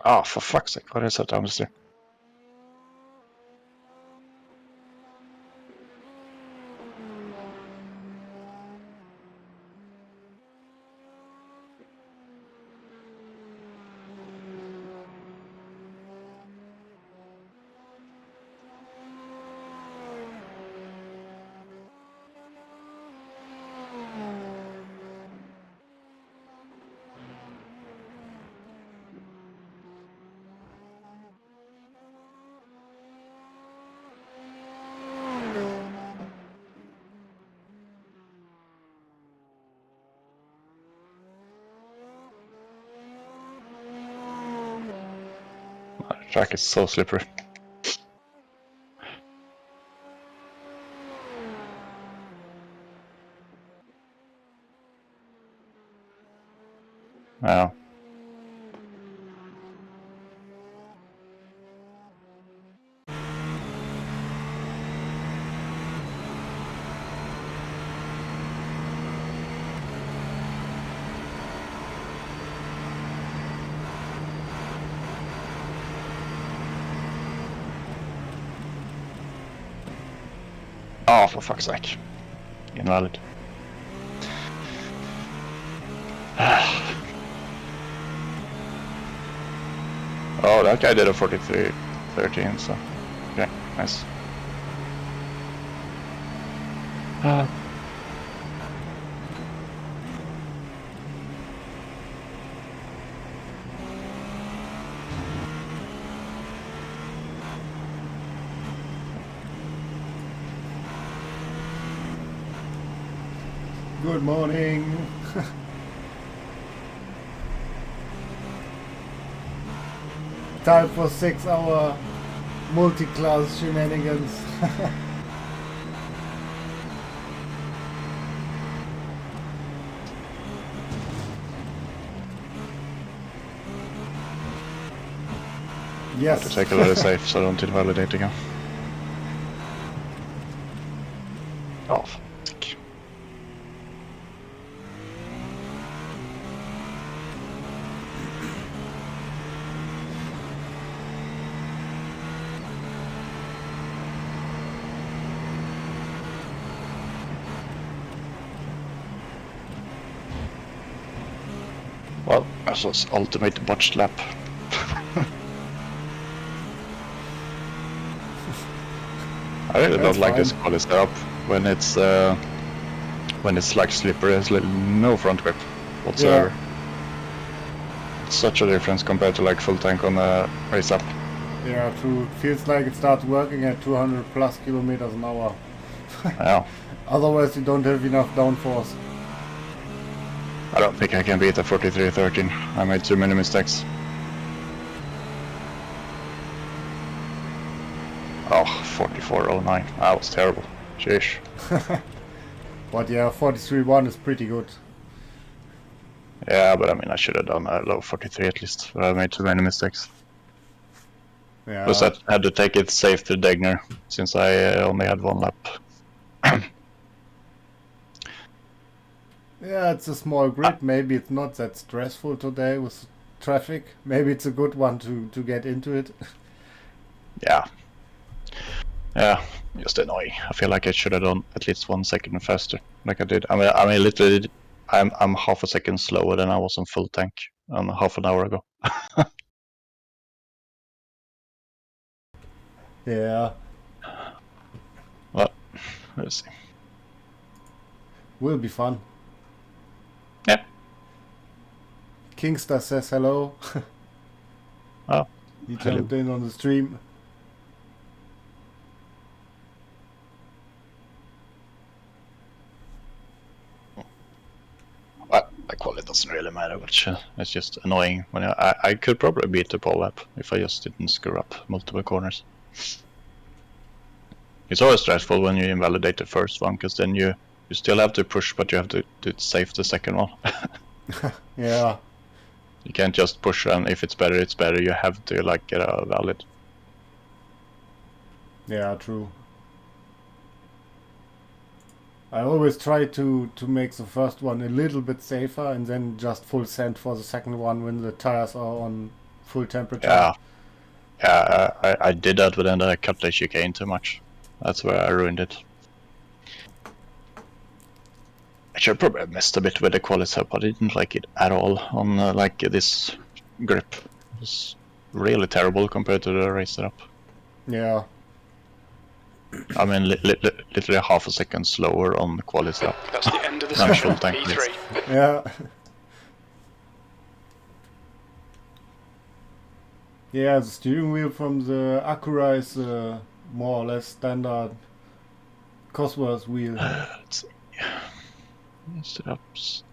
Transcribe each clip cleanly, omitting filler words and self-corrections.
Oh, for fuck's sake, what is that down the street? The track is so slippery. Yeah. Oh, for fuck's sake. Invalid. Oh, that guy did a 43.13, so okay, nice. Good morning. Time for 6-hour multi-class shenanigans. Yes. To take a little safe so I don't invalidate again. Oh, fuck. Well, that was ultimate botched lap. I really don't like this quality setup when it's like slippery. There's like no front grip whatsoever. Yeah. It's such a difference compared to like full tank on a race up. Yeah, true. It feels like it starts working at 200 plus kilometers an hour. Yeah. Otherwise, you don't have enough downforce. I don't think I can beat a 43.13. I made too many mistakes. Oh, 44.09. That was terrible. Sheesh. But yeah, 43.1 is pretty good. Yeah, but I mean, I should have done a low 43 at least. But I made too many mistakes. Yeah. Plus, I had to take it safe to Degner since I only had one lap. Yeah, it's a small grid. Maybe it's not that stressful today with traffic. Maybe it's a good one to get into it. Yeah. Yeah, just annoying. I feel like I should have done at least 1 second faster, like I did. I mean, literally, I'm half a second slower than I was on full tank half an hour ago. Yeah. Well, let's see. Will be fun. Yeah. Kingster says hello. Oh, he jumped in on the stream. Well, the quality doesn't really matter, but it's just annoying. When I could probably beat the pole lap if I just didn't screw up multiple corners. It's always stressful when you invalidate the first one, because then you still have to push, but you have to save the second one. Yeah. You can't just push, and if it's better, it's better. You have to like get a valid. Yeah, true. I always try to make the first one a little bit safer and then just full send for the second one when the tires are on full temperature. Yeah, I did that, but then I cut the chicane too much. That's where I ruined it. I should probably have messed a bit with the quality, but I didn't like it at all on like this grip. It was really terrible compared to the race setup. Yeah. I mean, literally half a second slower on the quality setup. That's the end of the session. P3. Yeah. Yeah, the steering wheel from the Acura is more or less standard Cosworth wheel. Let's see. Setups.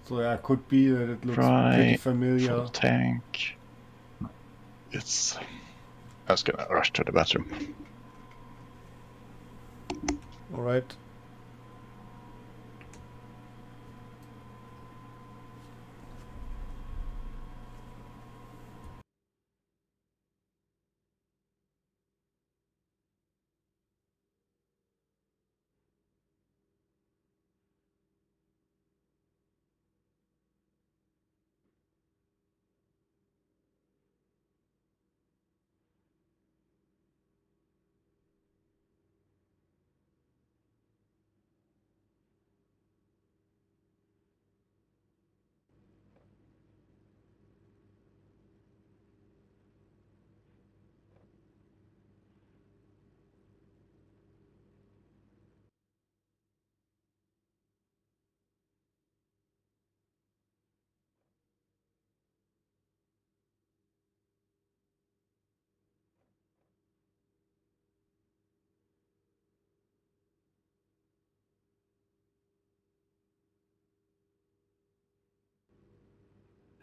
So yeah, it could be that it looks pretty familiar. Full tank. It's. I was gonna rush to the bathroom. All right.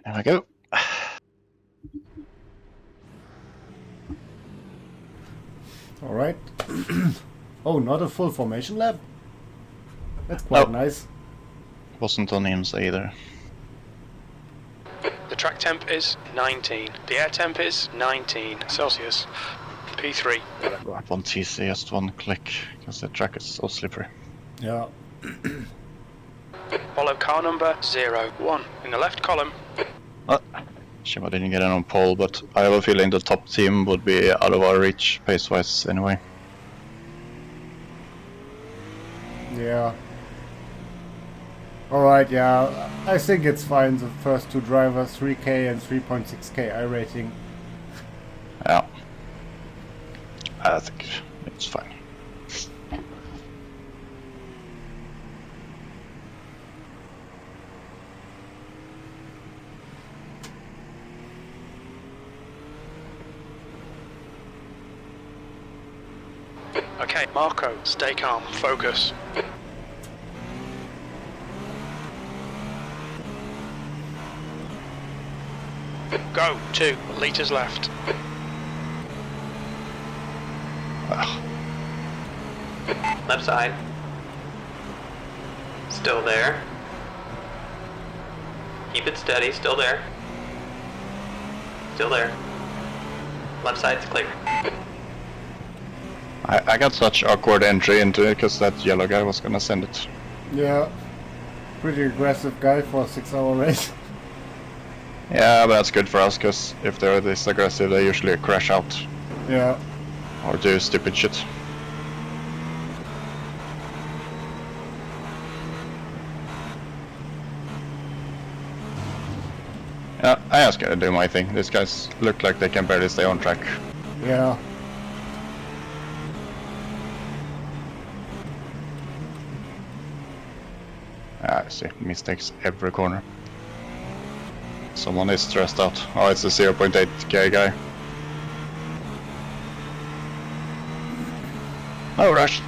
There we go. All right. Oh, not a full formation lap? That's quite nice. Wasn't on IMSA either. The track temp is 19. The air temp is 19 Celsius. P3. Go up on TC, just one click, because the track is so slippery. Yeah. Follow car number 01 in the left column. Shame I didn't get it on pole, but I have a feeling the top team would be out of our reach pace-wise anyway. Yeah. Alright, yeah. I think it's fine. The first two drivers, 3K and 3.6K iRating. Yeah. I think it's fine. Okay, Marco, stay calm, focus. Go, 2 litres left. Left side. Still there. Keep it steady, still there. Still there. Left side's clear. I got such awkward entry into it because that yellow guy was gonna send it. Yeah. Pretty aggressive guy for a 6-hour race. Yeah, but that's good for us because if they're this aggressive, they usually crash out. Yeah. Or do stupid shit. Yeah, I just gotta do my thing. These guys look like they can barely stay on track. Yeah. I see mistakes every corner. Someone is stressed out. Oh, it's a 0.8k guy. No rush.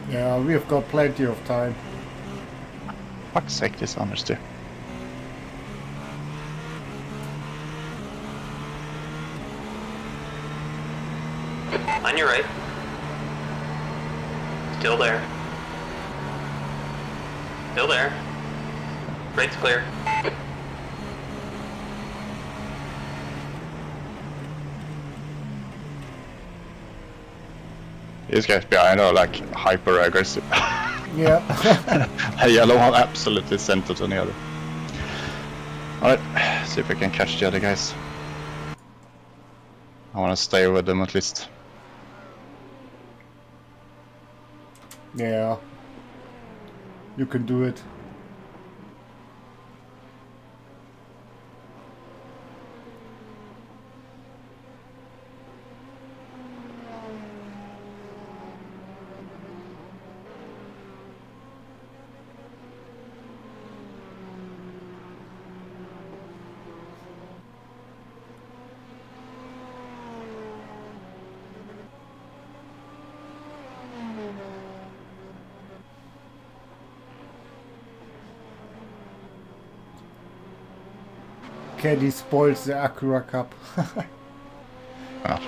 Yeah, we've got plenty of time. Fuck's sake, this honesty. On your right. Still there. Still there. Right's clear. These guys behind are like hyper aggressive. Yeah. A yellow one absolutely sent it to the other. Alright, see if we can catch the other guys. I want to stay with them at least. Yeah. You can do it. Caddy spoils the Acura Cup. Ah.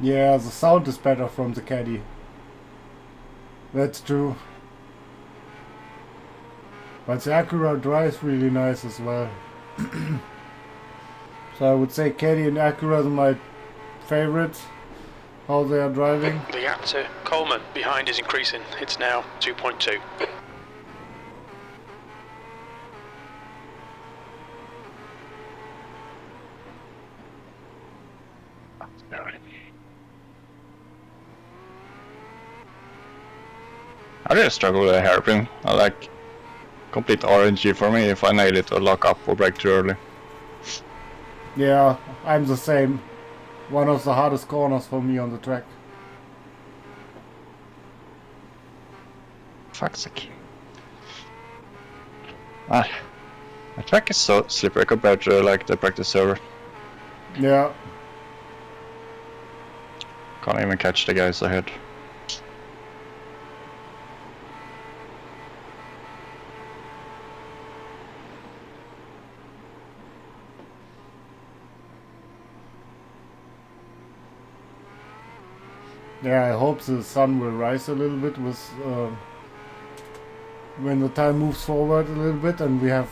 Yeah, the sound is better from the Caddy. That's true. But the Acura drives really nice as well. So I would say Caddy and Acura are my favorites. How they are driving. The gap to Coleman behind is increasing. It's now 2.2. I really struggle with a hairpin. I like complete RNG for me if I nail it or lock up or break too early. Yeah, I'm the same. One of the hardest corners for me on the track. Fuck's sake. Ah, the track is so slippery compared to like the practice server. Yeah. Can't even catch the guys ahead. Yeah, I hope the sun will rise a little bit with when the time moves forward a little bit and we have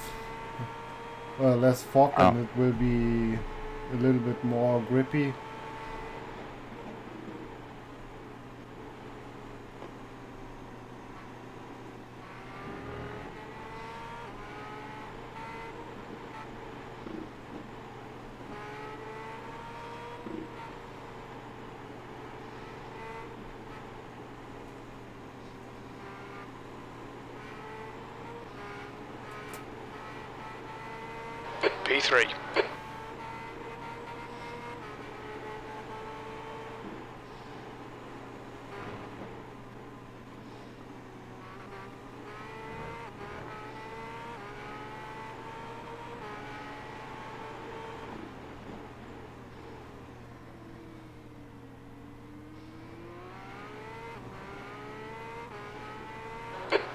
less fog and it will be a little bit more grippy. P3.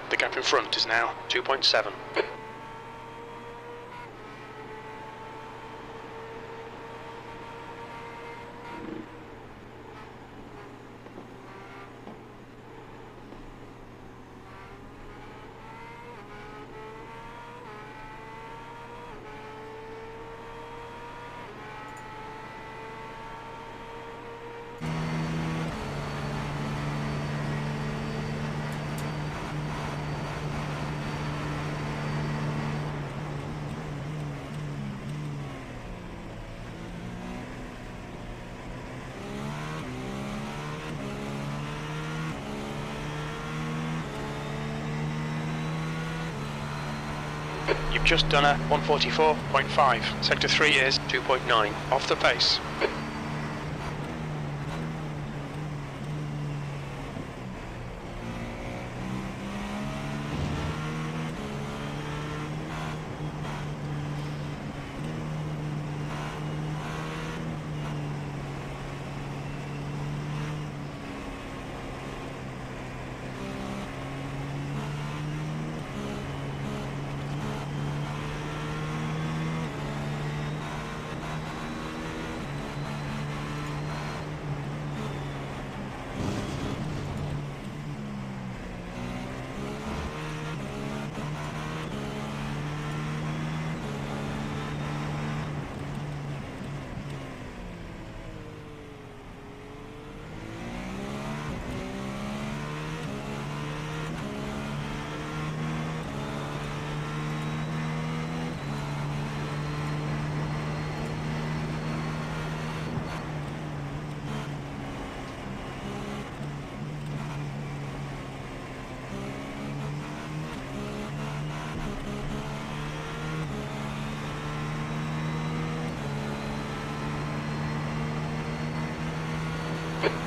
The gap in front is now 2.7. just done a 144.5. Sector 3 is 2.9. off the pace.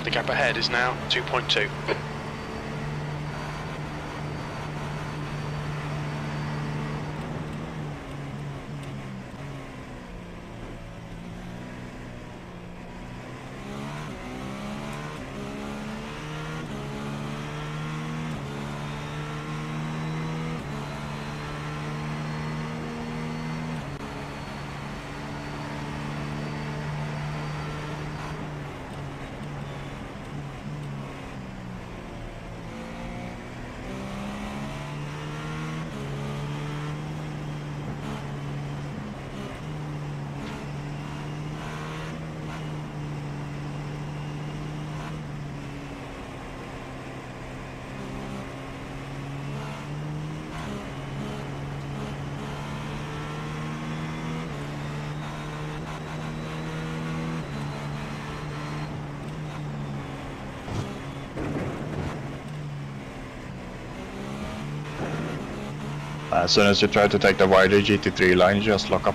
The gap ahead is now 2.2. As soon as you try to take the wider GT3 line, you just lock up.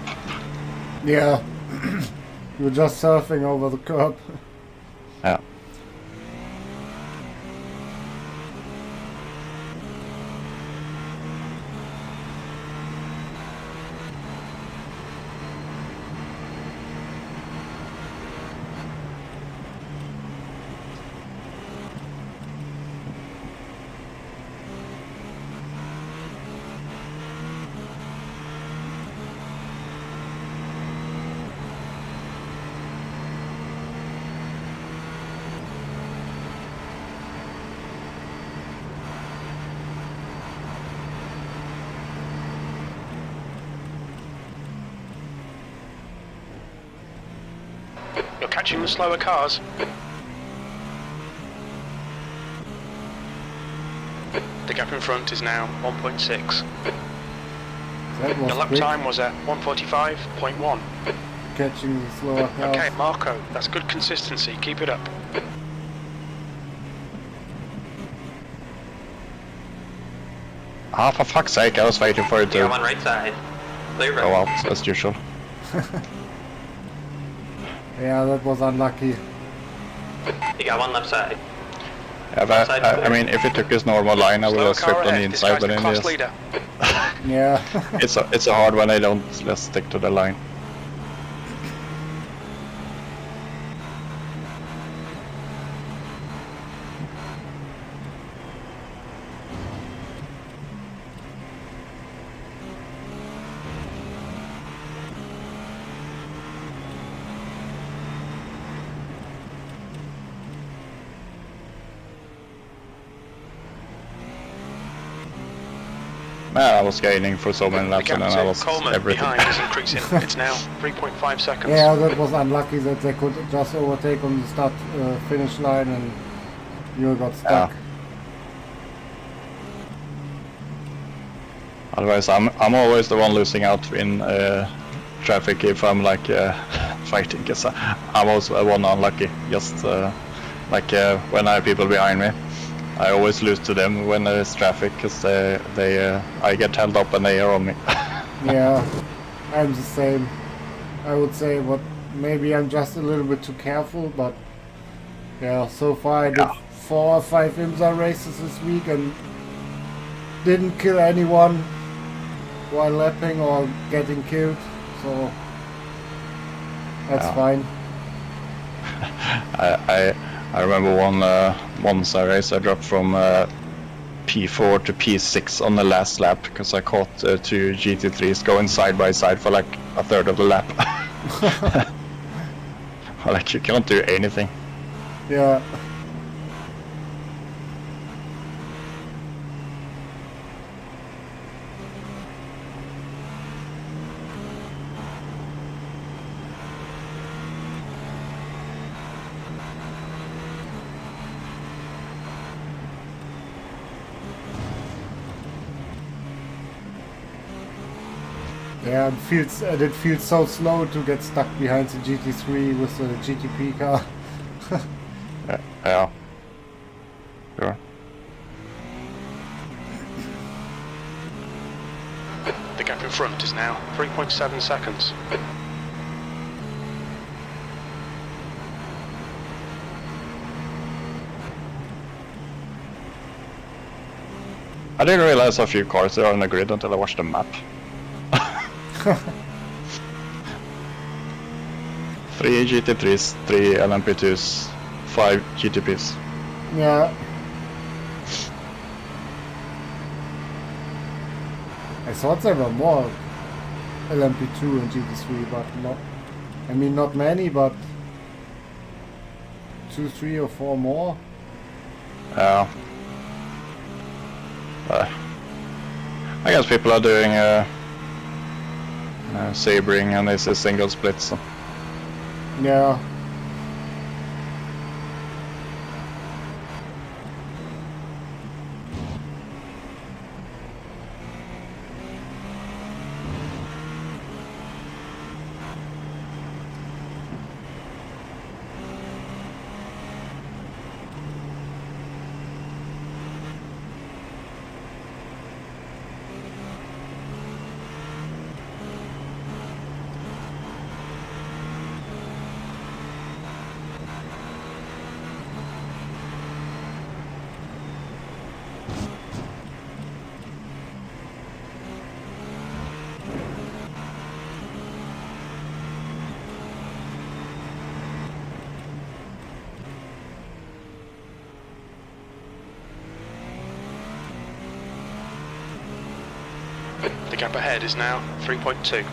Yeah. You're just surfing over the curb. Yeah. You're catching the slower cars. The gap in front is now 1.6. That was Your lap quick. time was at 145.1. Catching the slower cars. Okay, Marco, that's good consistency. Keep it up. Ah, for fuck's sake, I was waiting for it You got to one right side. Clear go right. out, as usual. Yeah, that was unlucky. You got one left side. Yeah, but, I mean, if it took his normal line, I would Slower have slipped car on the ahead. This inside, guy's but the in class this, leader. Yeah. it's a hard one. I don't just stick to the line. I was gaining for so many The laps gap and then I to lost Coleman everything. behind is increasing. It's now 3.5 seconds. Yeah, that was unlucky that they could just overtake on the start finish line and you got stuck. Yeah. Otherwise, I'm always the one losing out in traffic if I'm like fighting, because I'm also one unlucky. Just like when I have people behind me, I always lose to them when there's traffic, because I get held up and they are on me. Yeah, I'm the same. I would say, but maybe I'm just a little bit too careful, but yeah, so far I did 4 or 5 IMSA races this week and didn't kill anyone while lapping or getting killed, so that's fine. I remember once I raced, I dropped from P4 to P6 on the last lap because I caught 2 GT3s going side by side for like a third of the lap. Like you can't do anything. Yeah. Yeah, it feels so slow to get stuck behind the GT3 with the GTP car. Yeah. Sure. The gap in front is now 3.7 seconds. I didn't realize how few cars there are on the grid until I watched the map. 3 GT3s, 3 LMP2s, 5 GTPs. Yeah. I thought there were more LMP2 and GT3, but not. I mean, not many, but 2, 3 or 4 more. Yeah. I guess people are doing sabering and this is single splits. So. Yeah. The gap ahead is now 3.2.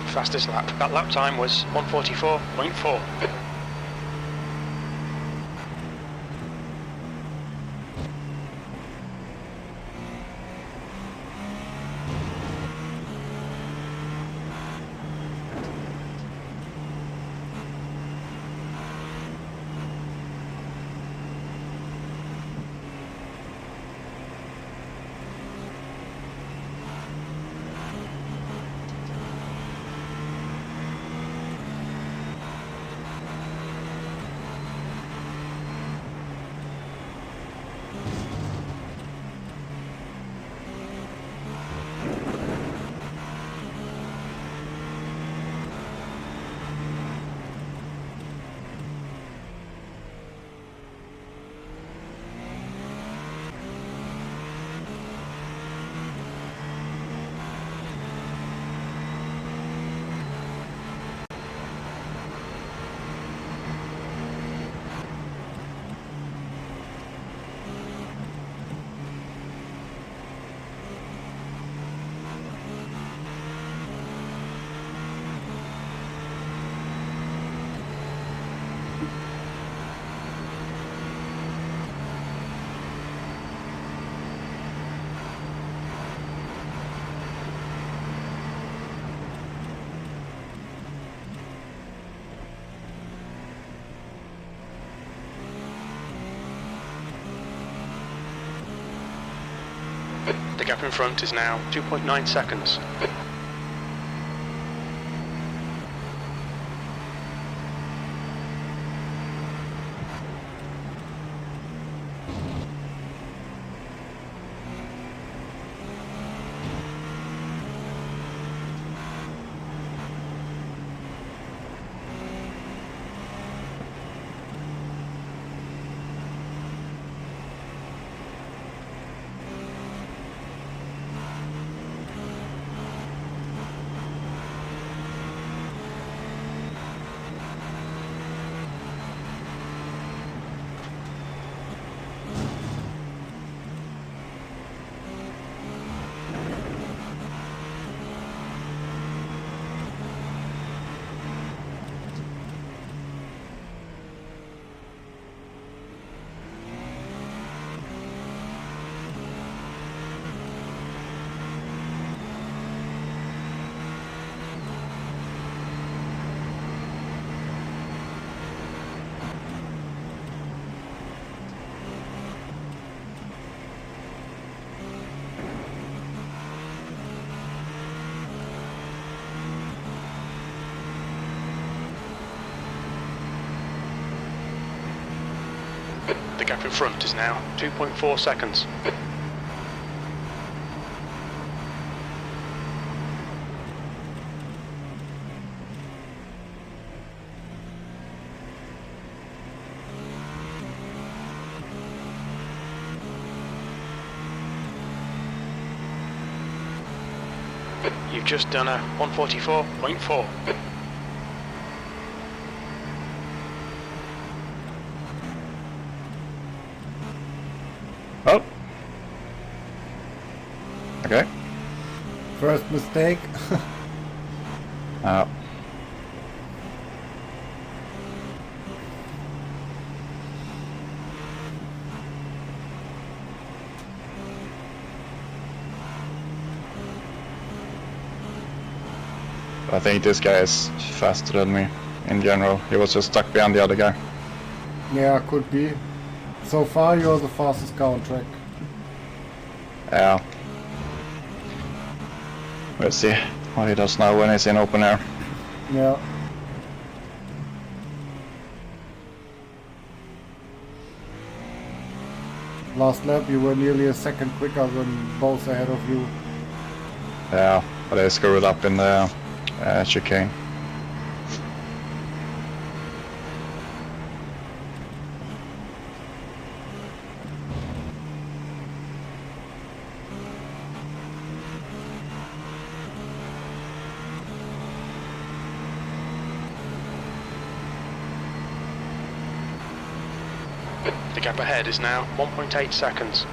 Fastest lap. That lap time was 1:44.4. in front is now 2.9 seconds. The gap in front is now 2.4 seconds. You've just done a 144.4. Oh. Okay. First mistake. I think this guy is faster than me in general. He was just stuck behind the other guy. Yeah, could be. So far, you're the fastest car on track. Yeah. We'll see what he does now when he's in open air. Yeah. Last lap, you were nearly a second quicker than both ahead of you. Yeah, but I screwed up in the chicane. The gap ahead is now 1.8 seconds.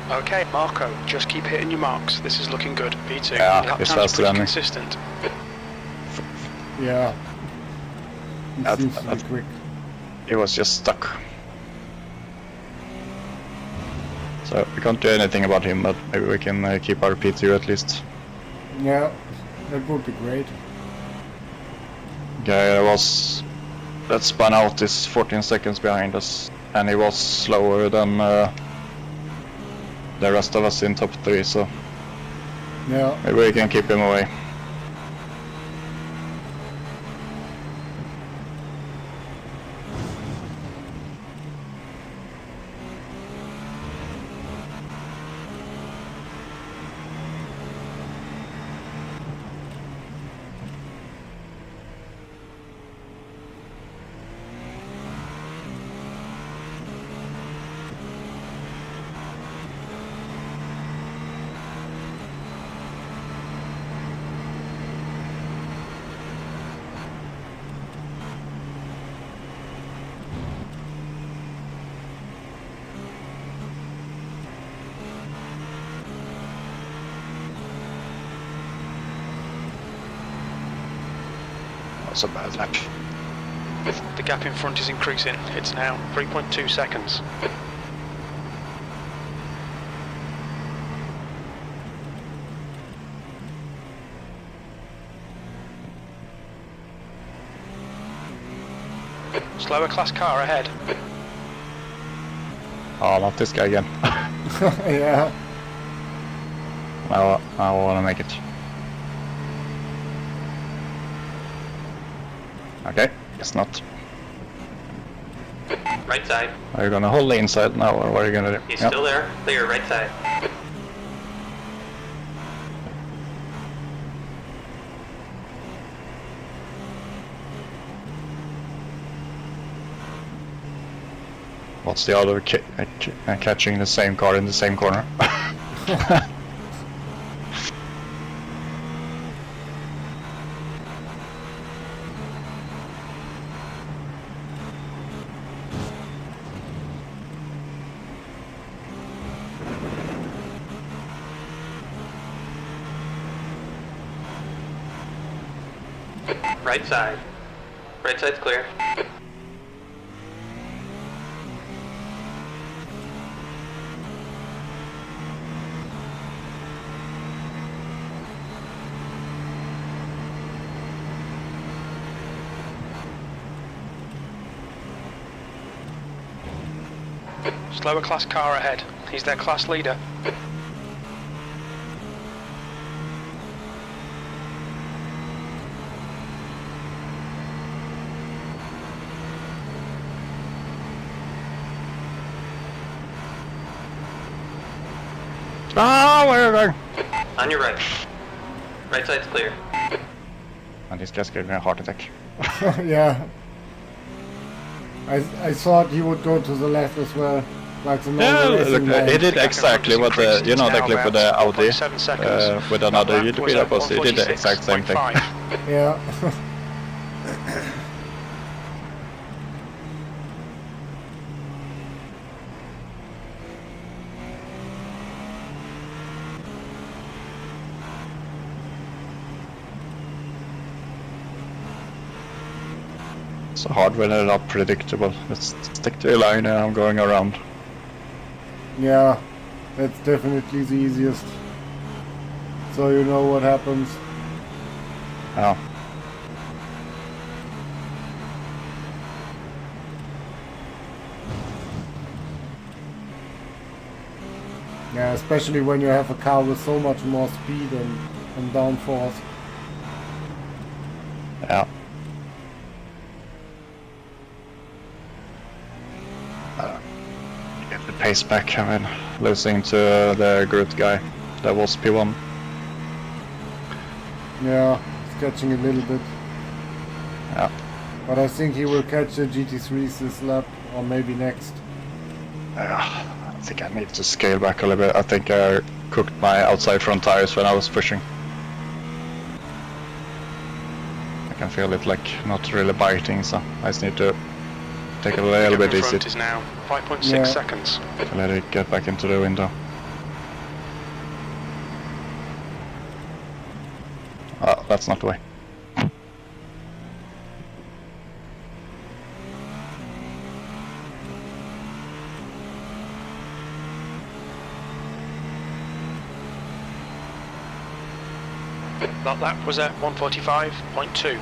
Okay, Marco, just keep hitting your marks. This is looking good. P2. Yeah, Lap it's time's faster pretty than me. consistent. Yeah. It That- seems to be that- quick. He was just stuck. So we can't do anything about him, but maybe we can keep our P2 at least. Yeah, that would be great. Guy that spun out is 14 seconds behind us, and he was slower than the rest of us in top 3, so Yeah. maybe we can keep him away. That's a bad lap. The gap in front is increasing. It's now 3.2 seconds. Slower class car ahead. Oh, not this guy again. Yeah. Now I want to make it. Okay, it's not. Right side. Are you gonna hold the inside now, or what are you gonna do? He's Yep. still there. Clear, right side. What's the other catching the same car in the same corner? Right side. Right side's clear. Slower class car ahead. He's their class leader. Ah, where are you going? On your right. Right side's clear. And this just gave me a heart attack. Yeah. I thought he would go to the left as well, like the Yeah, normal look, racing line. he did exactly what the, you know, the clip with the Audi, with another GTP that was, he did the exact same thing. Yeah. So hard when they're not predictable. Let's stick to a line and I'm going around. Yeah, that's definitely the easiest. So you know what happens. Oh. Yeah, especially when you have a car with so much more speed and downforce. Yeah. Get the pace back, I mean, losing to the Groot guy. That was P1. Yeah, it's catching a little bit. Yeah. But I think he will catch the GT3s this lap, or maybe next. I think I need to scale back a little bit. I think I cooked my outside front tires when I was pushing. I can feel it like not really biting, so I just need to take it a little bit easy. Front is now 5.6 Yeah. seconds. To let it get back into the window. Oh, that's not the way. That lap was at 1:45.2.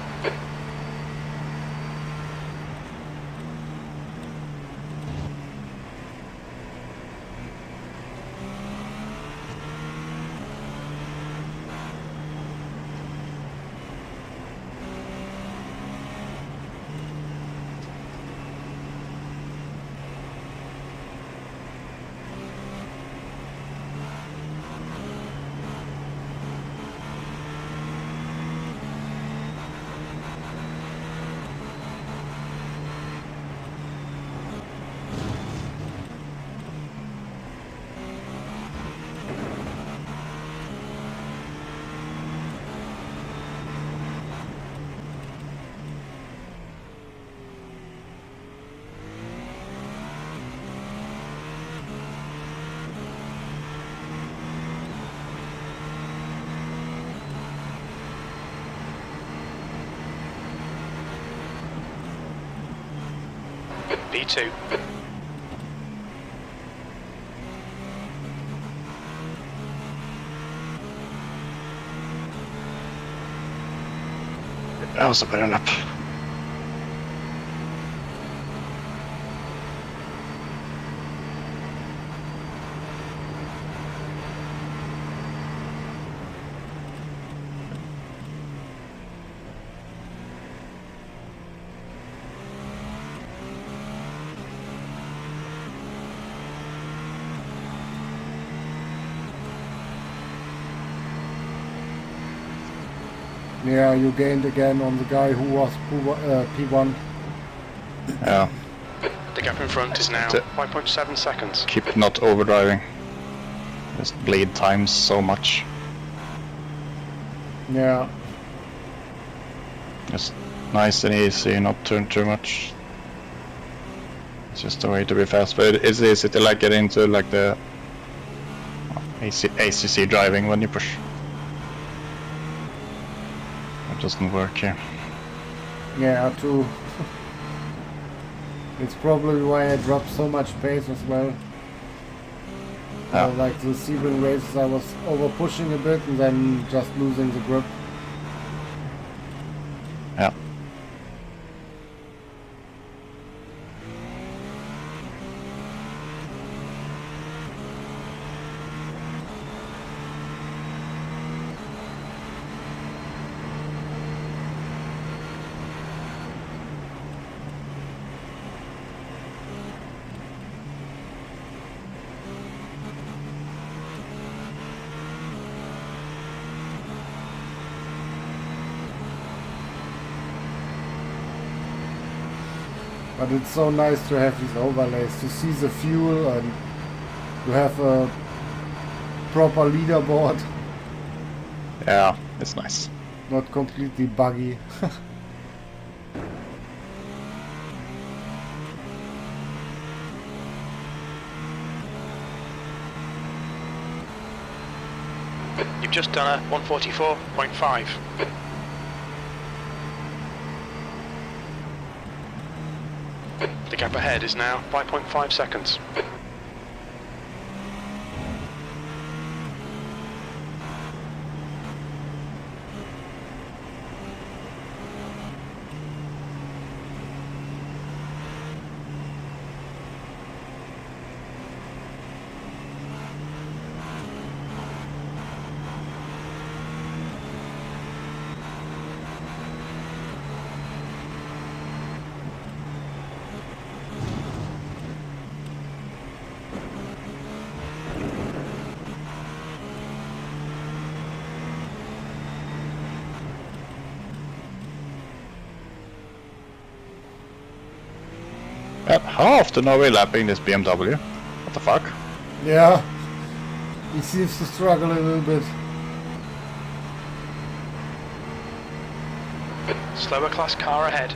P2. That was a better lap. Yeah, you gained again on the guy who was P1. Yeah. The gap in front is now 5.7 seconds. Keep not overdriving. Just bleed times so much. Yeah. Just nice and easy, not turn too much. It's just a way to be fast, but it's easy to like get into like the ACC driving when you push. It doesn't work here. Yeah, too. It's probably why I dropped so much pace as well. Yeah. Like the Sebring races, I was over pushing a bit and then just losing the grip. Yeah. But it's so nice to have these overlays, to see the fuel and to have a proper leaderboard, Yeah, it's nice. not completely buggy. You've just done a 144.5. The gap ahead is now 5.5 seconds. How often are we lapping this BMW? What the fuck? Yeah, he seems to struggle a little bit. Slower class car ahead.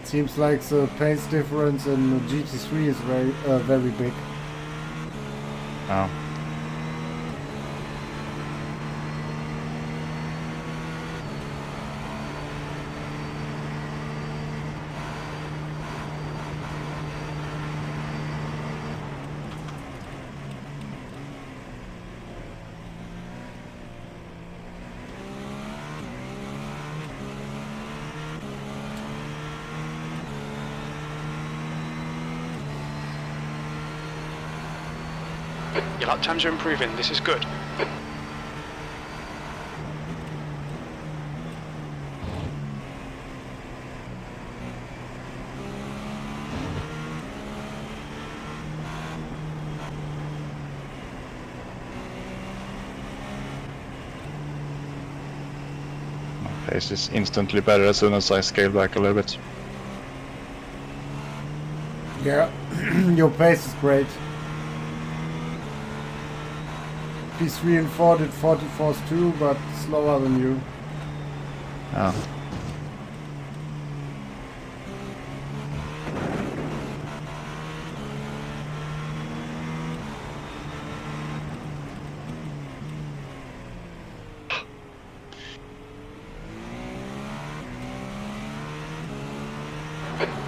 Seems like the pace difference in the GT3 is very big. Oh. Your lap times are improving, this is good. My pace is instantly better as soon as I scale back a little bit. Yeah, your pace is great. P3 and 4 did 44s too, but slower than you. Oh.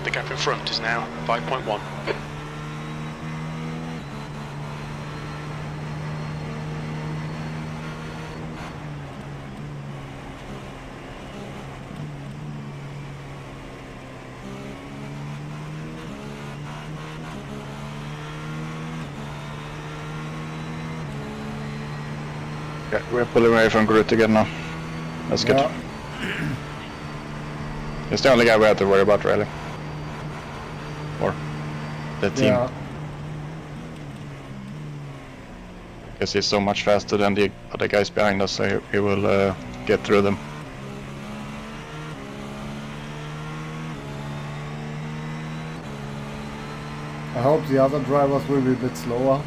The gap in front is now 5.1. Yeah, we're pulling away from Groot again now. That's good. Yeah. It's the only guy we have to worry about, really. Or the team. Yeah. because he's so much faster than the other guys behind us, so he will get through them. I hope the other drivers will be a bit slower.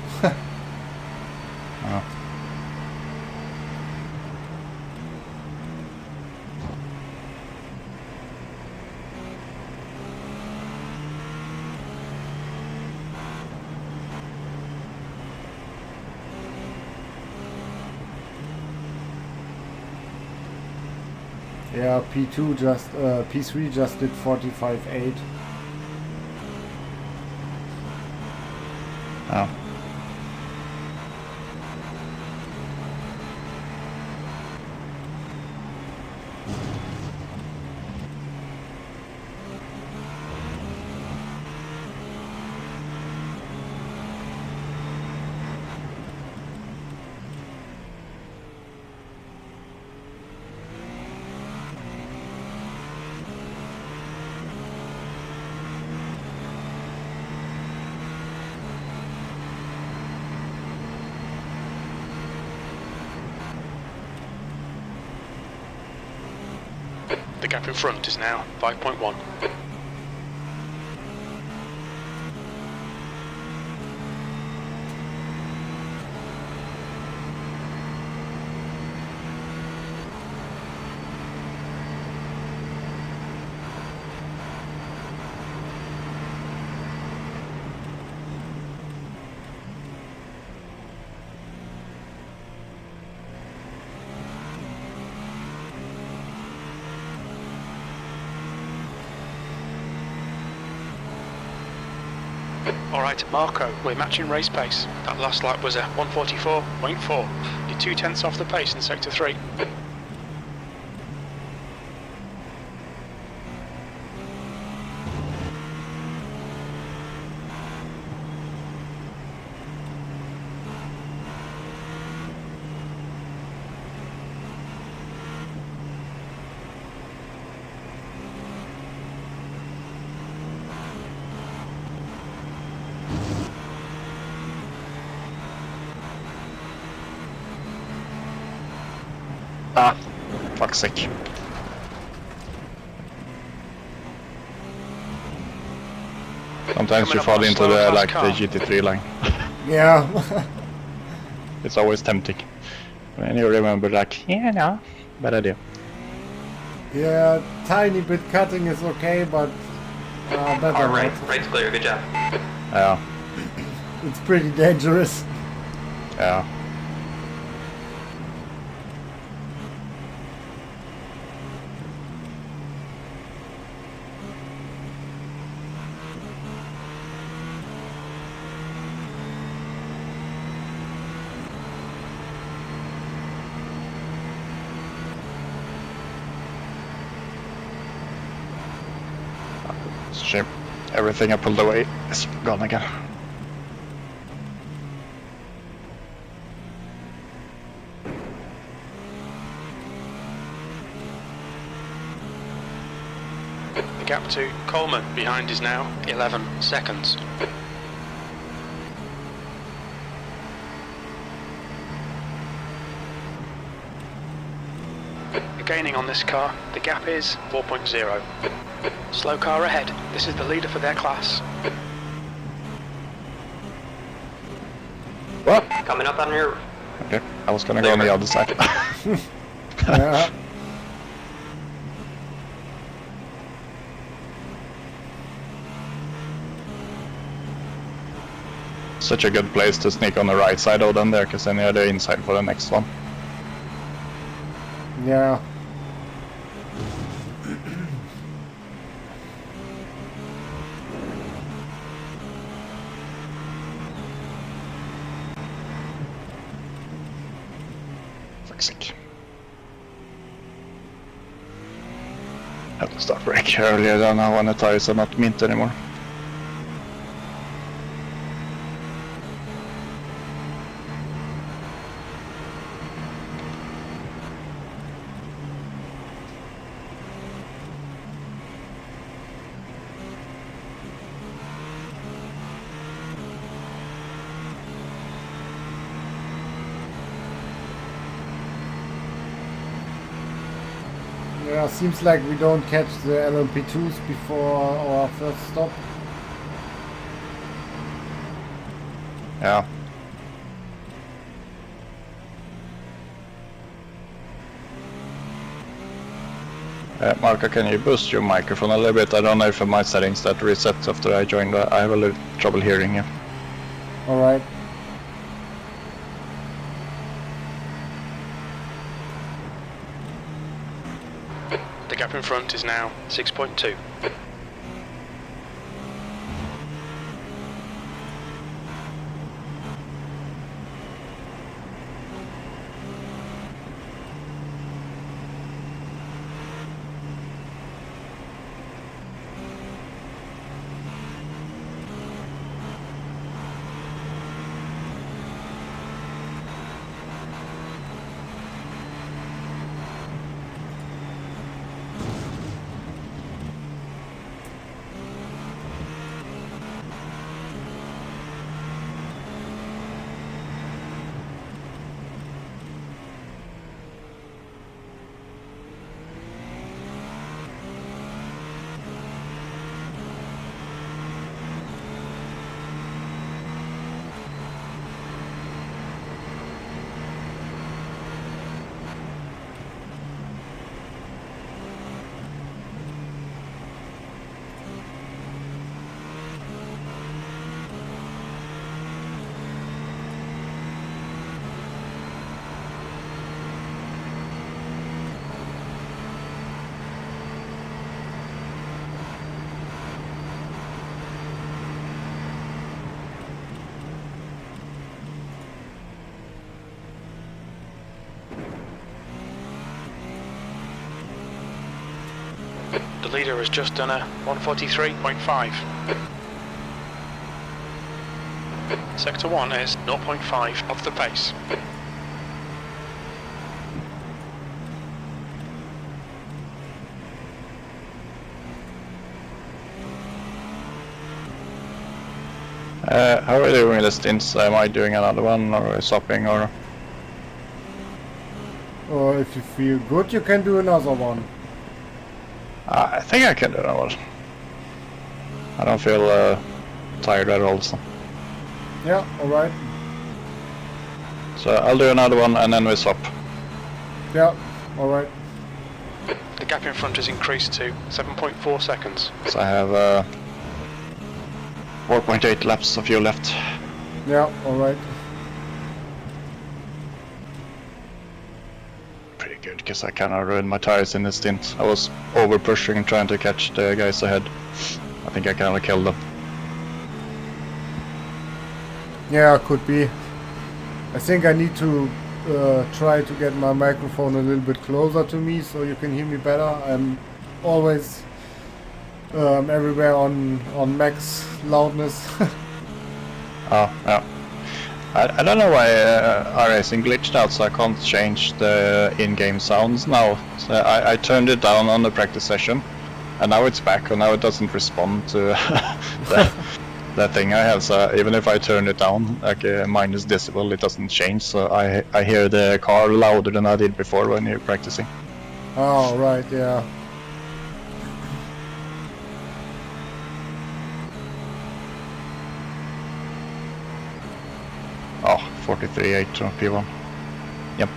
Yeah, P3 just did 45.8. Oh. The gap in front is now 5.1. Alright, Marco, we're matching race pace. That last lap was a 1:44.4. You're 2/10 off the pace in sector 3. Ah, fuck's sake. Sometimes you fall into the GT3 line. Yeah. It's always tempting. When you remember, like, yeah, no, bad idea. Yeah, tiny bit cutting is okay, but better Right, not. right's clear, good job. Yeah, It's pretty dangerous. yeah. It's a shame. Everything I pulled away is gone again. The gap to Coleman behind is now 11 seconds. Gaining on this car, the gap is 4.0. Slow car ahead, this is the leader for their class. What? Coming up on your... Okay, I was gonna go on the other side. Yeah. Such a good place to sneak on the right side of them there, because then you're the inside for the next one. Yeah. Fuck's sake. Had to start brake earlier than now when the tires are not mint anymore. Yeah, seems like we don't catch the LMP2s before our first stop. Yeah. Marco, can you boost your microphone a little bit? I don't know if my settings that reset after I joined. I have a little trouble hearing you. Alright. The gap in front is now 6.2. The leader has just done a 143.5. Sector 1 is 0.5 off the pace. How are you doing the stints? Am I doing another one or stopping or? Or if you feel good, you can do another one. I think I can do another one. I don't feel tired at all. So. Yeah, alright. So I'll do another one and then we swap. Yeah, alright. The gap in front has increased to 7.4 seconds. So I have 4.8 laps of fuel left. Yeah, alright. Pretty good, because I kind of ruined my tires in the stint. I was over pushing trying to catch the guys ahead. I think I kind of killed them. Yeah, could be. I think I need to try to get my microphone a little bit closer to me so you can hear me better. I'm always everywhere on max loudness. Oh, yeah. I don't know why iracing glitched out, so I can't change the in-game sounds now. So I turned it down on the practice session, and now it's back, and now it doesn't respond to that thing I have. So even if I turn it down, like minus decibel, it doesn't change. So I hear the car louder than I did before when you're practicing. Oh, right, yeah. Oh, 43.8 on P1. Yep.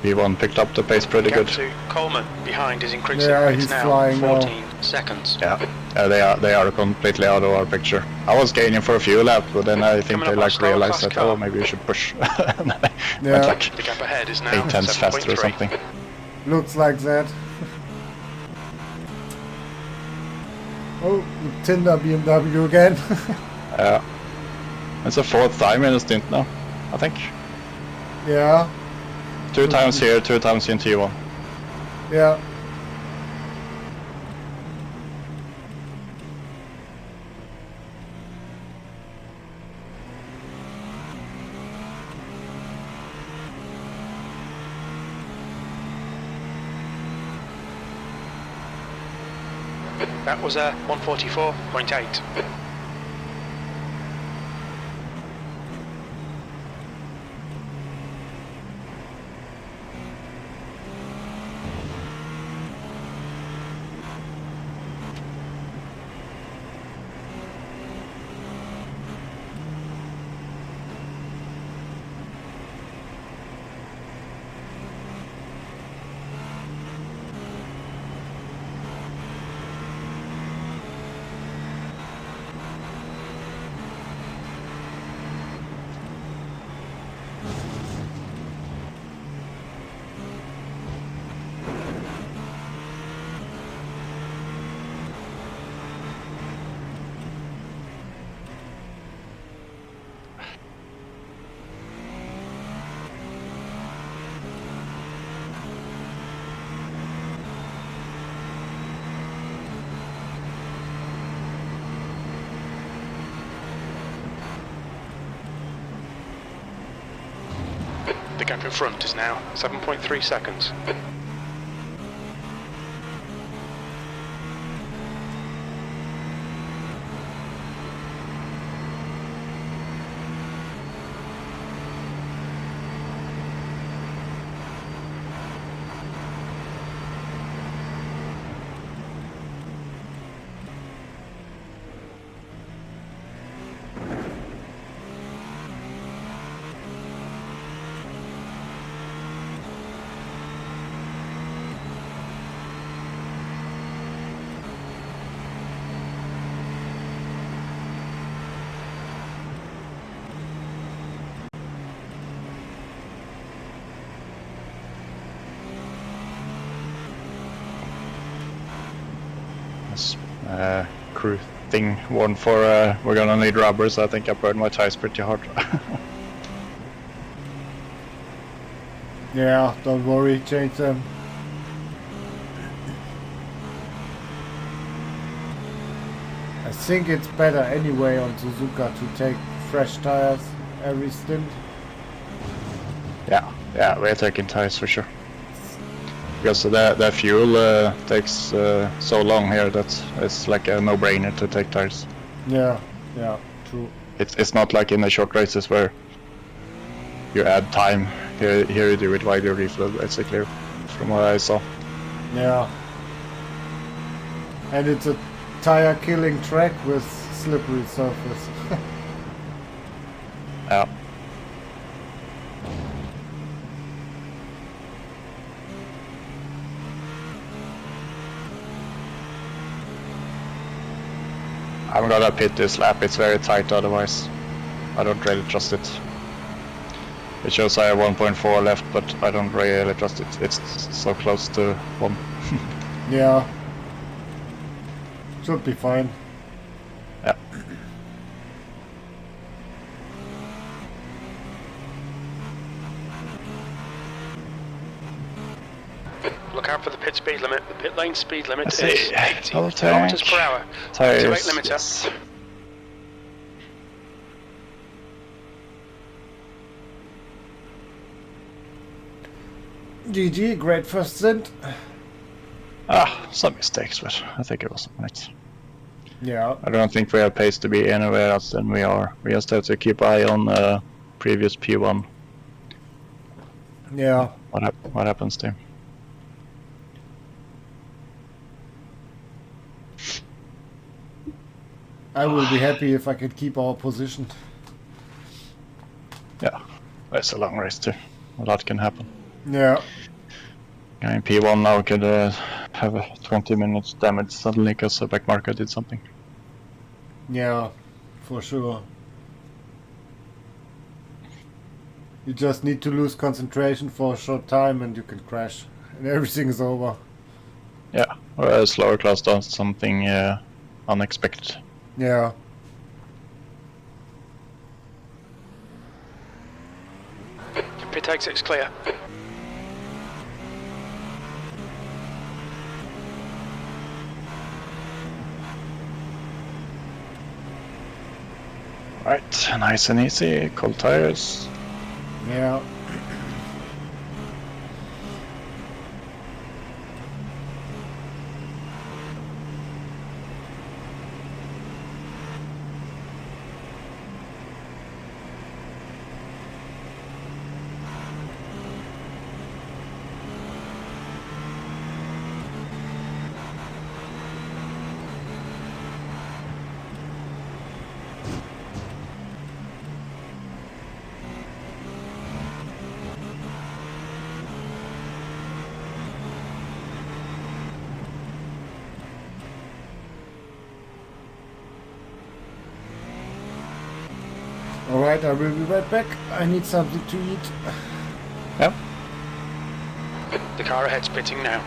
P1 picked up the pace pretty Gap good. to Coleman behind is increasing. Yeah, It's he's now flying now. 14 seconds. Yeah, They are completely out of our picture. I was gaining for a few laps, but then I think Coming they up on a like slower realized class that car. maybe you should push. And then I Yeah. went like The gap ahead is now 8 tenths faster or 7.3. something. Looks like that. Oh, Tinder BMW again. It's the 4th time in a stint now, I think. Yeah, 2 times here, 2 times in T1. yeah. That was a 144.8. The gap in front is now 7.3 seconds. Crew thing warned for we're gonna need rubbers. I think I burned my tires pretty hard. Yeah, don't worry, change them. I think it's better anyway on Suzuka to take fresh tires every stint. Yeah, we're taking tires for sure. Because the fuel takes so long here that it's like a no-brainer to take tires. Yeah, true. It's not like in the short races where you add time. Here you do it while you refill, basically, from what I saw. Yeah. And it's a tire killing track with slippery surface. Yeah. I'm gonna pit this lap, it's very tight otherwise. I don't really trust it. It shows I have 1.4 left, but I don't really trust it. It's so close to 1. Yeah. Should be fine. Yeah. Look out for the pit speed limit. The pit lane speed limit Let's is see. 80 Double kilometers tank. per hour. Tires, Activate limiter. yes. GG, great first stint. Some mistakes, but I think it was right. Yeah. I don't think we have pace to be anywhere else than we are. We just have to keep eye on previous P1. Yeah. What happens there? I will be happy if I can keep our position. Yeah, it's a long race too. A lot can happen. Yeah. Guy in P1 now could have a 20 minutes damage suddenly because the back marker did something. Yeah, for sure. You just need to lose concentration for a short time and you can crash. And everything is over. Yeah, or a slower class does something unexpected. Yeah. Pit exit's clear. Right, nice and easy, cold tires. Yeah. Alright, I will be right back. I need something to eat. Yep. The car ahead's pitting now.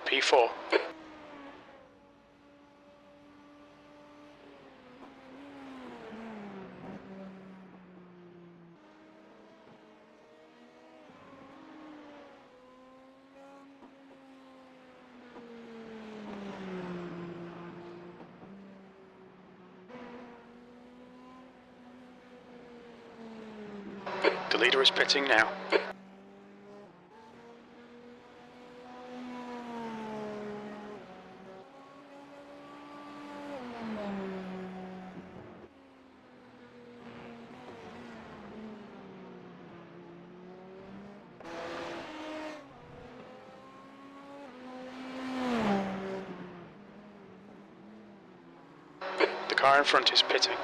P4. The leader is pitting now. The car in front is pitting.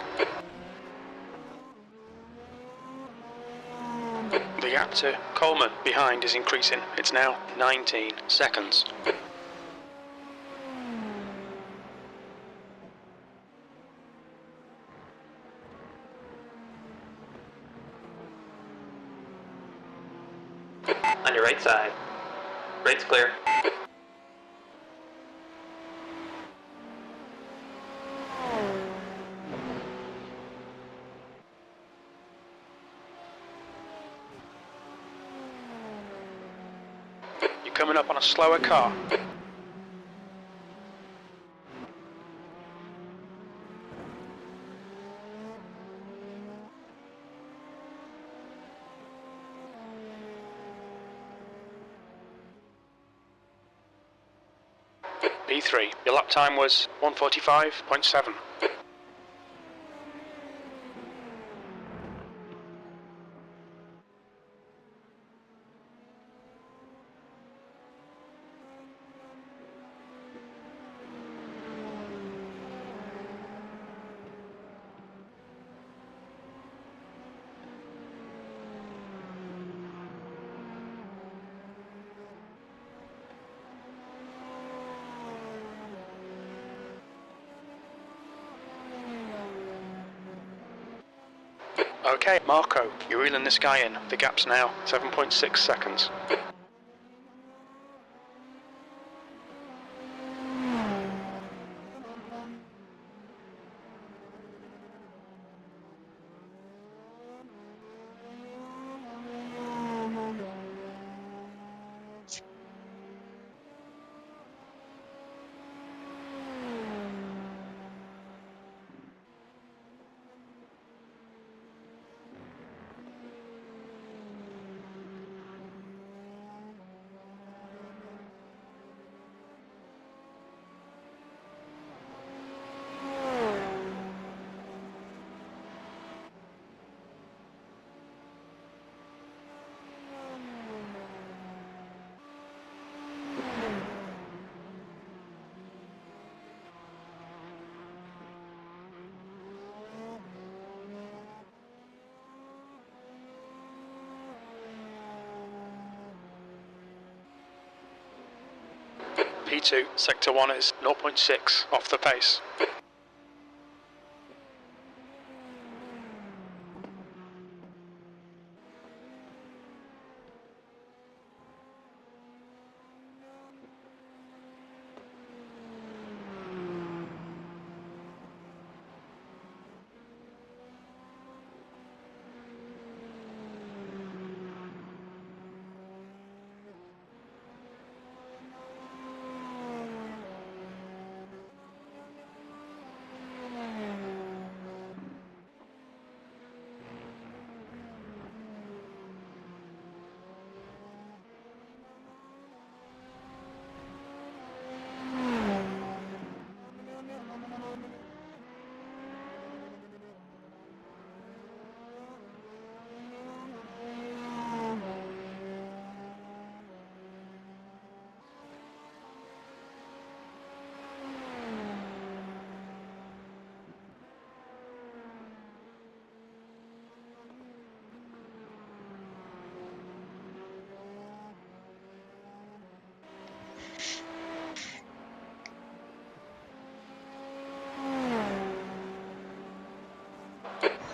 The gap to Coleman behind is increasing. It's now 19 seconds. On your right side. Right's clear. You're coming up on a slower car. P3. Your lap time was 1:45.7. Okay, Marco, you're reeling this guy in. The gap's now 7.6 seconds. P2, sector 1 is 0.6 off the pace.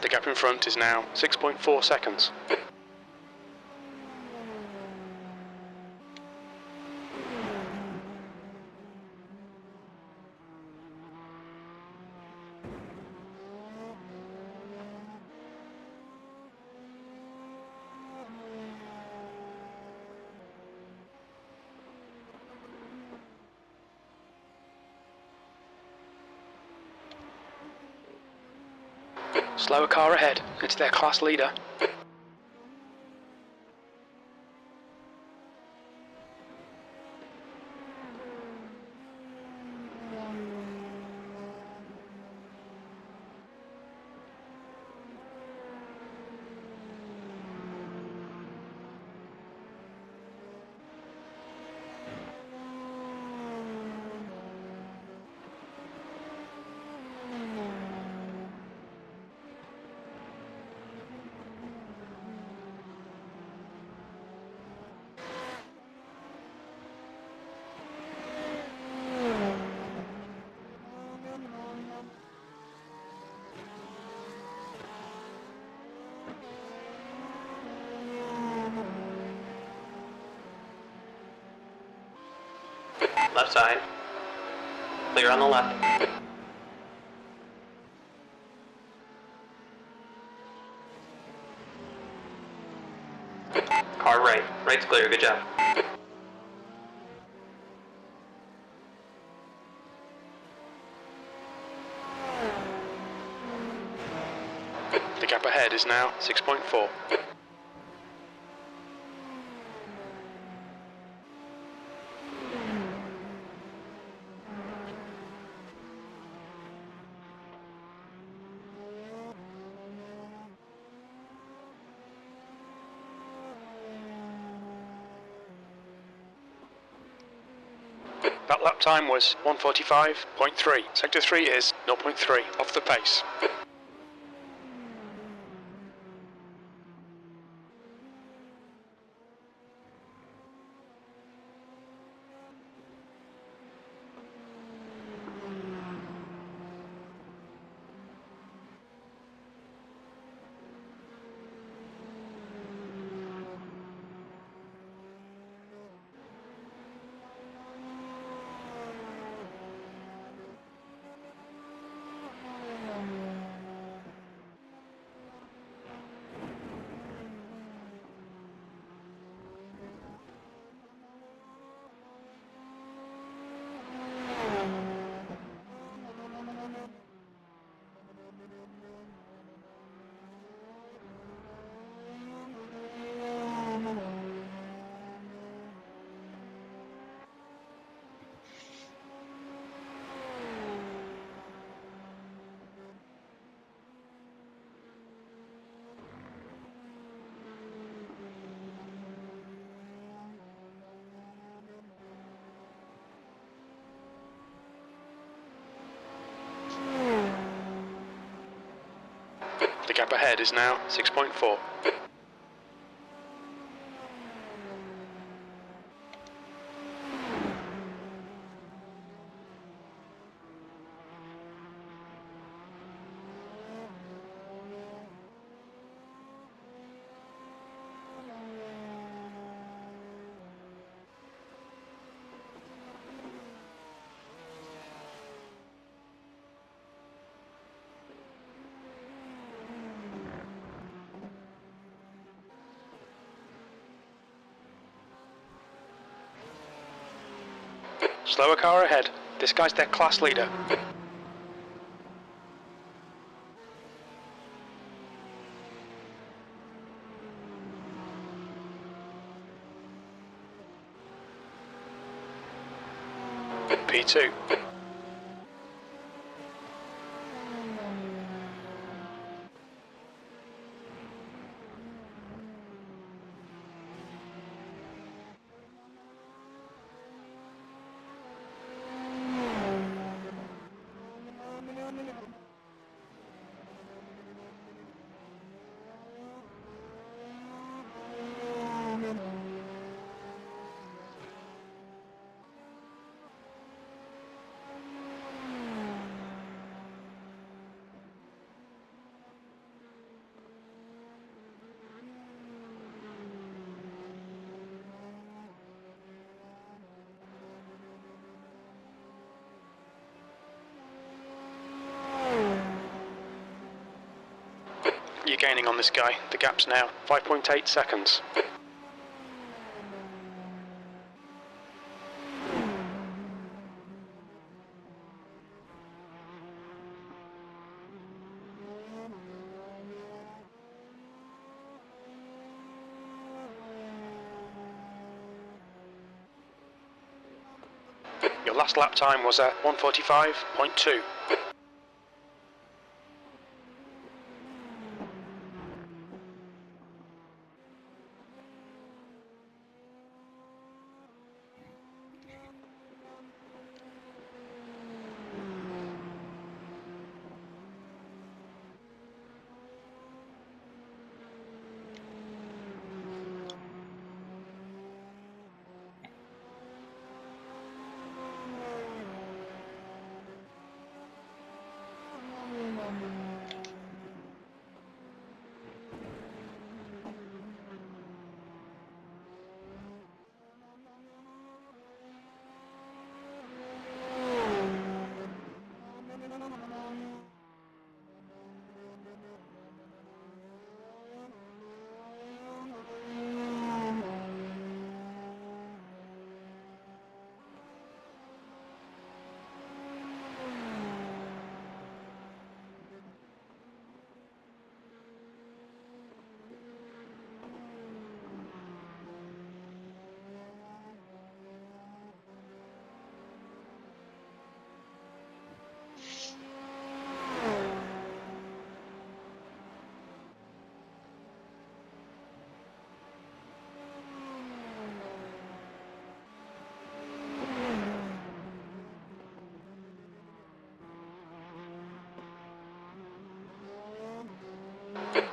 The gap in front is now 6.4 seconds. Slower car ahead, it's their class leader. Left side. Clear on the left. Car right. Right's clear, good job. The gap ahead is now 6.4. That lap time was 1:45.3. Sector 3 is 0.3 off the pace. The gap ahead is now 6.4. Slower car ahead. This guy's their class leader. P2. You're gaining on this guy. The gap's now 5.8 seconds. Your last lap time was at 1:45.2.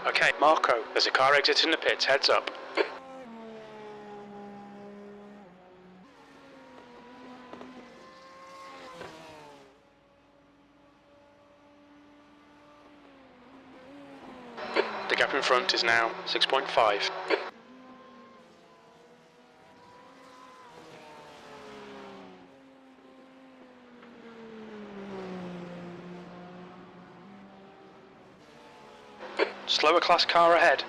Okay, Marco, there's a car exiting the pits, heads up. The gap in front is now 6.5. Slower class car ahead.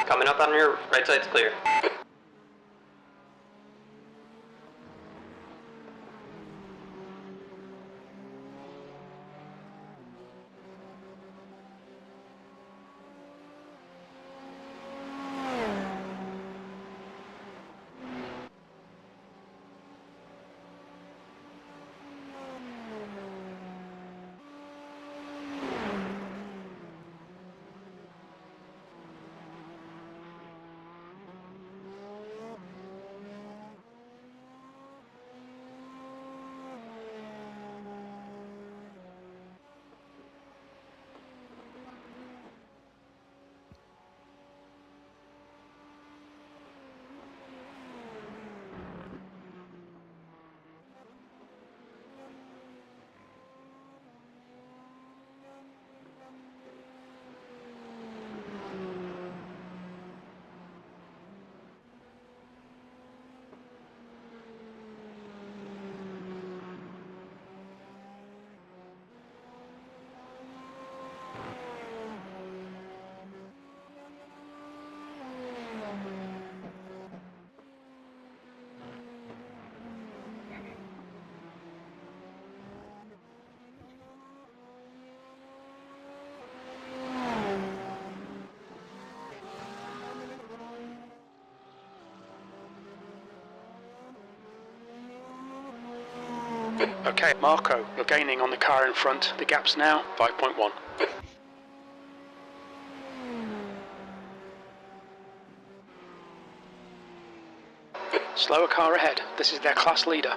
Coming up on your right side's clear. Okay, Marco, you're gaining on the car in front. The gap's now 5.1. Slower car ahead. This is their class leader.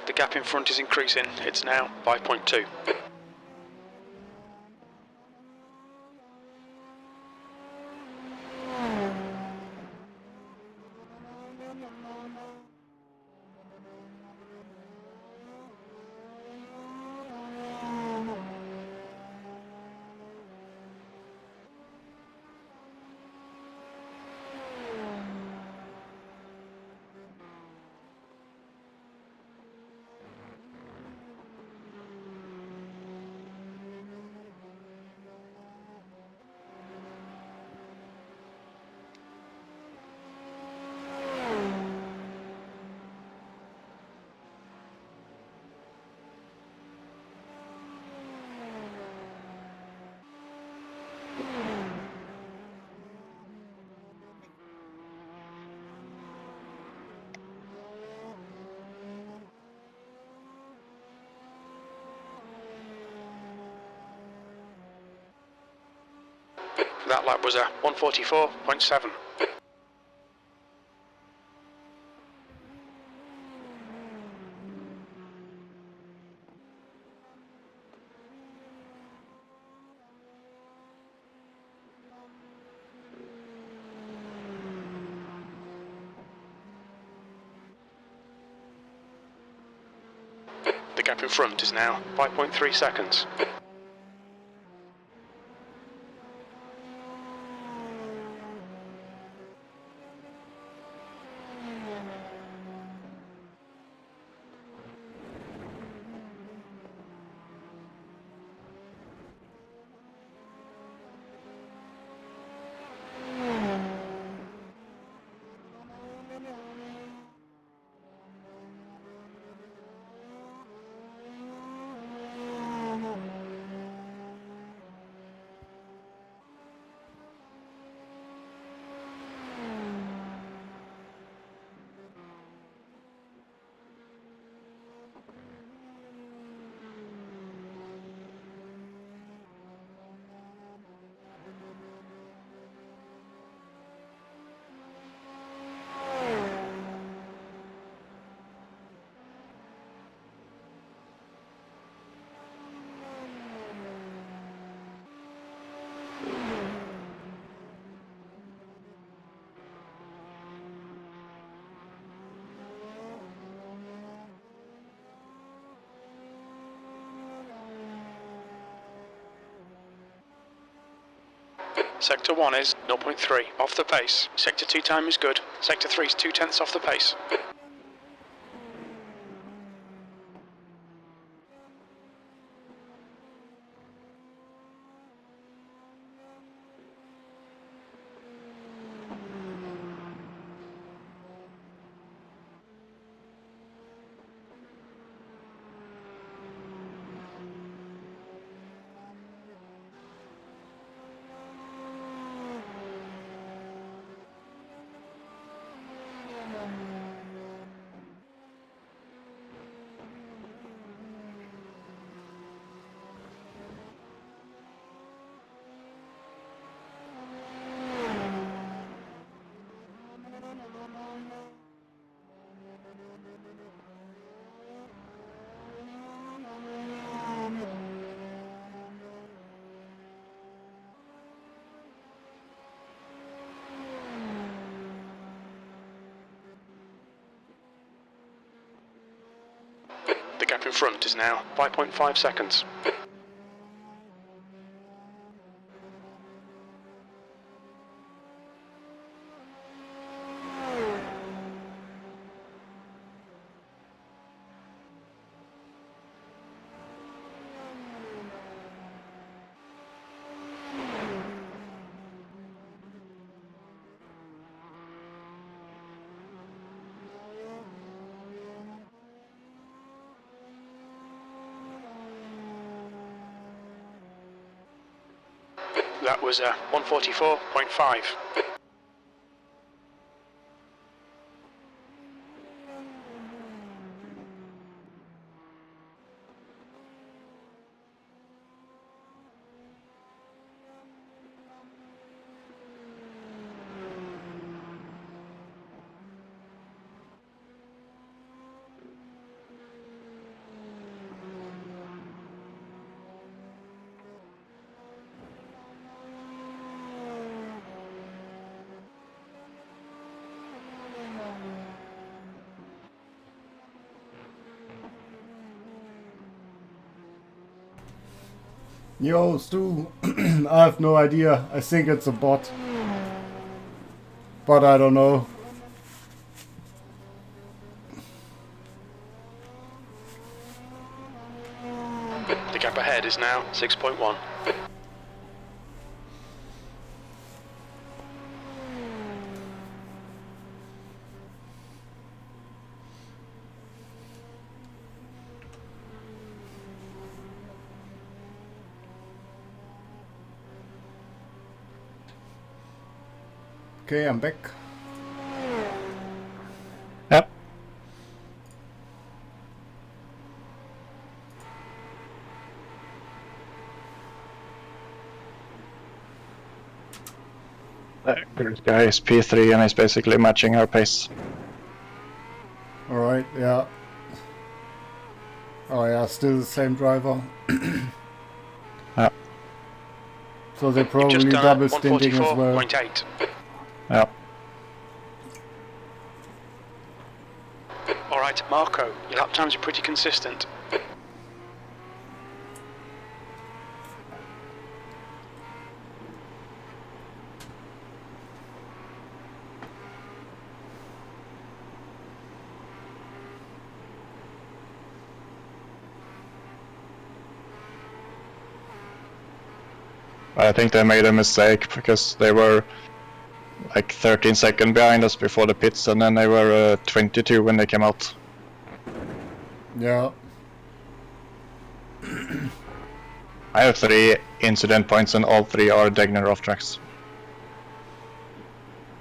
The gap in front is increasing. It's now 5.2. That lap was a 144.7. The gap in front is now 5.3 seconds. Sector 1 is 0.3 off the pace. Sector 2 time is good. Sector 3 is 0.2 off the pace. gap in front is now 5.5 seconds. That was 144.5. Yo, Stu, I have no idea. I think it's a bot. But I don't know. The gap ahead is now 6.1. Okay, I'm back. Yep. This guy is P3 and is basically matching our pace. Alright, yeah. Oh yeah, still the same driver. Yeah. So they're You've probably just done double stinting as well. 144.8. Yeah. Alright, Marco, your lap times are pretty consistent. I think they made a mistake because they were like 13 seconds behind us before the pits, and then they were 22 when they came out. Yeah. I have 3 incident points and all 3 are Degner off tracks.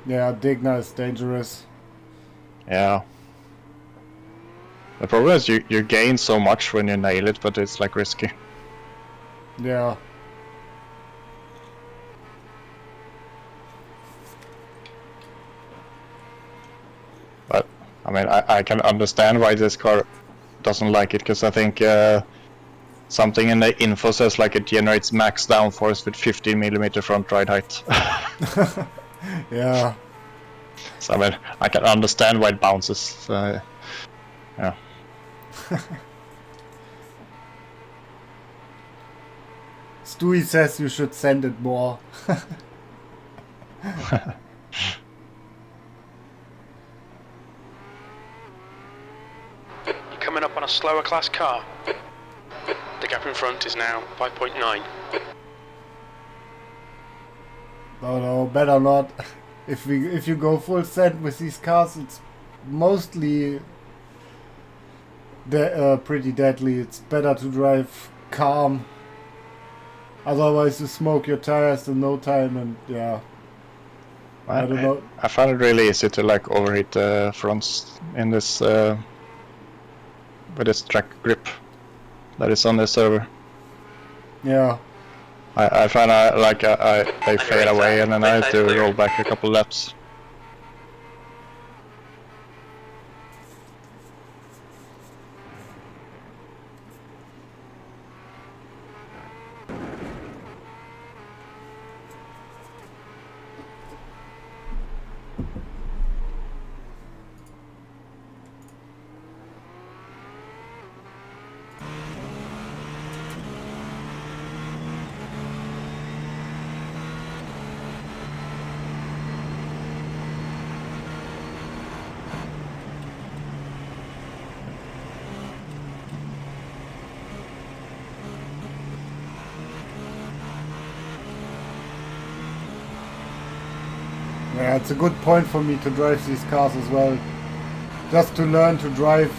Yeah, Digna is dangerous. Yeah. The problem is you gain so much when you nail it, but it's like risky. Yeah. But I mean, I can understand why this car doesn't like it, because I think something in the info says like it generates max downforce with 15mm front ride height. Yeah. So I mean, I can understand why it bounces. So, yeah. Stewie says you should send it more. You're coming up on a slower class car. The gap in front is now 5.9. No, better not. If you go full send with these cars, it's mostly pretty deadly. It's better to drive calm. Otherwise, you smoke your tires in no time, and yeah. I don't know. I found it really easy to like overheat the fronts in this with this track grip that is on the server. Yeah. I find they fade away and then I have to roll back a couple laps. Yeah, it's a good point for me to drive these cars as well. Just to learn to drive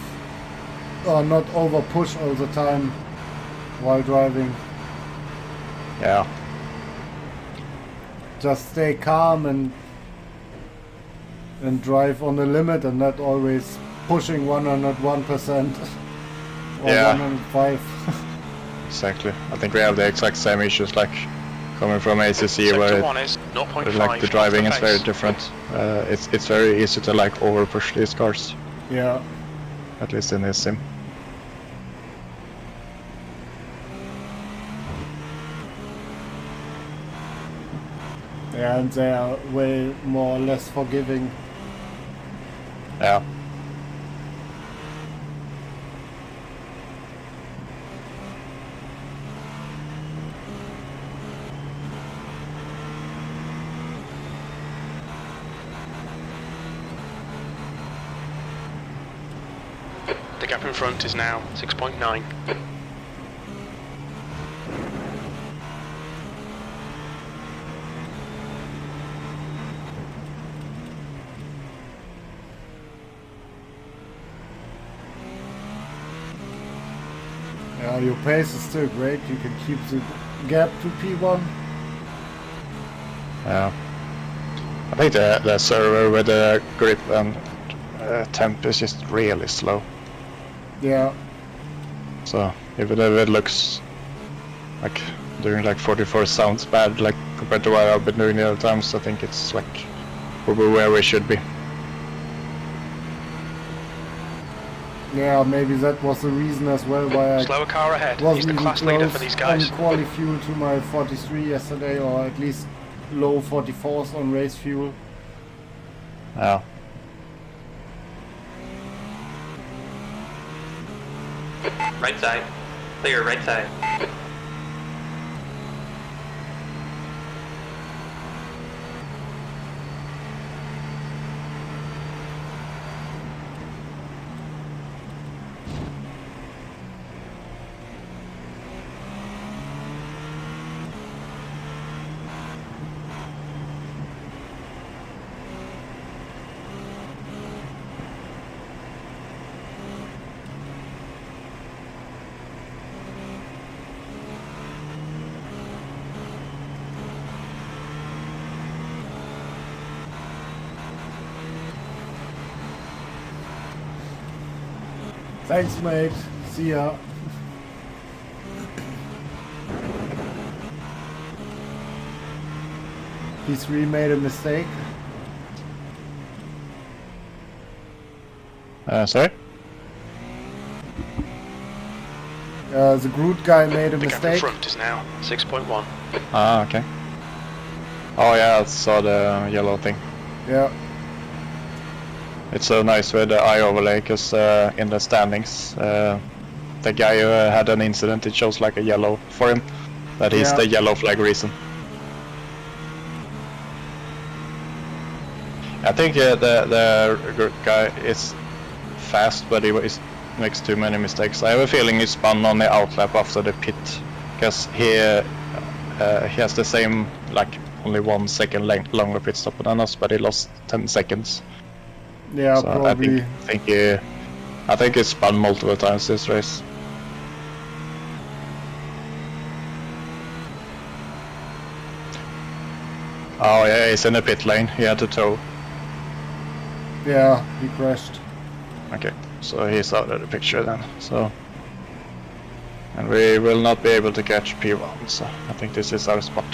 or not over push all the time while driving. Yeah. Just stay calm and drive on the limit and not always pushing 101% or Yeah. 105. Exactly. I think we have the exact same issues, like coming from ACC, Sector where 1 is 0.5 like the driving off is the very pace. different. It's very easy to like over push these cars, Yeah. at least in this sim. Yeah, and they are way more or less forgiving. Yeah. The gap in front is now 6.9. Yeah, your pace is still great. You can keep the gap to P1. Yeah. I think the server with the grip and temp is just really slow. Yeah. So even if it looks like doing like 44 sounds bad, like compared to what I've been doing the other times, I think it's like probably where we should be. Yeah, maybe that was the reason as well why I Slower car ahead. He's wasn't the even class leader for close these on guys. quali fuel to my 43 yesterday, or at least low 44s on race fuel. Yeah. Right side. Clear, right side. Thanks, mate. See ya. P3 made a mistake. Sorry? The Groot guy made a The gap in mistake. front is now 6.1. Ah, okay. Oh yeah, I saw the yellow thing. Yeah. It's so nice with the eye overlay, because in the standings, the guy who had an incident, it shows like a yellow for him. That is Yeah. the yellow flag reason. I think the guy is fast, but he makes too many mistakes. I have a feeling he spun on the outlap after the pit, because he has the same, like, only 1 second longer pit stop than us, but he lost 10 seconds. Yeah, So probably. I think he spun multiple times this race. Oh yeah, he's in the pit lane. He had to tow. Yeah, he crashed. Okay, so he's out of the picture then. So, and we will not be able to catch P1. So I think this is our spot.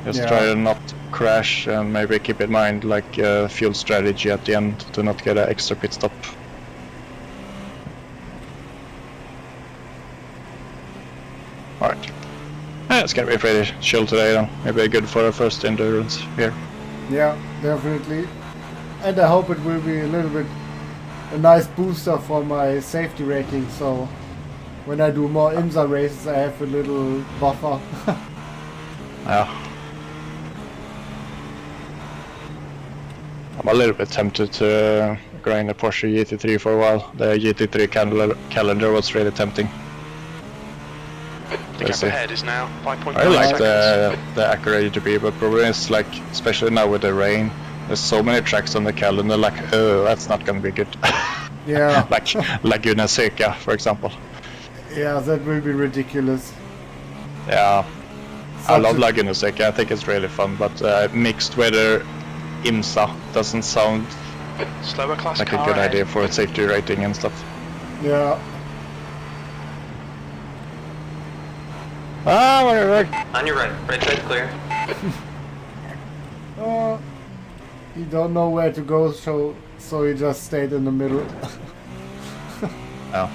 Just Yeah. try to not crash, and maybe keep in mind like fuel strategy at the end to not get an extra pit stop. Alright. Yeah, it's gonna be pretty chill today then. Maybe good for our first endurance here. Yeah, definitely. And I hope it will be a little bit a nice booster for my safety rating, so when I do more IMSA races I have a little buffer. Yeah. I'm a little bit tempted to grind the Porsche GT3 for a while. The GT3 calendar was really tempting. The gap ahead is now 5.9 I like seconds. the Acura GTP, but probably it's like, especially now with the rain, There's so many tracks on the calendar, like, oh, that's not gonna be good. Yeah. Like Laguna Seca, for example. Yeah, that will be ridiculous. Yeah, I Such love a- Laguna Seca. I think it's really fun, but mixed weather IMSA doesn't sound Slower class like a car good ahead. idea for a safety rating and stuff. Yeah. Ah, whatever. On your right. Right side clear. He don't know where to go, so he just stayed in the middle. Oh.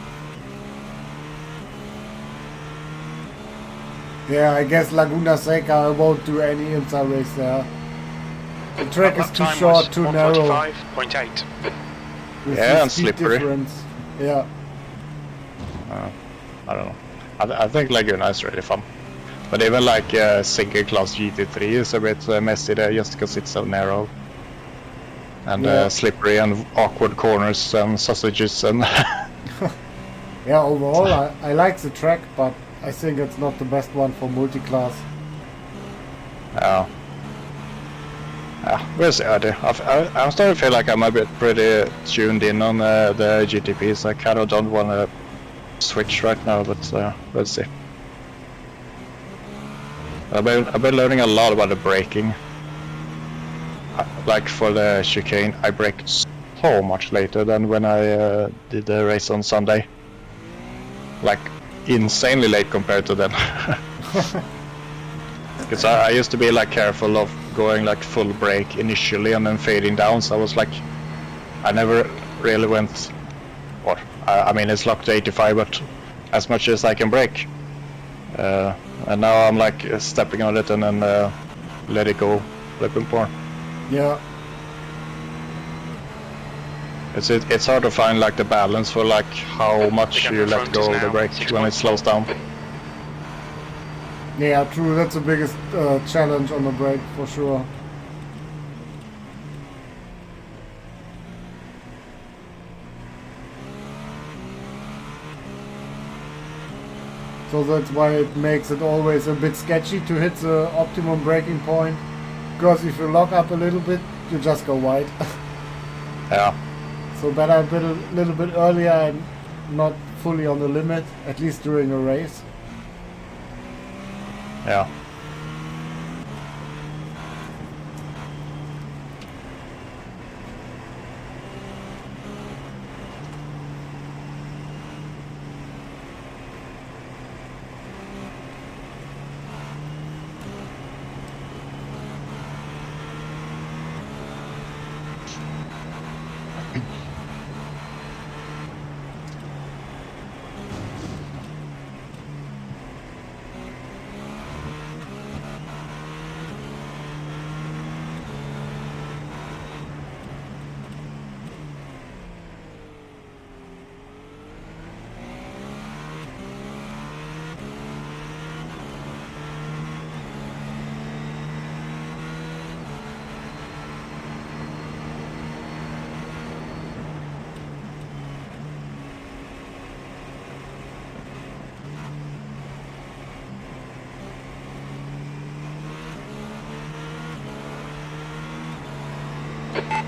Yeah, I guess Laguna Seca won't do any IMSA race there. The track is Lap too time short, was too narrow. 1:45.8. With Yeah, the and speed slippery. difference. Yeah. I don't know. I think Laguna is really fun. But even like single class GT3 is a bit messy there just because it's so narrow. And Yeah. slippery and awkward corners and sausages and... Yeah, overall I like the track, but I think it's not the best one for multiclass. Yeah. Yeah, we'll see. I'm starting to feel like I'm a bit pretty tuned in on the GTPs. I kind of don't want to switch right now, but we'll see. I've been learning a lot about the braking. Like for the chicane, I brake so much later than when I did the race on Sunday. Like insanely late compared to then. Because I used to be like careful of going like full brake initially and then fading down, so I was like, I never really went, or I mean it's locked to 85, but as much as I can brake. And now I'm like stepping on it and then let it go a little bit more. Yeah. It's hard to find like the balance for like how much The you let front go is of the now brake 6 when it points. slows down. Yeah, true. That's the biggest challenge on the brake for sure. So that's why it makes it always a bit sketchy to hit the optimum braking point. Because if you lock up a little bit, you just go wide. Yeah. So better a little bit earlier and not fully on the limit, at least during a race. Yeah.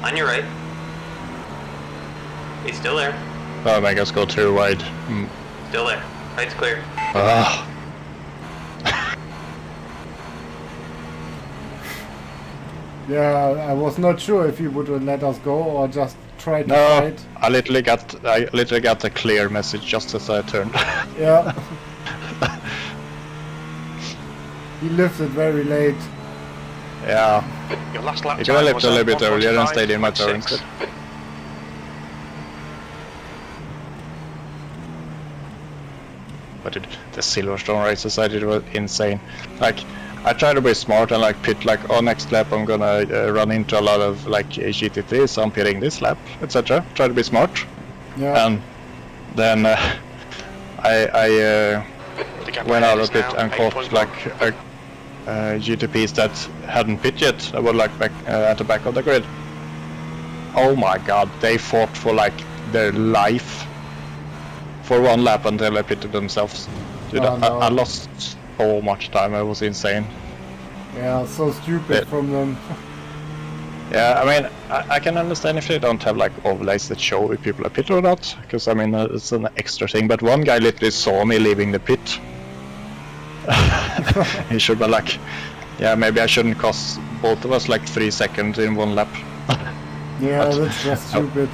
On your right. He's still there. Oh, make us go too wide. Still there. Right's clear. Ah. Yeah, I was not sure if he would let us go or just try to No, fight. I literally got a clear message just as I turned. Yeah. He lifted very late. Yeah. Your last lap You could have time left was a little bit earlier and stayed in my turn 1:45.6. instead. But the Silverstone races I did were insane. Like, I try to be smart and like pit like, oh, next lap I'm gonna run into a lot of like GT3, so I'm pitting this lap, etc. Try to be smart. Yeah. And then I The gap went ahead out is of pit now and caught 8.1. like GTPs that hadn't pit yet. I was like back at the back of the grid. Oh my god, they fought for like their life for one lap until they pitted themselves. Dude, Oh, no. I lost so much time. It was insane. Yeah, so stupid Yeah. from them. Yeah, I mean, I can understand if they don't have like overlays that show if people are pit or not, because I mean it's an extra thing. But one guy literally saw me leaving the pit. He should be like, yeah, maybe I shouldn't cost both of us like 3 seconds in one lap. Yeah, But- that's just stupid.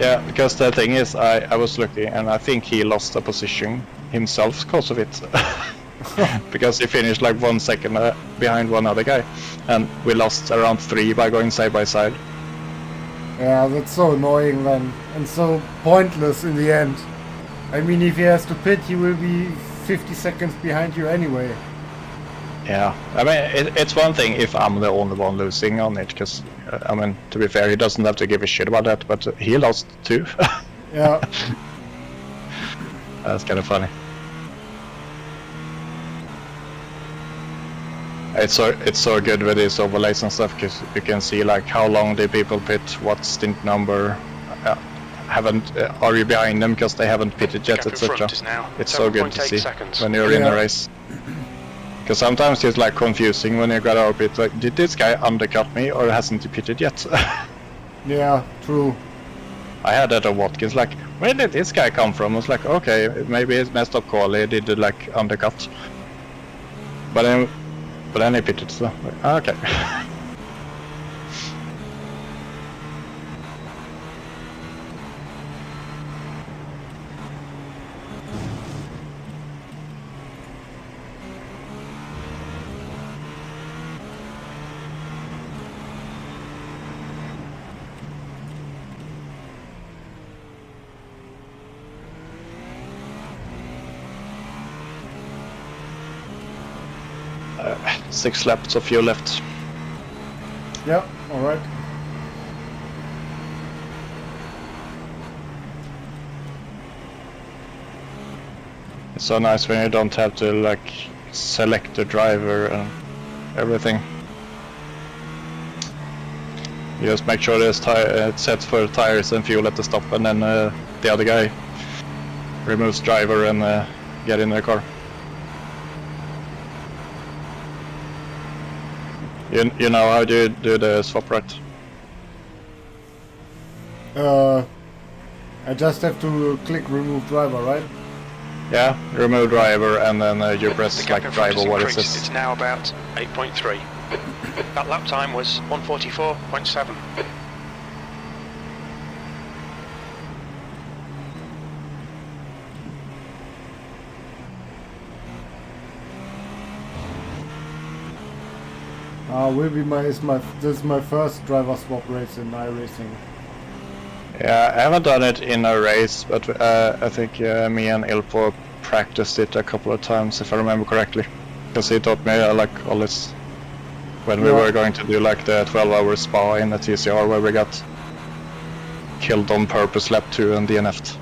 Yeah, because the thing is, I was looking and I think he lost a position himself because of it. Because he finished like 1 second behind one other guy, and we lost around 3 by going side by side. Yeah, that's so annoying then, and so pointless in the end. I mean, if he has to pit, he will be 50 seconds behind you anyway. Yeah, I mean, it's one thing if I'm the only one losing on it, because, I mean, to be fair, he doesn't have to give a shit about that, but he lost too. Yeah. That's kind of funny. It's so good with these overlays and stuff, because you can see like how long the people pit, what stint number, are you behind them because they haven't pitted yet, Gap in etc. front is now It's so good to 7.8 see seconds. when you're in a Yeah. race. Because sometimes it's like confusing when you got out of pit, like, did this guy undercut me or hasn't he pitted yet? Yeah, true. I had that at Watkins, like, where did this guy come from? I was like, okay, maybe it's messed up call, he did like undercut. But then he pitted, so like, okay. Uh, 6 laps of fuel left. Yeah, alright. It's so nice when you don't have to like select the driver and everything. You just make sure it's set for tires and fuel at the stop, and then the other guy removes driver and get in the car. You know how to do the swap, right? I just have to click remove driver, right? Yeah, remove driver and then you The press gap like in front driver has what it increased. says. It's now about 8.3. That lap time was 1:44.7. This is my first driver swap race in iRacing. Yeah, I haven't done it in a race, but I think me and Ilpo practiced it a couple of times, if I remember correctly. Because he taught me like all this when we Yeah. were going to do like the 12-hour spa in the TCR where we got killed on purpose lap 2 and DNF'd.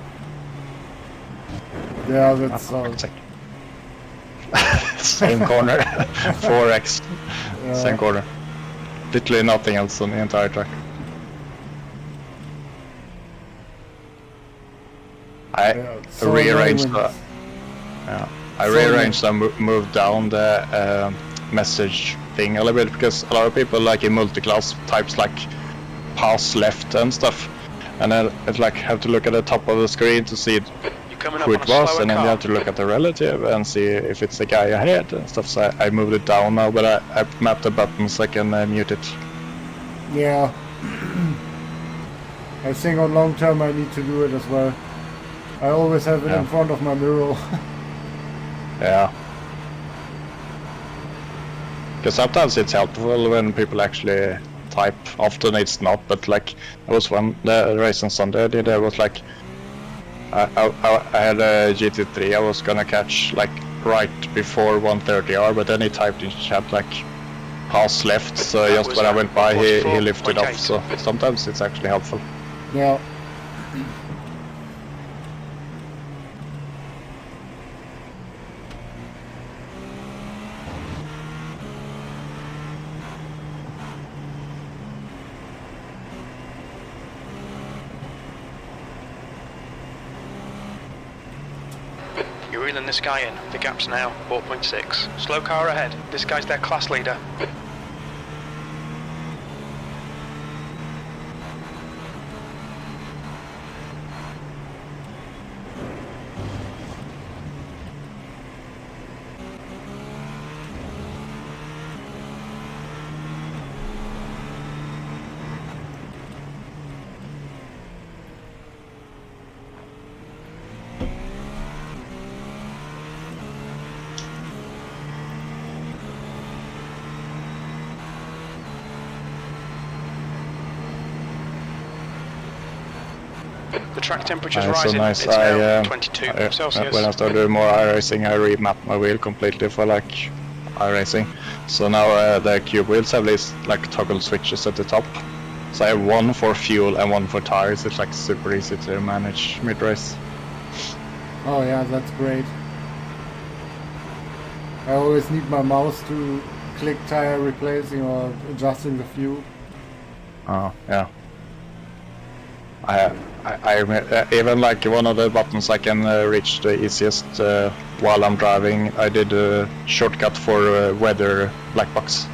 Yeah, that's Same corner, 4x, yeah. same corner. Literally nothing else on the entire track. I Yeah, it's so rearranged annoying when- I So rearranged and moved down the message thing a little bit, because a lot of people like in multiclass types like pass left and stuff, and then it's like have to look at the top of the screen to see You're coming up who on it a was, slower and then you car. have to look at the relative and see if it's the guy ahead and stuff. So I moved it down now, but I mapped the buttons so I can mute it. Yeah. I think on long term I need to do it as well. I always have it Yeah. in front of my mirror. Yeah. Because sometimes it's helpful when people actually type. Often it's not, but like there was one the race on Sunday I did. I was like, I had a GT3. I was gonna catch like right before 130R, but then he typed in chat like pass left. So That just was when I went by, he 144.8. lifted off. So sometimes it's actually helpful. Yeah. You're reeling this guy in. The gap's now 4.6. Slow car ahead. This guy's their class leader. track temperature's So rising. nice. It's now 22 Celsius. When I started doing more iracing, I remapped my wheel completely for like iracing. So now the cube wheels have these like toggle switches at the top. So I have one for fuel and one for tires. It's like super easy to manage mid-race. Oh yeah, that's great. I always need my mouse to click tire replacing or adjusting the fuel. Oh yeah. Even like one of the buttons I can reach the easiest while I'm driving. I did a shortcut for weather black box.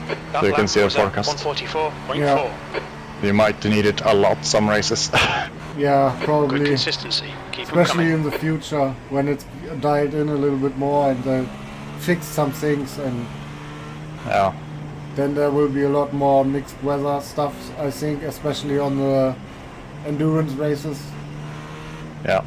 That So you can lap see the was at forecast. 144.4. Yeah. You might need it a lot some races. Yeah, Good probably. consistency. Keep them Especially coming. in the future when it's dialed in a little bit more and they fix some things, and Yeah. then there will be a lot more mixed weather stuff, I think, especially on the endurance races. Yeah.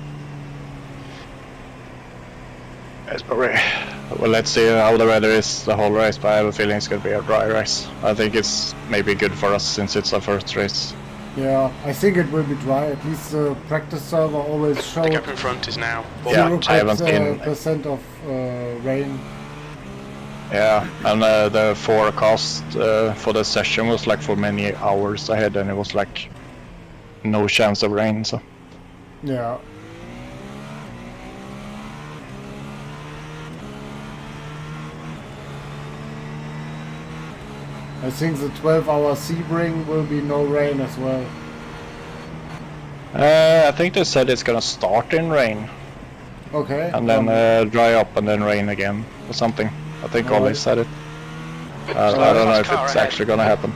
Well, let's see how the weather is the whole race, but I have a feeling it's going to be a dry race. I think it's maybe good for us since it's our first race. Yeah, I think it will be dry. At least the practice server always The showed gap in front is now Yeah, 0% I haven't seen- percent of rain. Yeah, and the forecast for the session was like for many hours ahead, and it was like no chance of rain. So Yeah. I think the 12-hour Sebring will be no rain as well. I think they said it's gonna start in rain Okay. and then dry up and then rain again or something. I think Alright. Ollie said it. I don't know if it's actually gonna happen.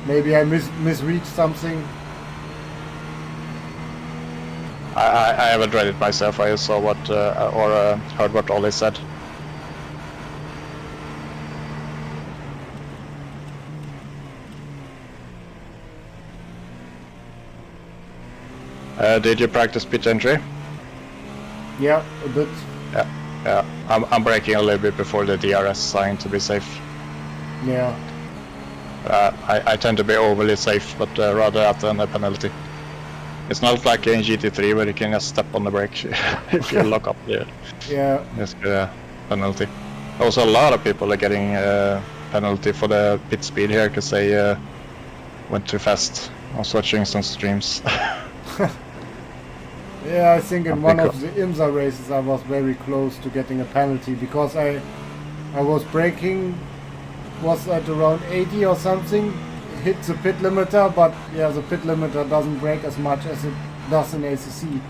Maybe I misread something. I haven't read it myself. I just saw what heard what Ollie said. Did you practice pit entry? Yeah, a bit. Yeah. I'm braking a little bit before the DRS sign to be safe. Yeah. I tend to be overly safe, but rather at a penalty. It's not like in GT3 where you can just step on the brake if you lock up there. Yeah. Just get a penalty. Also, a lot of people are getting a penalty for the pit speed here because they went too fast. I was watching some streams. Yeah, I think in I'm one big of the IMSA races I was very close to getting a penalty because I was braking, was at around 80 or something, hit the pit limiter, but yeah, the pit limiter doesn't brake as much as it does in ACC.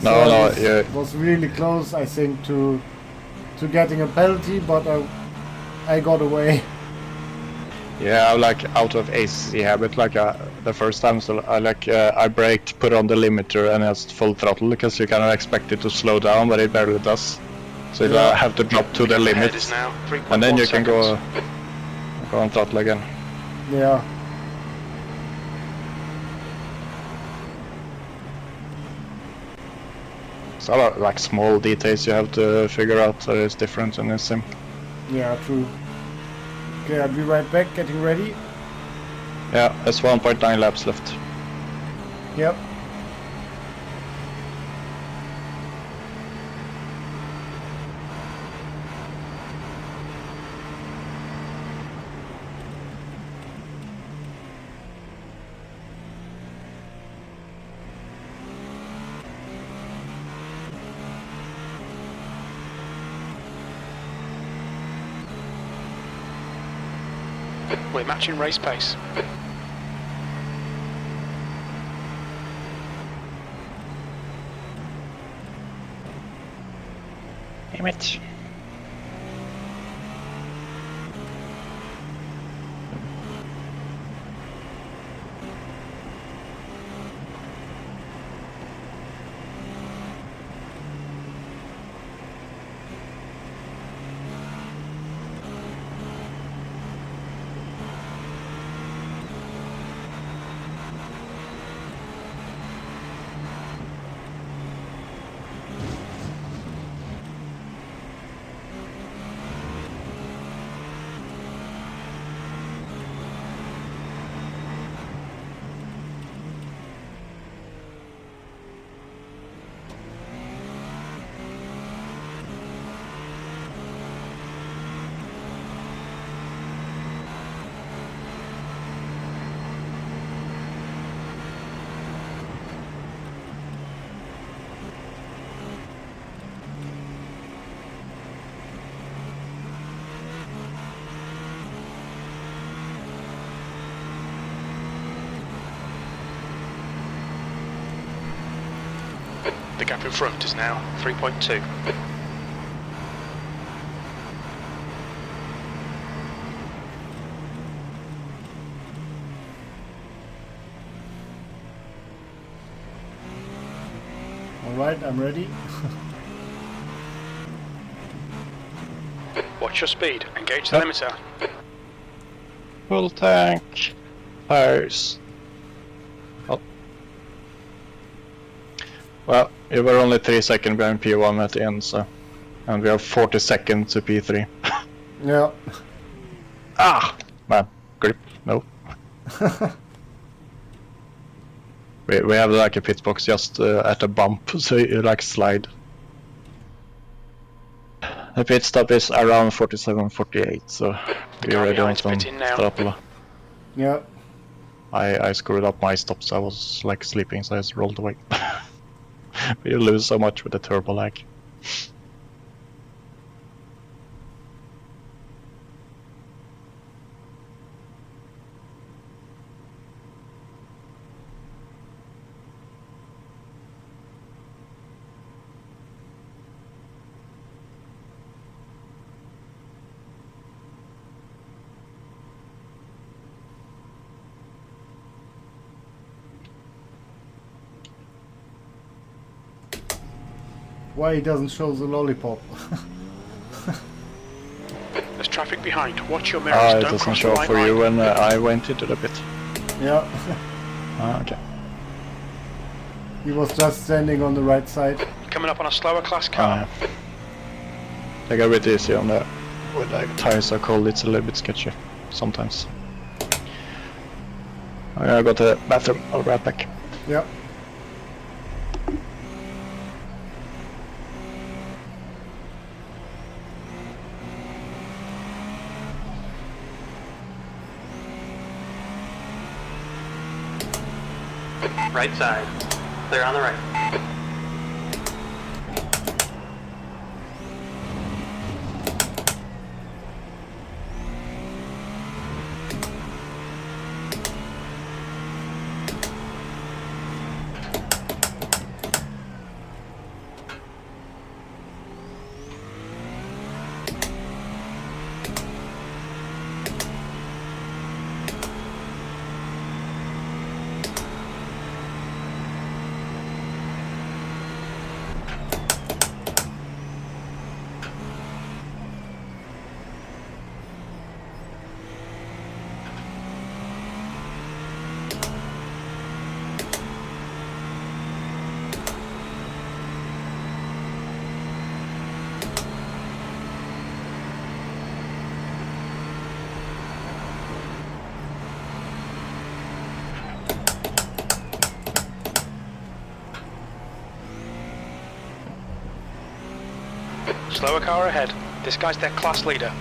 No, it was really close, I think, to getting a penalty, but I got away. Yeah, like out of ACC habit, like the first time, so I braked, put on the limiter, and just full throttle because you kind of expect it to slow down, but it barely does. So you Yeah. have to drop to the Ahead limit, is now 3.1 and then you can seconds. go on throttle again. Yeah. It's a lot like small details you have to figure out that is different in this sim. Yeah, true. Okay, I'll be right back, getting ready. Yeah, there's 1.9 laps left. Yep. We're matching race pace. Damn it. The gap in front is now 3.2. Alright, I'm ready. Watch your speed. Engage the limiter. Full tank. Tires. Oh. Well, you were only 3 seconds behind P1 at the end, so... And we have 40 seconds to P3. Yeah. Ah! Man, grip. No. We have like a pit box just at a bump, so you like slide. The pit stop is around 47-48, so we're car ready on behind's some pitting now. Strapola. Yeah. I screwed up my stops, I was like sleeping, so I just rolled away. You lose so much with the turbo lag. Why he doesn't show the lollipop? There's traffic behind. Watch your Ah, mirrors. it Don't doesn't cross the show up white for line. you when I went into the pit. Yeah. Ah, okay. He was just standing on the right side. Coming up on a slower class car. Yeah. Take a bit easy on the... When the tires are cold, it's a little bit sketchy sometimes. I'm gonna go to the bathroom, I'll be right back. Yep. Right side. Clear on the right. Slower car ahead. This guy's their class leader.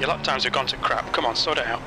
Your lap times have gone to crap. Come on, sort it out.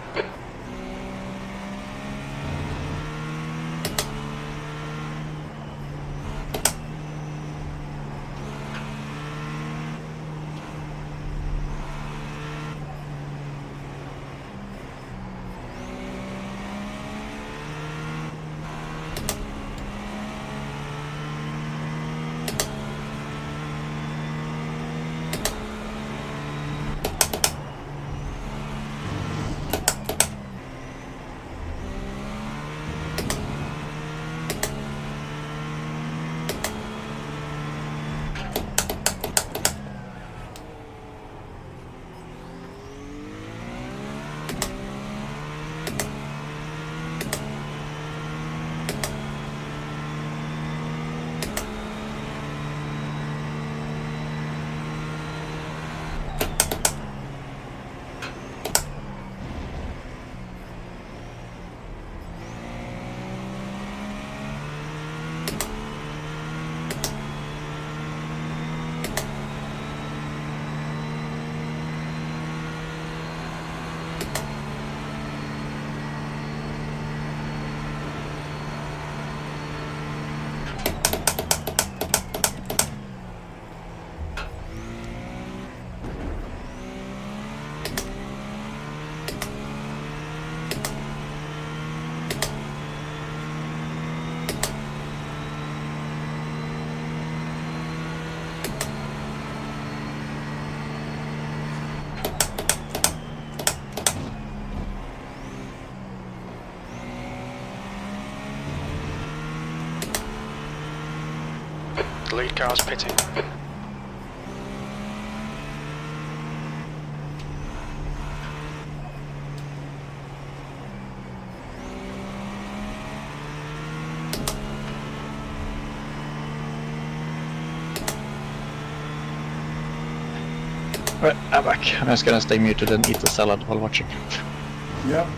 The lead car's pitting. Right, I'm back. I'm just gonna stay muted and eat the salad while watching. Yep.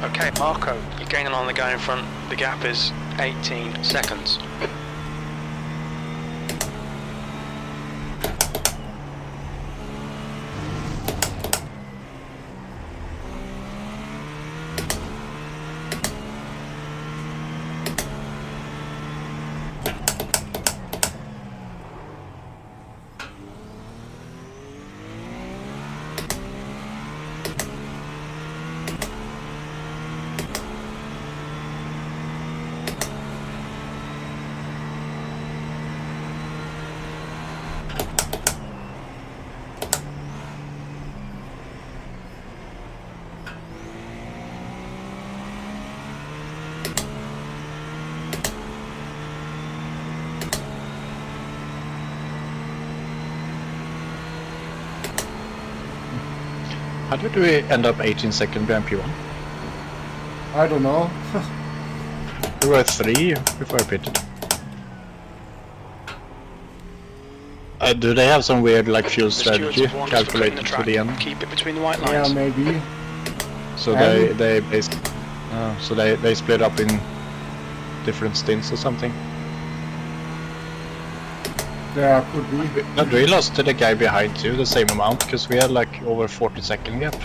Okay, Marco, you're gaining on the guy in front. The gap is 18 seconds. How did we end up 18 seconds behind P1? I don't know. We were 3 before I pitted. Do they have some weird like fuel The stewards strategy have warned us for cutting calculated the to track. the end? Keep it between the white Yeah, lines. maybe. So And- they split up in different stints or something. Yeah, could be. But we lost to the guy behind too, the same amount, because we had like over 40-second gap.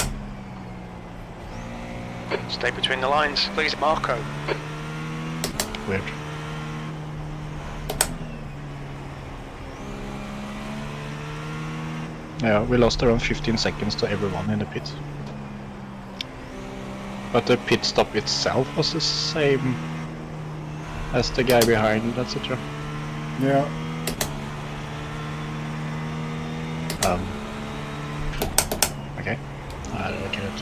Stay between the lines, please, Marco. Weird. Yeah, we lost around 15 seconds to everyone in the pit. But the pit stop itself was the same as the guy behind, etc. Yeah. Okay. I don't get it.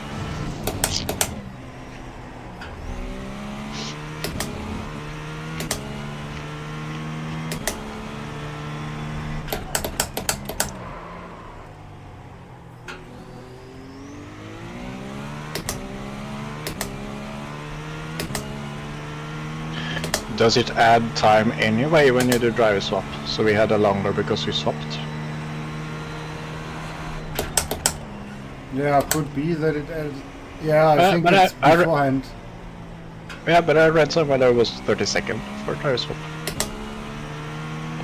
Does it add time anyway when you do driver swap? So we had a longer because we swapped. Yeah, could be that it. Yeah, I think but it's I beforehand. Yeah, but I read somewhere there was 30 seconds for driver swap.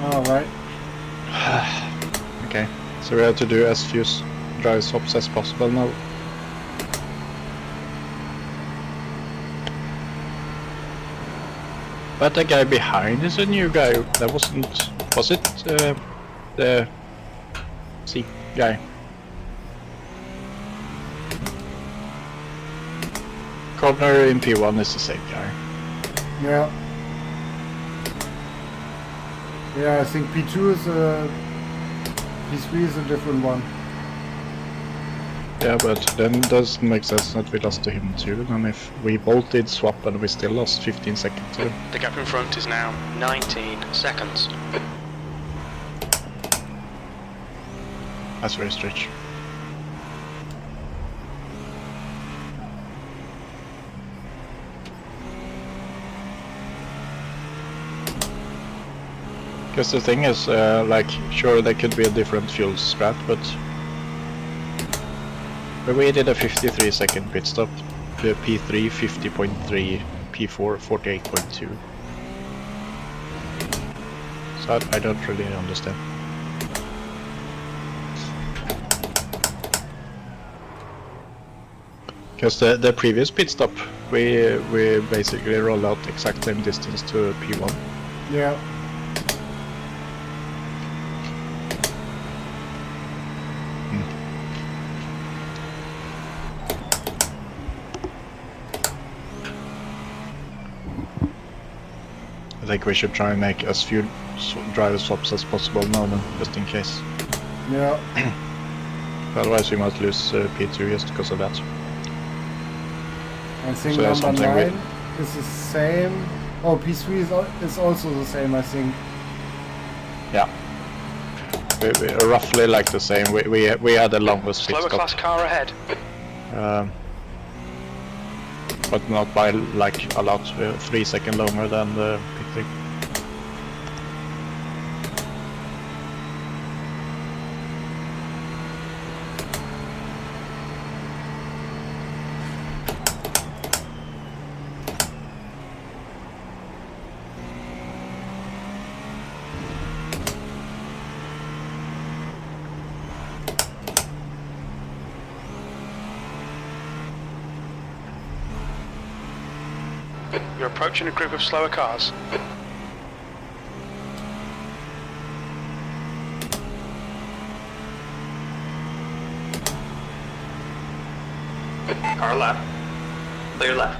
All right. Okay, so we have to do as few driver swaps as possible now. But the guy behind is a new guy. That wasn't... Was it the C guy? Corner in P1 is the same guy. Yeah. Yeah, I think P2 is a... P3 is a different one. Yeah, but then it doesn't make sense that we lost to him too. And if we both did swap and we still lost 15 seconds too. The gap in front is now 19 seconds. That's very strange. Because the thing is, like, sure there could be a different fuel strat, but we did a 53-second pit stop, the P3 50.3, P4 48.2. So I don't really understand. Because the previous pit stop, we basically rolled out exact same distance to P1. Yeah. I think we should try and make as few driver swaps as possible now then, just in case. Yeah. Otherwise we might lose P2 just because of that. I think So that's number something 9 is the same. Oh, P3 is also the same, I think. Yeah. We roughly like the same. We had the longest pit Slower stop. class car ahead. But not by like a lot, 3 seconds longer than the P3. You're approaching a group of slower cars. Car left. Clear left.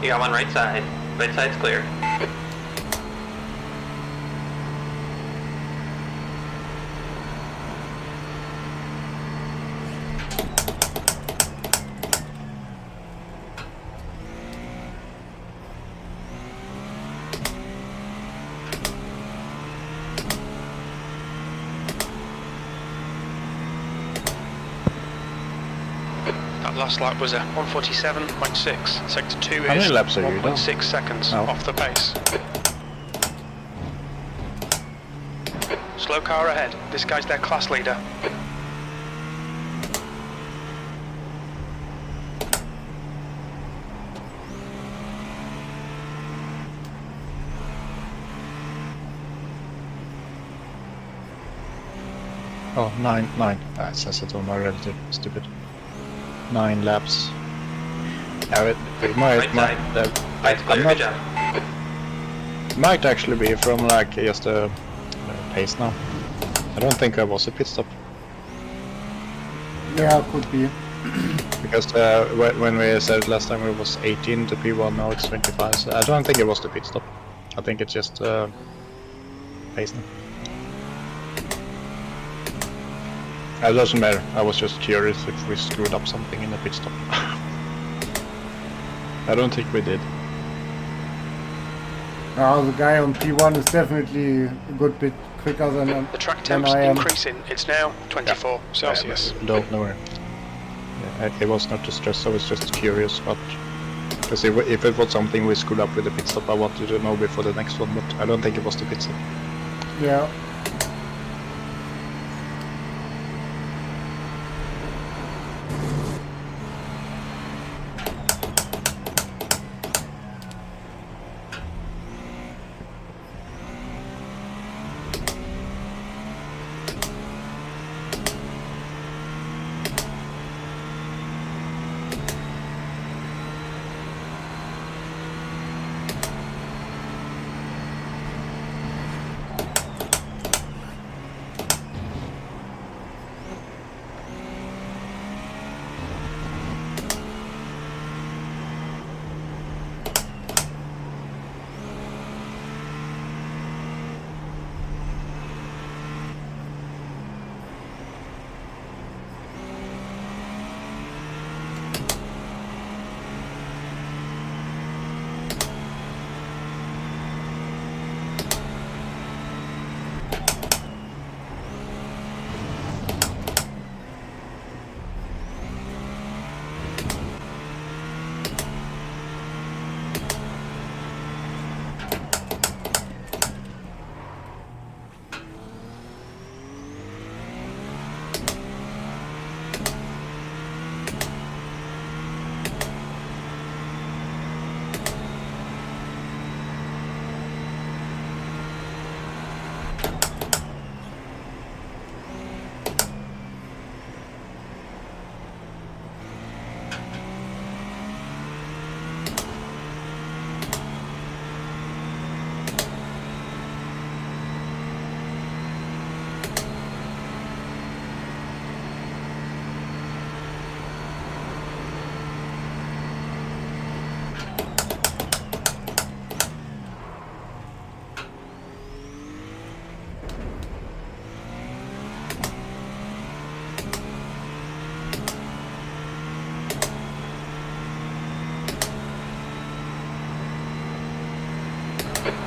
You got one right side. Right side's clear. That last lap was a 147.6. Sector 2 How is many laps are you done? 1.6 seconds Oh. off the pace. Slow car ahead. This guy's their class leader. Oh, 9. It says it on my relative. Stupid. 9 laps. It might, Right side. Side's clear. Good job. might actually be from like just a pace now. I don't think I was a pit stop. Yeah, could be. Because when we said last time it was 18 to P1, now it's 25. So I don't think it was the pit stop. I think it's just pace now. It doesn't matter. I was just curious if we screwed up something in the pit stop. I don't think we did. Now the guy on P1 is definitely a good bit quicker than The track than temp's I am. increasing. It's now 24 Celsius. Don't know where. Yeah, it was not to stress. I was just curious, but because if it was something we screwed up with the pit stop, I wanted to know before the next one. But I don't think it was the pit stop. Yeah.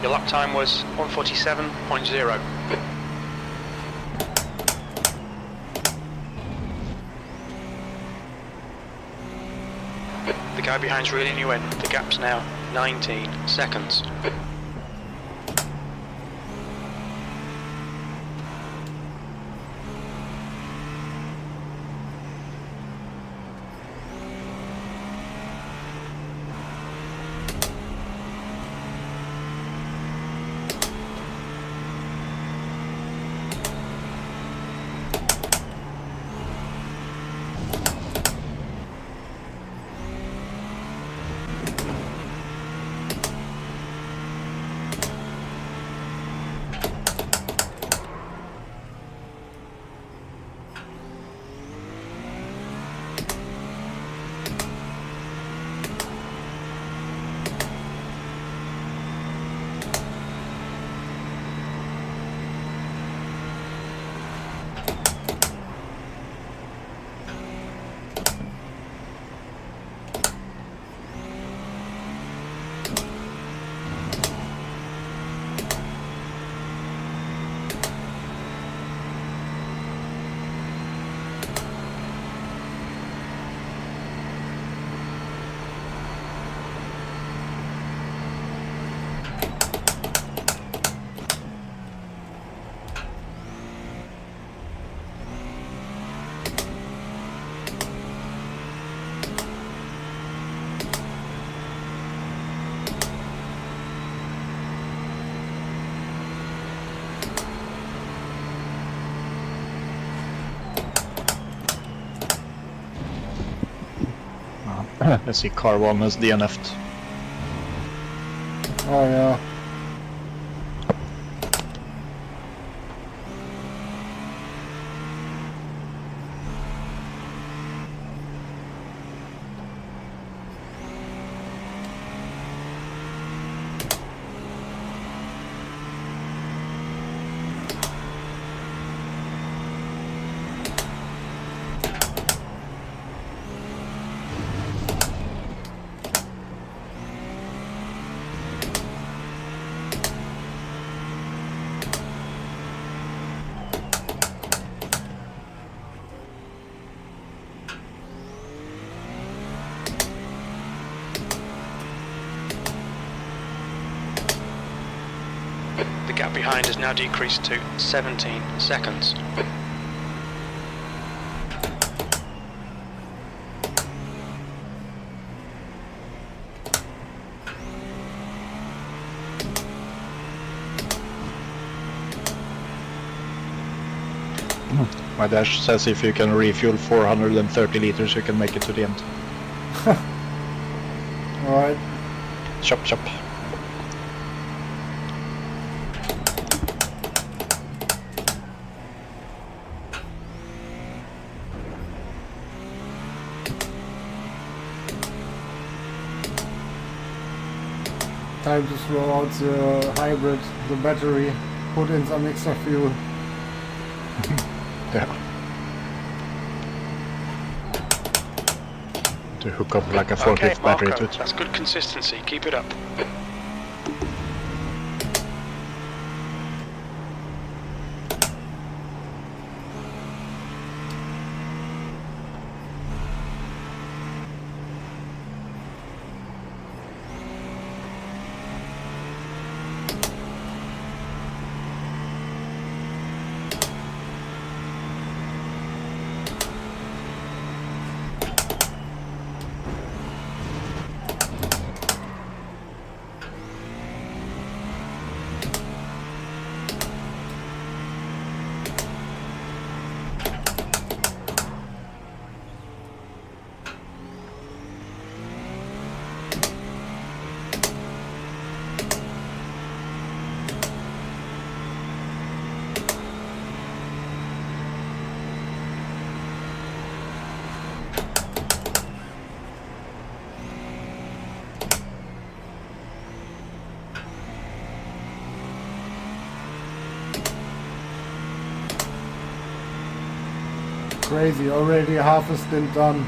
Your lap time was 147.0. The guy behind's reeling you in. The gap's now 19 seconds. I see car 1 has DNF'd. Oh yeah. The gap behind has now decreased to 17 seconds. My dash says if you can refuel 430 liters, you can make it to the end. Alright. Chop chop. Time to throw out the hybrid, the battery, put in some extra fuel. Yeah. To hook up like a forklift battery Marco, to it. that's good consistency. Keep it up. Crazy, already half a stint done.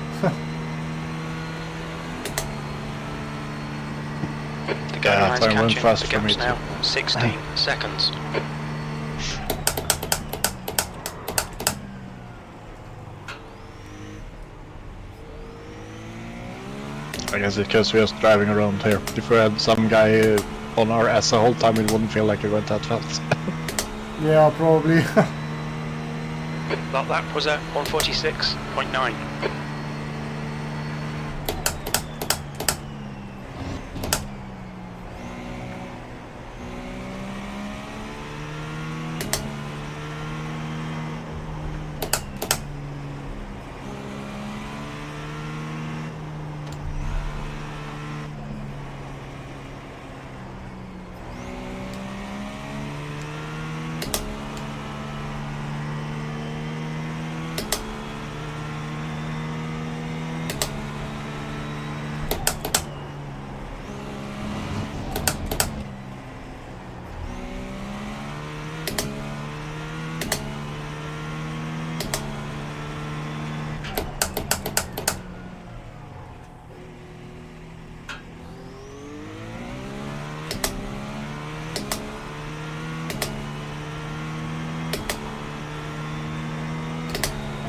The guy behind's time went catching. fast The for me gap's now 16 seconds. I guess it's because we're just driving around here. If we had some guy on our ass the whole time, it wouldn't feel like it went that fast. Yeah, probably. That lap was at 146.9.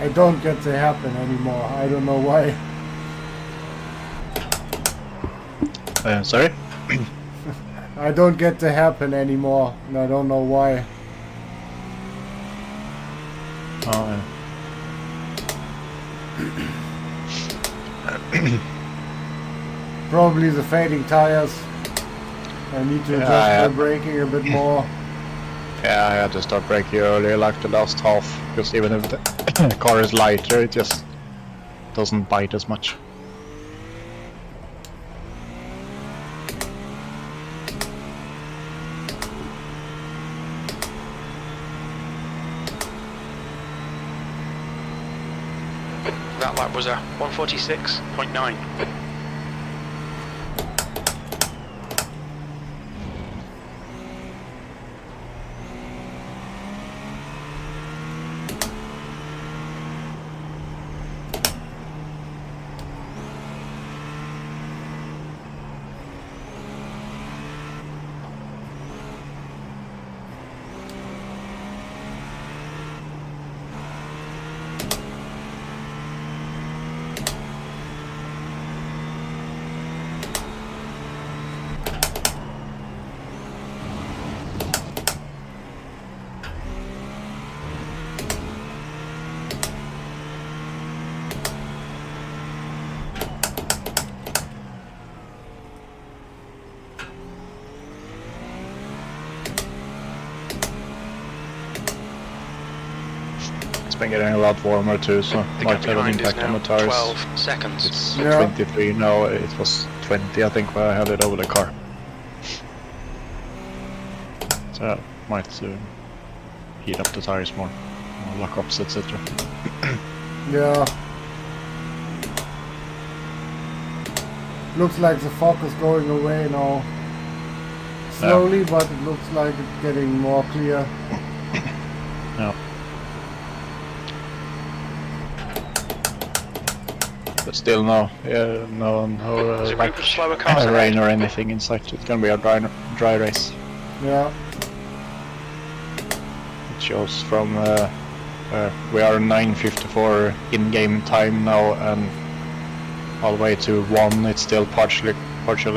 I don't get to happen anymore. I don't know why. Sorry? I don't get to happen anymore, and I don't know why. Oh, Probably the fading tires. I need to adjust my braking a bit more. yeah, I had to start braking earlier, like the last half, because even if the car is lighter, it just doesn't bite as much. That lap was a 146.9. It's been getting a lot warmer too, so The might gap have an behind is impact on now the tires. 12 seconds. It's Yeah. 23 now, it was 20 I think when I had it over the car. So that might heat up the tires more lock ups, etc. Yeah. Looks like the fog is going away now. Slowly, but it looks like it's getting more clear. No. But still no There's a group of slower cars ahead. rain or anything in sight. It's gonna be a dry race. Yeah. It shows from we are 9:54 in-game time now, and all the way to 1 it's still partially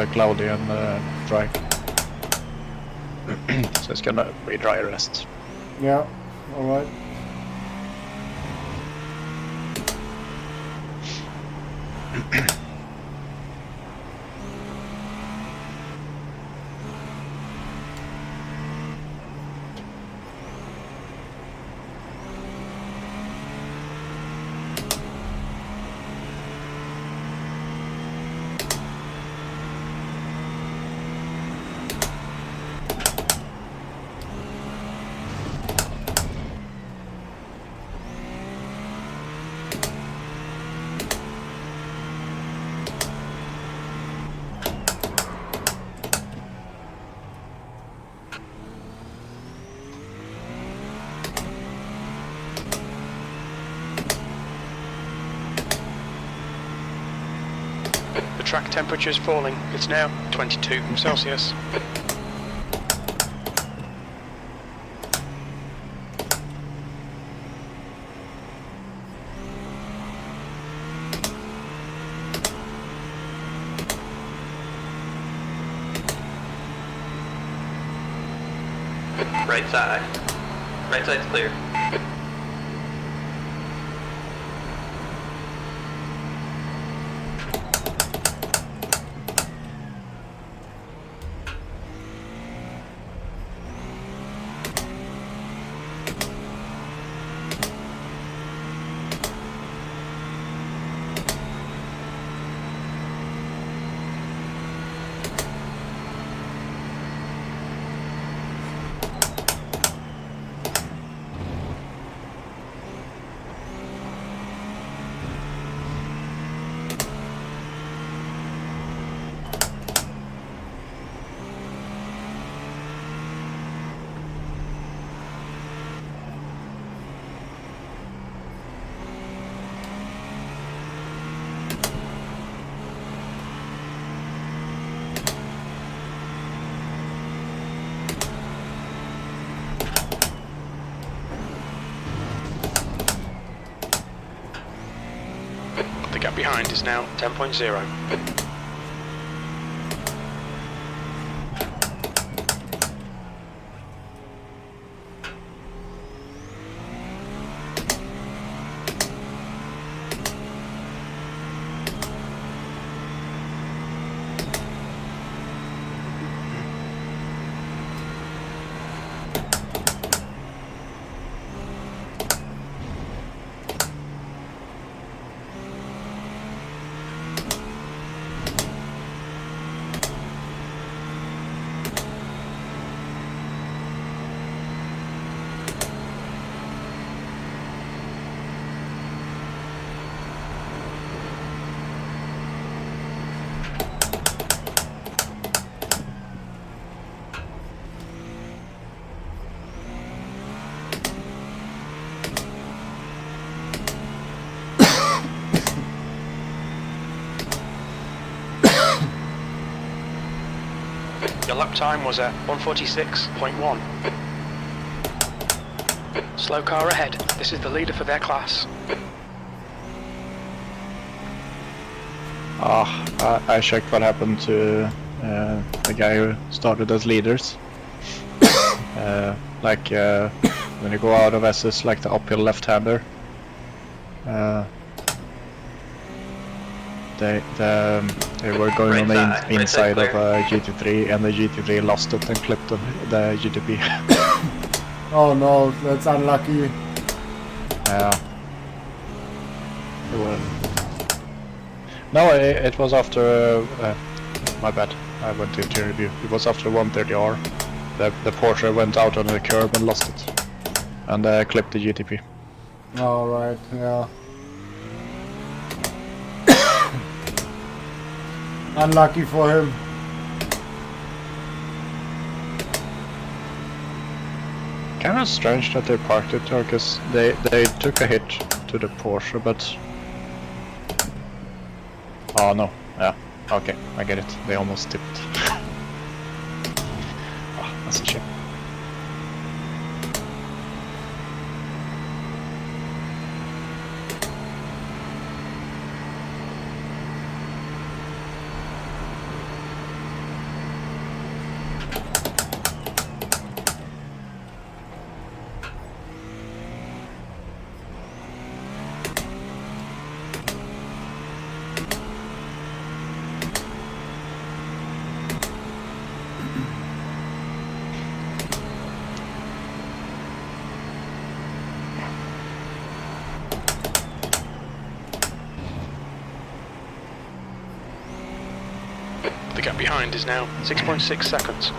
cloudy and dry. So it's gonna be dry rest. Yeah. Alright. The track temperature is falling. It's now 22 Celsius. Right side. Right side's clear. The gap behind is now 10.0. Your lap time was at 146.1. Slow car ahead. This is the leader for their class. I checked what happened to the guy who started as leaders. When you go out of SS, like the uphill left-hander, they were going on the inside of a GT3, and the GT3 lost it and clipped the GTP. Oh no, that's unlucky. Yeah. No, it was after. My bad. I went into review. It was after 130R. The Porsche went out on the curb and lost it, and clipped the GTP. Alright, yeah. Unlucky for him. Kind of strange that they parked it, because they took a hit to the Porsche, but oh no, yeah, okay, I get it. They almost tipped. Oh, that's a shame. The gap behind is now 6.6 seconds.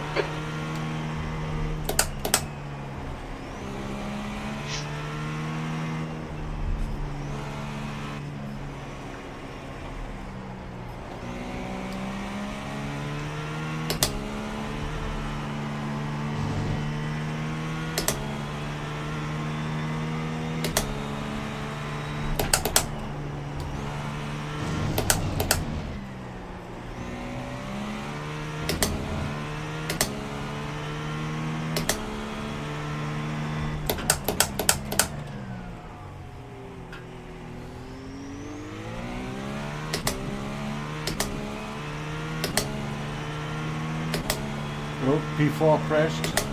Oh, P4 crashed.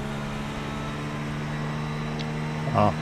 Oh.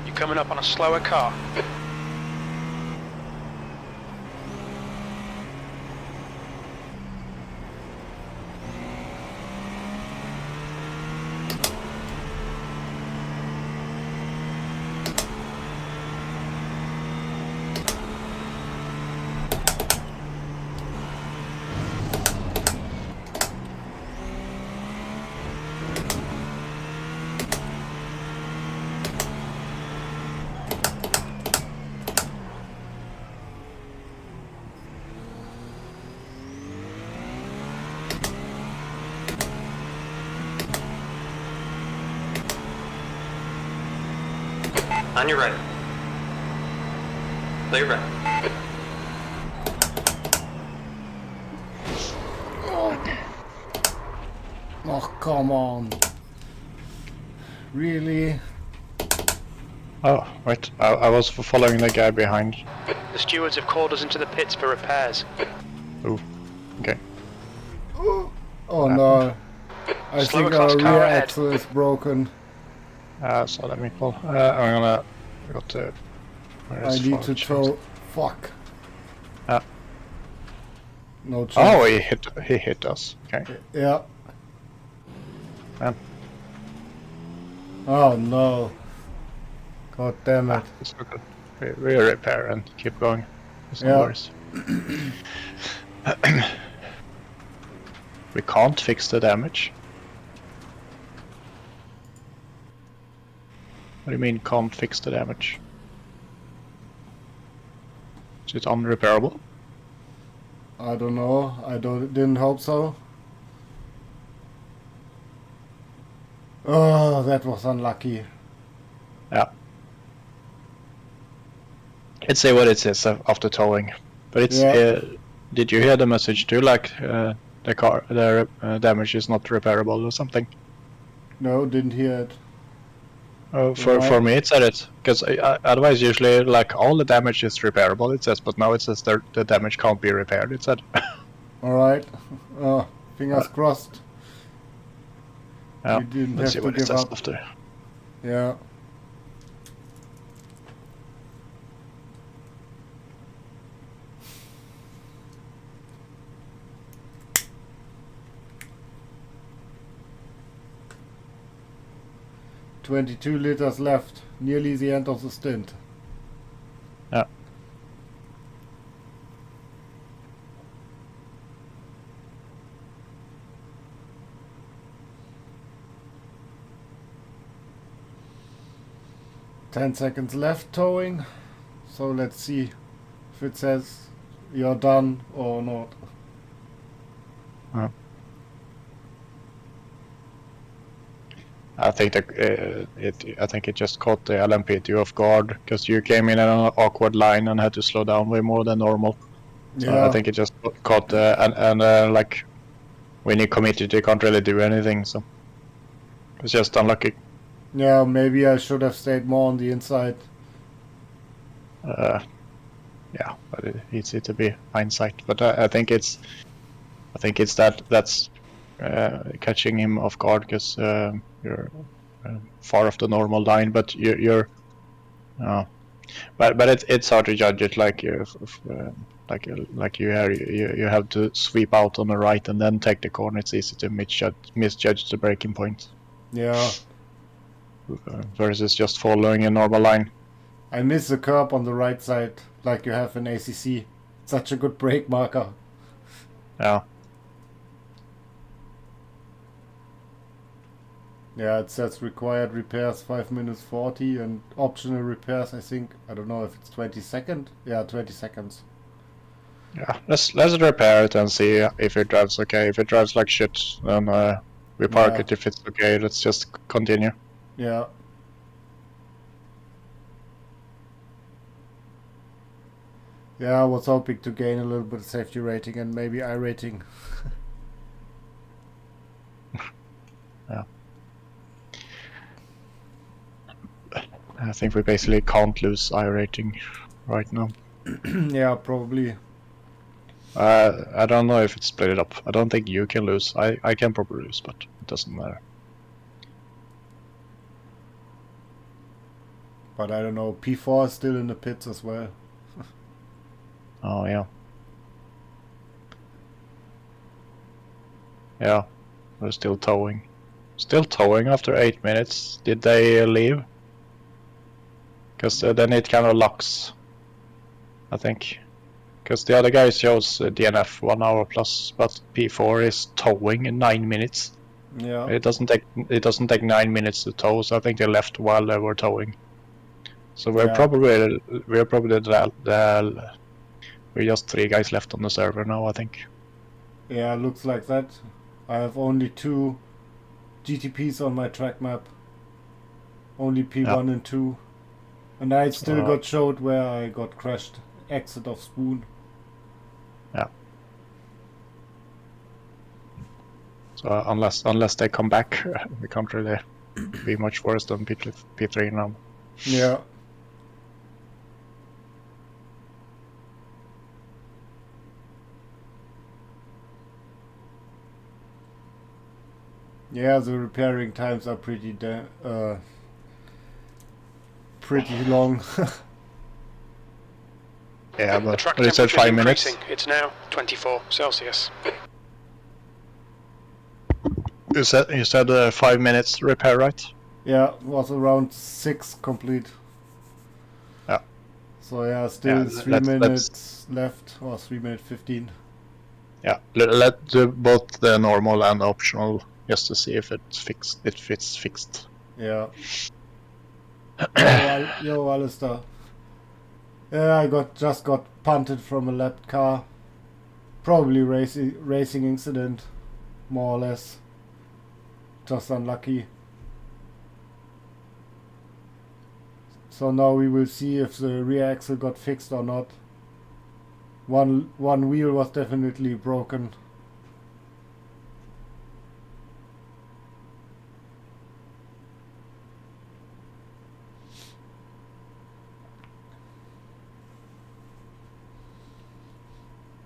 You're coming up on a slower car. On your right. Play your right. Oh, come on. Really? Oh, wait, I was following the guy behind. The stewards have called us into the pits for repairs. Ooh, okay. Oh no. I Slower think class our car rear ahead. axle is broken. So let me pull. I'm gonna go to. Where I is need to fortune? tow. Fuck. Uh, No chance. oh, he hit us. Okay. Yeah. Man. Oh no. God damn it. It's okay. We repair and keep going. There's no Yeah. worries. We can't fix the damage. What do you mean can't fix the damage? Is it unrepairable? I don't know. Didn't hope so. Oh, that was unlucky. Yeah. Let's see what it says after towing. But it's. Yeah. Did you hear the message too? Like the damage is not repairable or something. No, didn't hear it. For me, it said it because otherwise usually like all the damage is repairable. It says, but now it says the damage can't be repaired. It said. Alright. Oh, fingers crossed. Yeah. We didn't Let's see have to what it give says up. after. Yeah. "22 liters left, nearly the end of the stint." Yeah. "10 seconds left towing." So let's see if it says you're done or not. I think I think it just caught the LMP2 off guard because you came in an awkward line and had to slow down way more than normal. So I Yeah. think it just caught and like when you committed, you can't really do anything. So it's just unlucky. Yeah, maybe I should have stayed more on the inside. Yeah, but it's easy to be hindsight. But I think it's that's catching him off guard because you're far off the normal line, but you're but it's hard to judge it like like you have to sweep out on the right and then take the corner. It's easy to misjudge the braking point Yeah. versus just following a normal line. I miss the curb on the right side, like you have in ACC. Such a good brake marker. Yeah, Yeah, it says required repairs 5 minutes 40 and optional repairs, I think. I don't know if it's 20 seconds. Yeah, 20 seconds. yeah. Let's repair it and see if it drives okay. If it drives like shit, then we park Yeah. it. If it's okay, let's just continue. Yeah. Yeah, I was hoping to gain a little bit of safety rating and maybe I rating. Yeah. I think we basically can't lose I rating right now. Yeah, probably. I don't know if it's split it up. I don't think you can lose. I can probably lose, but it doesn't matter. But I don't know. P4 is still in the pits as well. Oh yeah. Yeah, we're still towing. Still towing after 8 minutes. Did they leave? Because then it kind of locks, I think. Because the other guy shows DNF 1 hour plus, but P4 is towing in 9 minutes. Yeah. It doesn't take 9 minutes to tow, so I think they left while they were towing. So we're probably we're just 3 guys left on the server now, I think. Yeah, looks like that. I have only 2 GTPs on my track map. Only P1 and 2. And I still got showed where I got crashed. Exit of Spoon. Yeah. So unless they come back, we can't really be much worse than P3 now. Yeah. Yeah, the repairing times are pretty long. Yeah, The but track you said temperature is 5 minutes. increasing. It's now 24 Celsius. You said 5 minutes repair, right? Yeah, was around 6 complete. Yeah. So yeah, still Yeah, 3 let's- minutes left, or 3 minute 15. Yeah, let's do both the normal and optional just to see if it's fixed. It fits fixed. Yeah. Yo, Alistair. Yeah, I just got punted from a lapped car. Probably racing incident, more or less. Just unlucky. So now we will see if the rear axle got fixed or not. One wheel was definitely broken.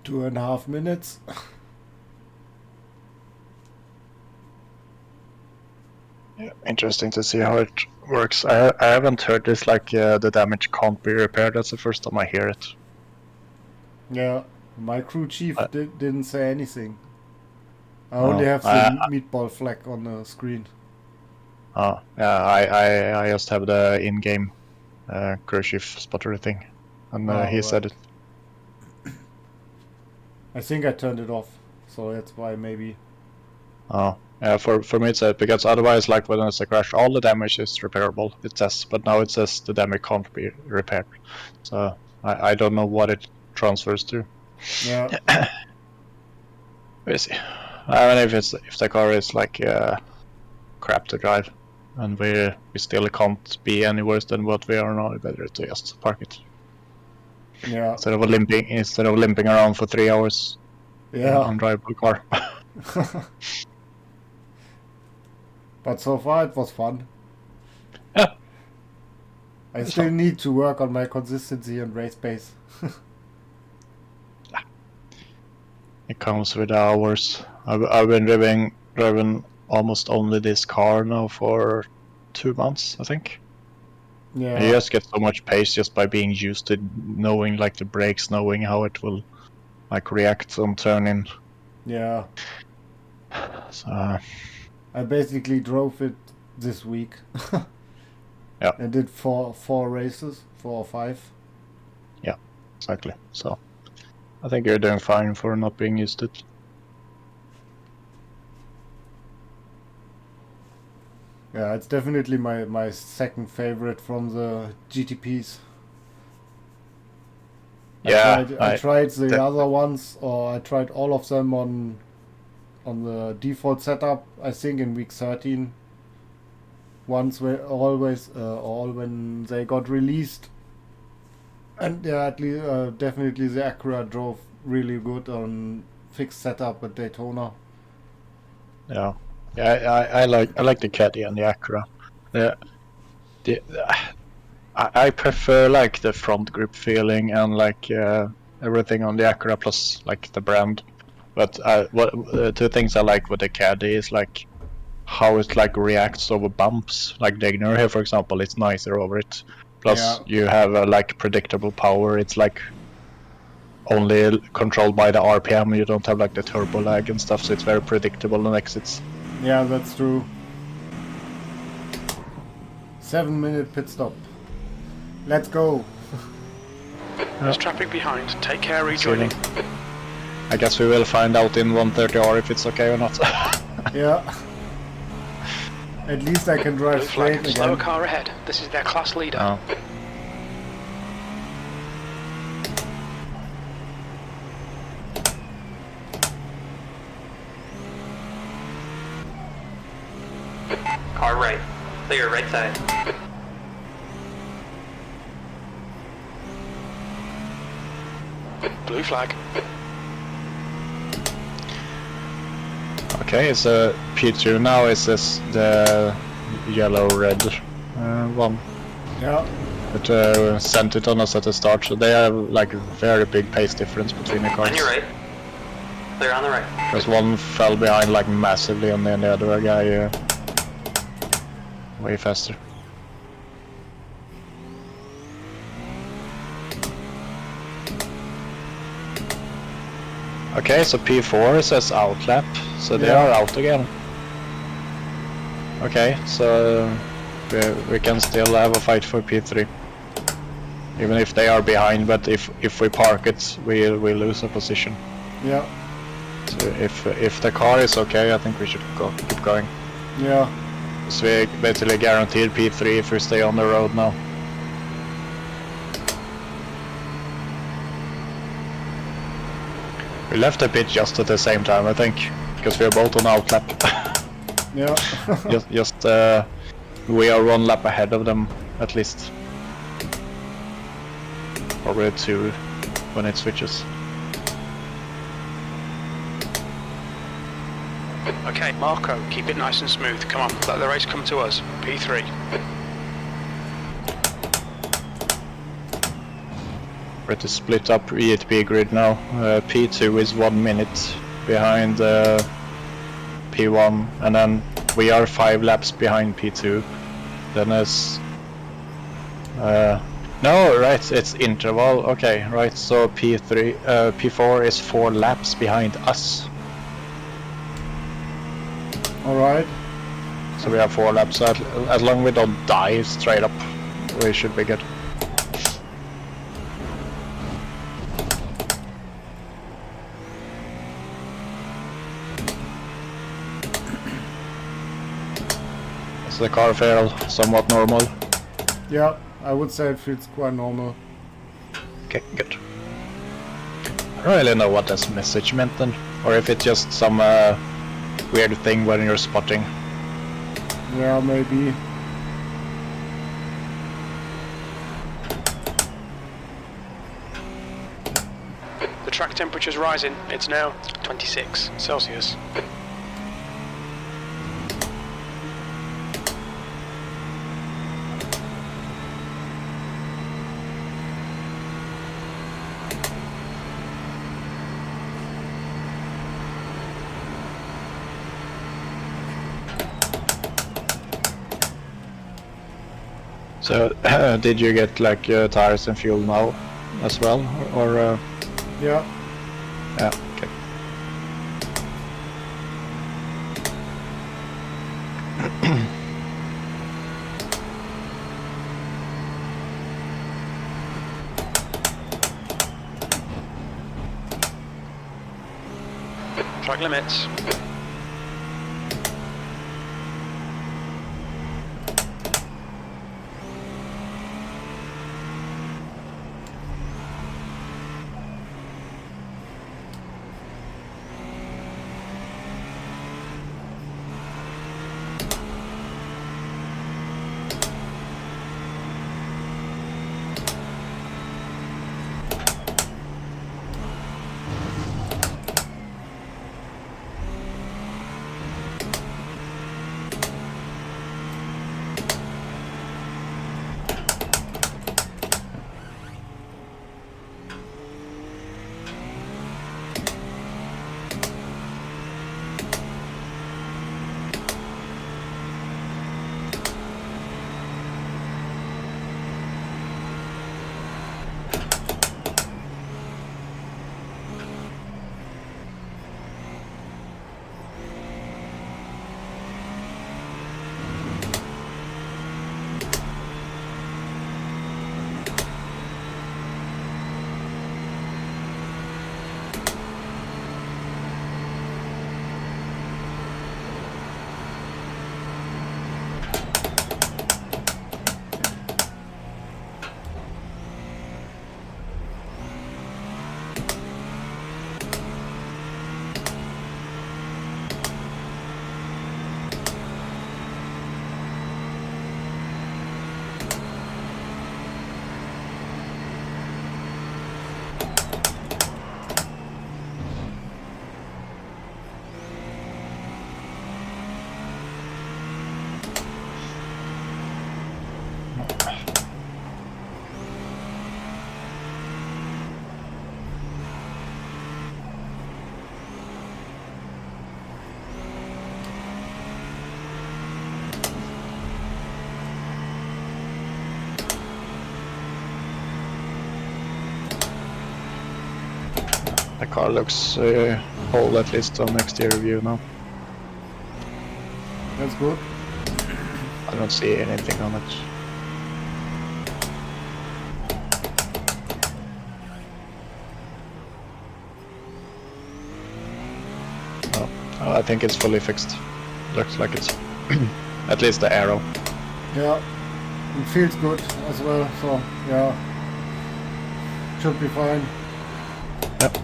Two and a half minutes. Yeah, interesting to see how it works. I haven't heard this like the damage can't be repaired. That's the first time I hear it. Yeah, my crew chief didn't say anything. I Oh, only have the meatball flag on the screen. Oh, yeah, I just have the in-game crew chief spotter thing, and he right. said it. I think I turned it off, so that's why maybe. Oh, yeah, for me it said, because otherwise, like when it's a crash, all the damage is repairable, it says, but now it says the damage can't be repaired. So I don't know what it transfers to. Yeah. We'll see. I mean, if the car is like crap to drive, and we still can't be any worse than what we are now, better to just park it. Yeah. Instead of limping around for 3 hours. Yeah. Undrivable car. But so far it was fun. Yeah. I still need to work on my consistency and race pace. It comes with hours. I've been driving almost only this car now for 2 months, I think. Yeah. You just get so much pace just by being used to knowing like the brakes, knowing how it will like react on turning. Yeah. So I basically drove it this week. Yeah. I did four races, 4 or 5. Yeah, exactly. So I think you're doing fine for not being used to it. Yeah, it's definitely my second favorite from the GTPs. Yeah, I tried the other ones, or I tried all of them on the default setup, I think in week 13. Once all when they got released. And yeah, at least definitely the Acura drove really good on fixed setup at Daytona. Yeah, I like the Caddy and the Acura. I prefer like the front grip feeling and like everything on the Acura plus like the brand. But two things I like with the Caddy is like how it like reacts over bumps. Like the Ignore here, for example, it's nicer over it. Plus you have like predictable power. It's like only controlled by the RPM. You don't have like the turbo lag and stuff, so it's very predictable on exits. Yeah, that's true. 7-minute pit stop. Let's go. There's traffic behind. Take care rejoining. I guess we will find out in 130R if it's okay or not. Yeah. At least I can drive Blue straight flag, again. slower car ahead. This is their class leader. Oh. Car right. Clear right side. Blue flag. Okay, it's a P2 now. Is this the yellow-red one? Yeah. It sent it on us at the start, so they have like a very big pace difference between the cars. On your right. clear on the right. Because one fell behind like massively and then the other guy way faster. Okay, so P4 says outlap, so they are out again. Okay, so we can still have a fight for P3. Even if they are behind, but if we park it, we lose a position. Yeah. So if the car is okay, I think we should keep going. Yeah. So we basically guaranteed P3 if we stay on the road now. We left the pit just at the same time, I think, because we are both on outlap. Yeah. just we are one lap ahead of them at least. Probably 2 when it switches. Okay, Marco, keep it nice and smooth. Come on, let the race come to us. P3. We're to split up EATP grid now. P2 is 1 minute behind P1, and then we are 5 laps behind P2. Then it's no, right, it's interval. Okay, right, so P4 is 4 laps behind us. Alright. So we have 4 laps, so as long as we don't die straight up, we should be good. Is the car feel somewhat normal? Yeah, I would say it feels quite normal. Okay, good. I don't really know what this message meant then, or if it's just some weird thing when you're spotting. Yeah, maybe. The track temperature's rising. It's now 26 Celsius. So, did you get like tires and fuel now as well, or Yeah. yeah, okay. Track limits. car looks whole, at least on exterior view now. That's good. I don't see anything on it. Oh, I think it's fully fixed. Looks like it's at least the arrow. Yeah, it feels good as well, so yeah, should be fine. Yep.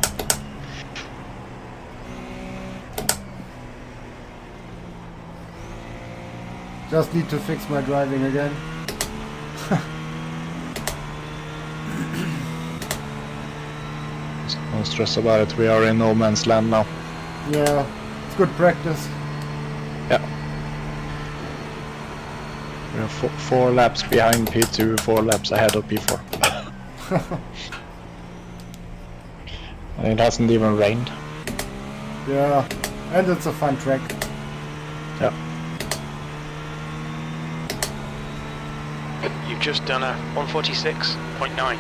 Just need to fix my driving again. No stress about it, we are in no man's land now. Yeah, it's good practice. Yeah. We are 4 laps behind P2, 4 laps ahead of P4. And it hasn't even rained. Yeah, and it's a fun track. Yeah. You've just done a 146.9.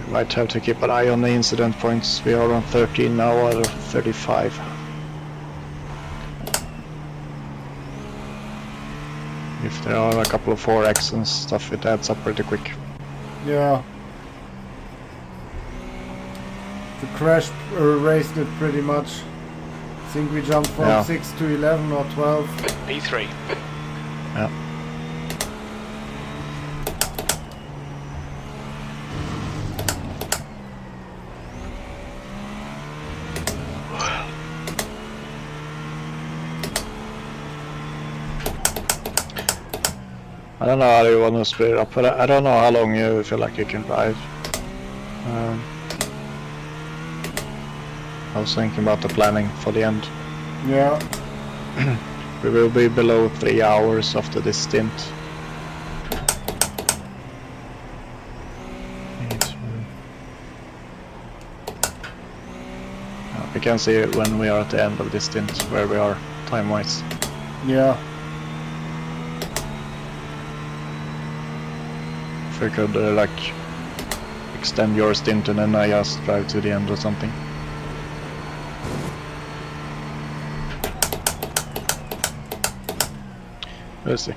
We might have to keep an eye on the incident points. We are on 13 now out of 35. If there are a couple of 4X and stuff, it adds up pretty quick. Yeah. The crash erased it pretty much. I think we jumped from 6 to 11 or 12. P3. Yeah. I don't know how you want to split it up, but I don't know how long you feel like you can drive. I was thinking about the planning for the end. Yeah. We will be below 3 hours after this stint. We can see when we are at the end of this stint where we are time-wise. Yeah. If we could like extend your stint and then I just drive to the end or something. We'll see.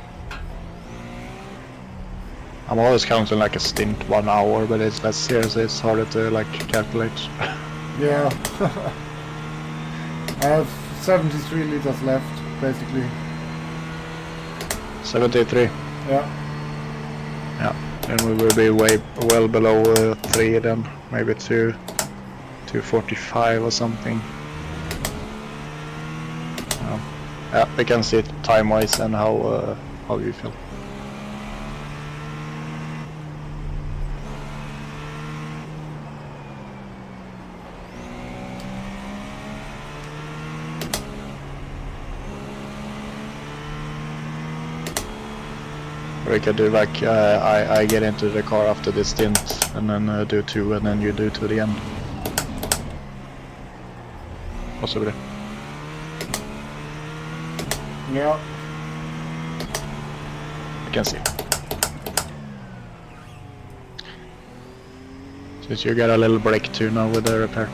I'm always counting like a stint 1 hour, but it's seriously it's harder to like calculate. Yeah. I have 73 liters left, basically. 73. Yeah. Yeah. And we will be well below 3 then, maybe 245 or something. Yeah, we can see it time-wise and how you feel. We could do like I get into the car after this stint and then do 2 and then you do to the end. Possibly. Yeah. I can see. Since you got a little break too now with the repair.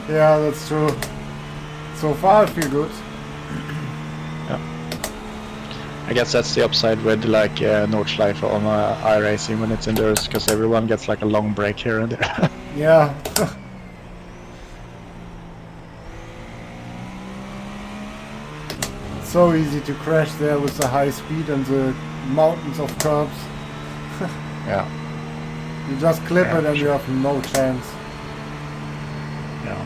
Yeah, that's true. So far I feel good. Yeah. I guess that's the upside with like Nordschleife on iracing when it's endurance, because everyone gets like a long break here and there. Yeah. So easy to crash there with the high speed and the mountains of curbs. Yeah. You just clip Yeah, it and sure. you have no chance. Yeah.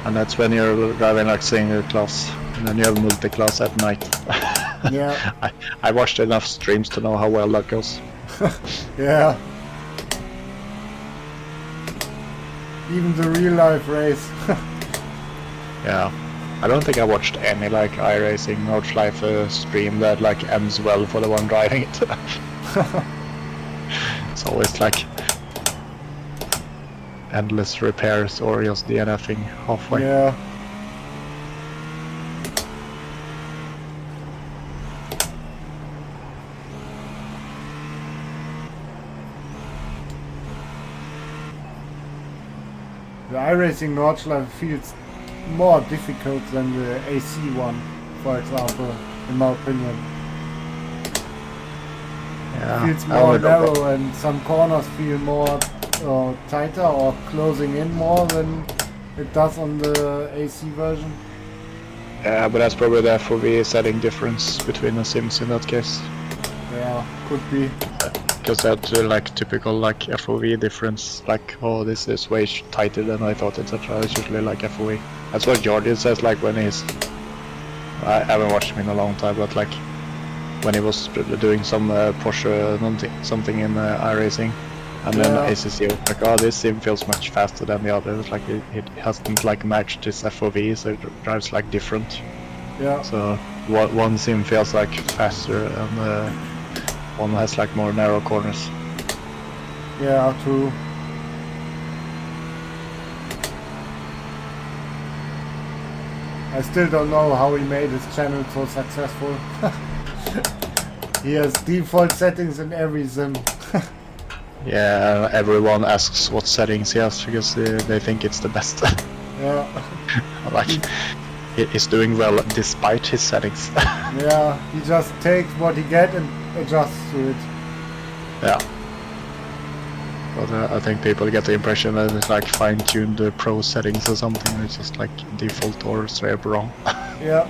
And that's when you're driving like single class, and then you have multiclass at night. Yeah. I watched enough streams to know how well that goes. Yeah. Even the real life race. Yeah. I don't think I watched any like iRacing Nordschleife stream that like ends well for the one driving it. It's always like endless repairs or just DNFing halfway. Yeah. The iRacing Nordschleife feels more difficult than the AC one, for example, in my opinion. Yeah, Feels I more only know narrow and some corners feel more tighter or closing in more than it does on the AC version. yeah, but that's probably the FOV setting difference between the sims in that case. Yeah, could be. Because that's like typical like FOV difference, like, oh, this is way tighter than I thought, etc. It's usually like FOV. That's what Jordan says, like when he's, I haven't watched him in a long time, but like when he was doing some Porsche something in iRacing, and then ACC was like, oh, this sim feels much faster than the others, like it hasn't like matched his FOV, so it drives like different. Yeah. So one sim feels like faster and one has like more narrow corners. Yeah, true. I still don't know how he made his channel so successful. He has default settings in every sim. Yeah, everyone asks what settings he has because they think it's the best. Yeah. Like, he's doing well despite his settings. Yeah, he just takes what he gets and adjusts to it. Yeah. But I think people get the impression that it's like fine-tuned pro settings or something, and it's just like default or straight up wrong. Yeah.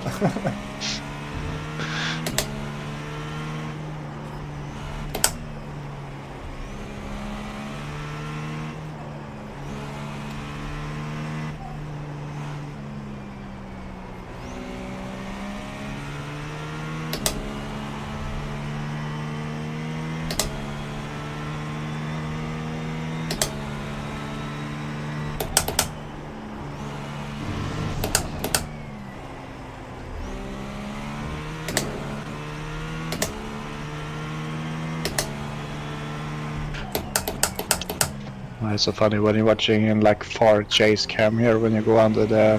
It's so funny when you're watching in like far chase cam here when you go under the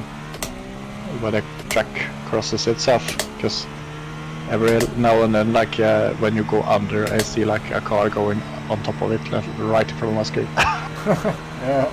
where the track crosses itself, because every now and then, like when you go under, I see like a car going on top of it, right in front of my screen. Yeah.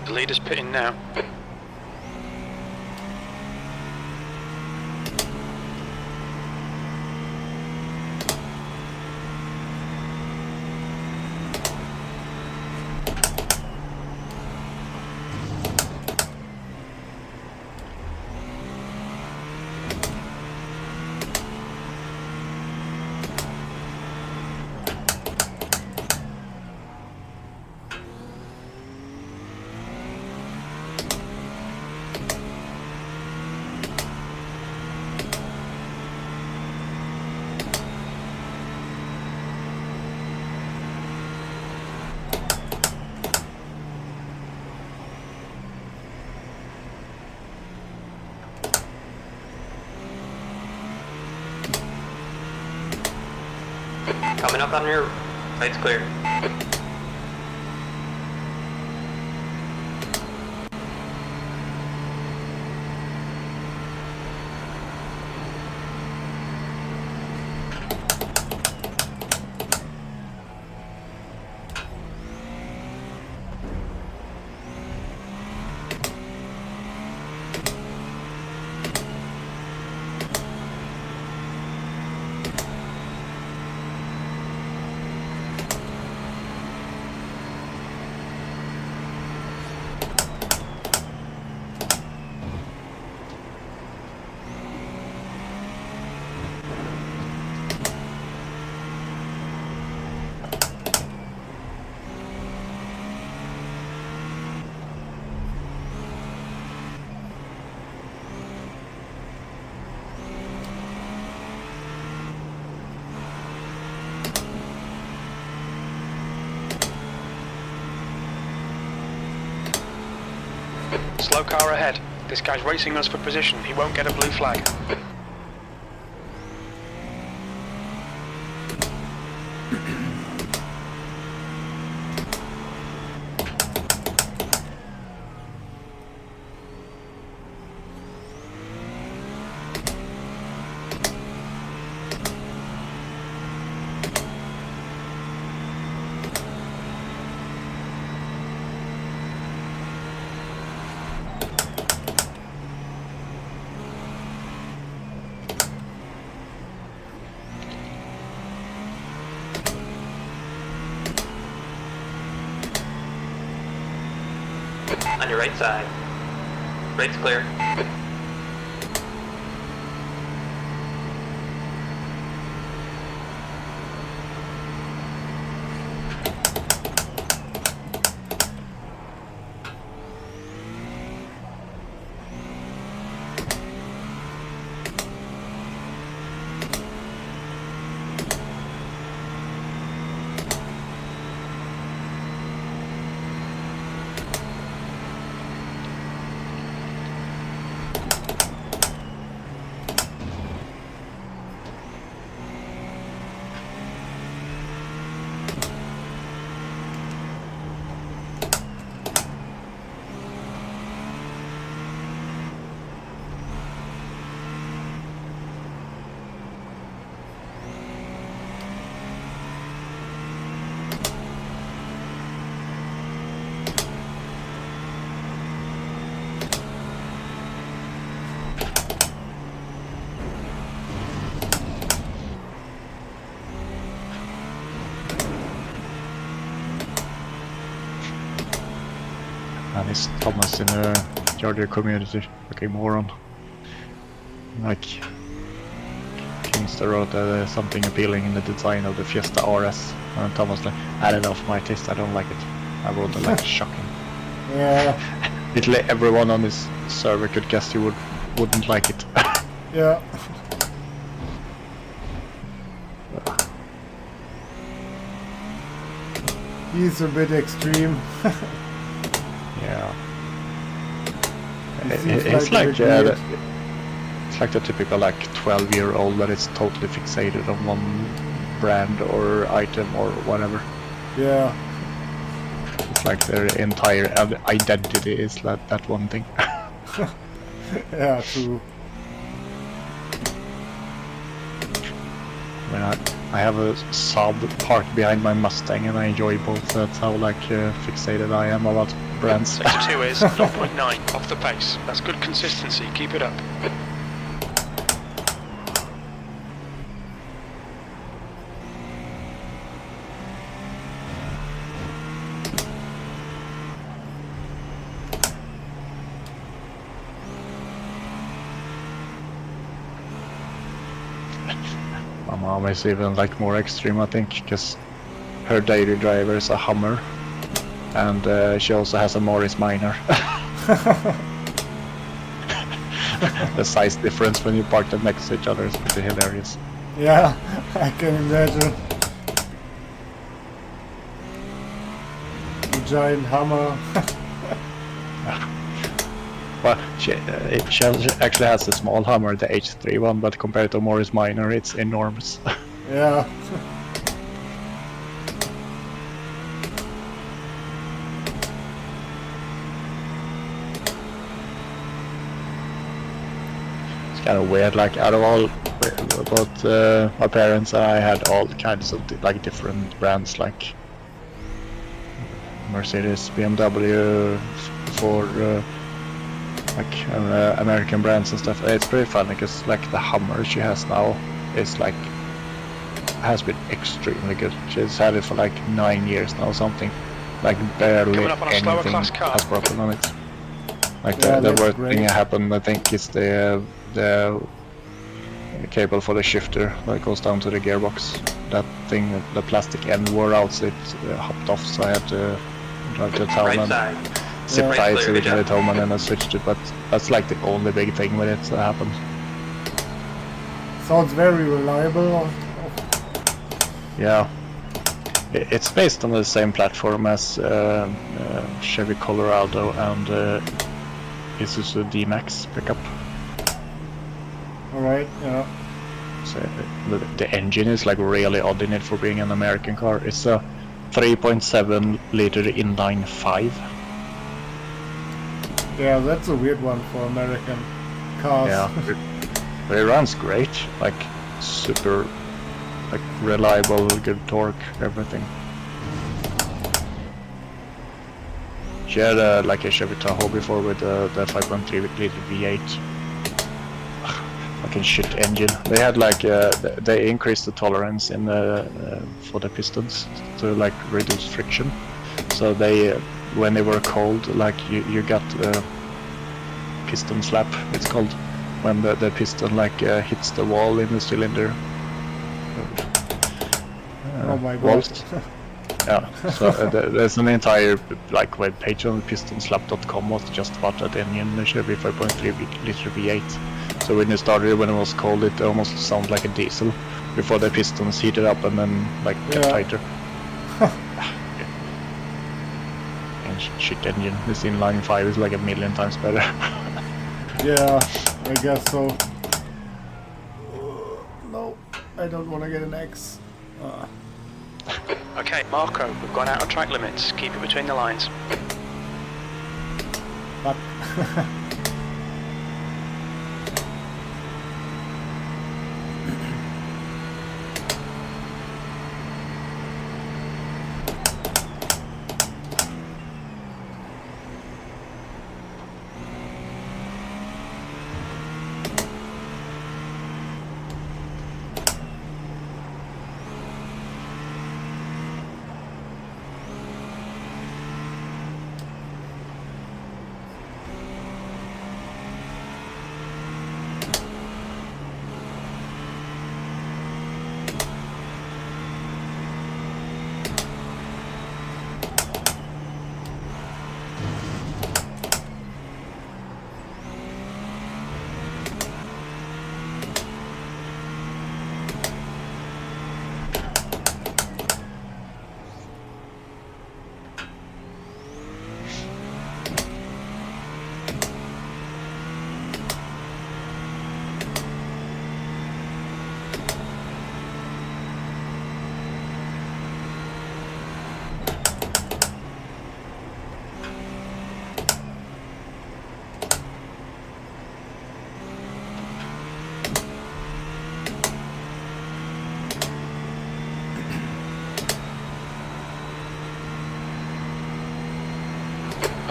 The leader's pitting now. Coming up on your sight's clear. Slow car ahead. This guy's racing us for position. He won't get a blue flag. On your right side. Right's clear. And it's Thomas in the Charger community, fucking moron. Like, Kingster wrote something appealing in the design of the Fiesta RS, and Thomas like, I don't know, for my taste, I don't like it. I wrote it like shocking. Yeah. Literally everyone on this server could guess you wouldn't like it. Yeah. He's a bit extreme. Yeah. He seems It's like a like bit weird. it's like the typical like 12-year-old that is totally fixated on one brand or item or whatever. Yeah. It's like their entire identity is that one thing. Yeah, true. I mean, I have a Saab parked behind my Mustang and I enjoy both. That's how like fixated I am about brands. Sector 2 is 0.9 off the pace. That's good consistency. Keep it up. My mom is even like more extreme, I think, because her daily driver is a Hummer, and she also has a Morris Minor. The size difference when you park them next to each other is pretty hilarious. Yeah, I can imagine. The giant hammer. Well, she actually has a small Hummer, the H3 one, but compared to Morris Minor, it's enormous. Yeah. It's kind of weird, like out of all, but my parents and I had all kinds of like different brands, like Mercedes, BMW, Ford, like American brands and stuff. It's pretty funny because like the Hummer she has now is like has been extremely good. She's had it for like 9 years now, something. Like barely Coming up on a slower anything class car. has broken on it. Like Yeah, the that's worst great. thing that happened, I think, is the cable for the shifter that goes down to the gearbox. That thing, the plastic end wore out, so it hopped off. So I had to drive to town Right and side. zip Yeah. tie it Right, to good get job. it home, and then I switched it. But that's like the only big thing with it that happened. Sounds very reliable. Yeah, it's based on the same platform as Chevy Colorado and Isuzu D-Max pickup. Alright, yeah. So the engine is like really odd in it for being an American car. It's a 3.7 liter inline 5. Yeah, that's a weird one for American cars. Yeah, but it runs great. Like super, like reliable, good torque, everything. She had like a Chevy Tahoe before with the 5.3 liter V8. Fucking shit engine. They had like they increased the tolerance in the for the pistons to like reduce friction. So they when they were cold, like you got piston slap. It's called when the piston like hits the wall in the cylinder. Oh my god. Walls. Yeah, so there's an entire like web page on pistonslap.com was just about that engine, the Chevy 5.3 liter V8. So when you started, when it was cold, it almost sounded like a diesel before the pistons heated up and then like kept tighter. And shit engine. This inline 5 is like a million times better. Yeah, I guess so. No, I don't want to get an X. Okay, Marco, we've gone out of track limits. Keep it between the lines. Fuck.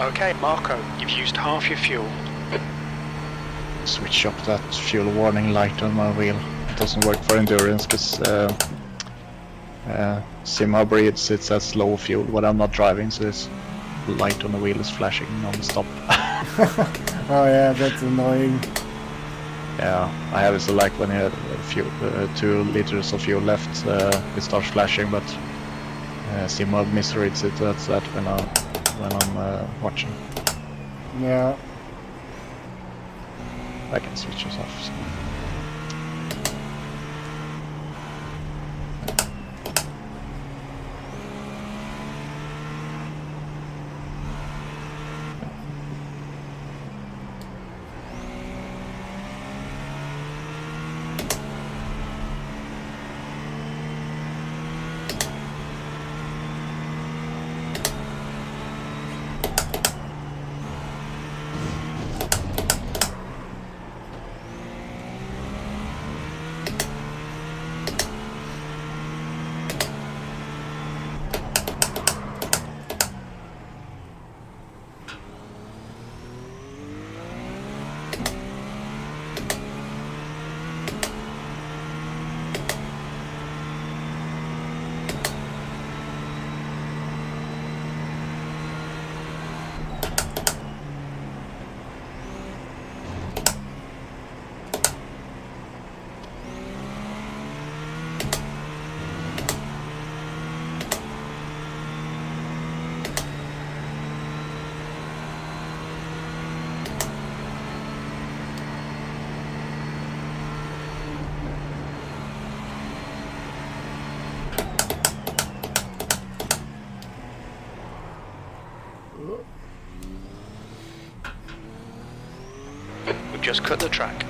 Okay, Marco, you've used half your fuel. Switch up that fuel warning light on my wheel. It doesn't work for endurance because sim hybrids it's at low fuel when I'm not driving, so this light on the wheel is flashing non-stop. Oh yeah, that's annoying. Yeah, I have it so like when you have fuel, 2 liters of fuel left, it starts flashing, but sim hub misreads it. That's that when I'm watching. Yeah. I can switch this off. So. just cut the track.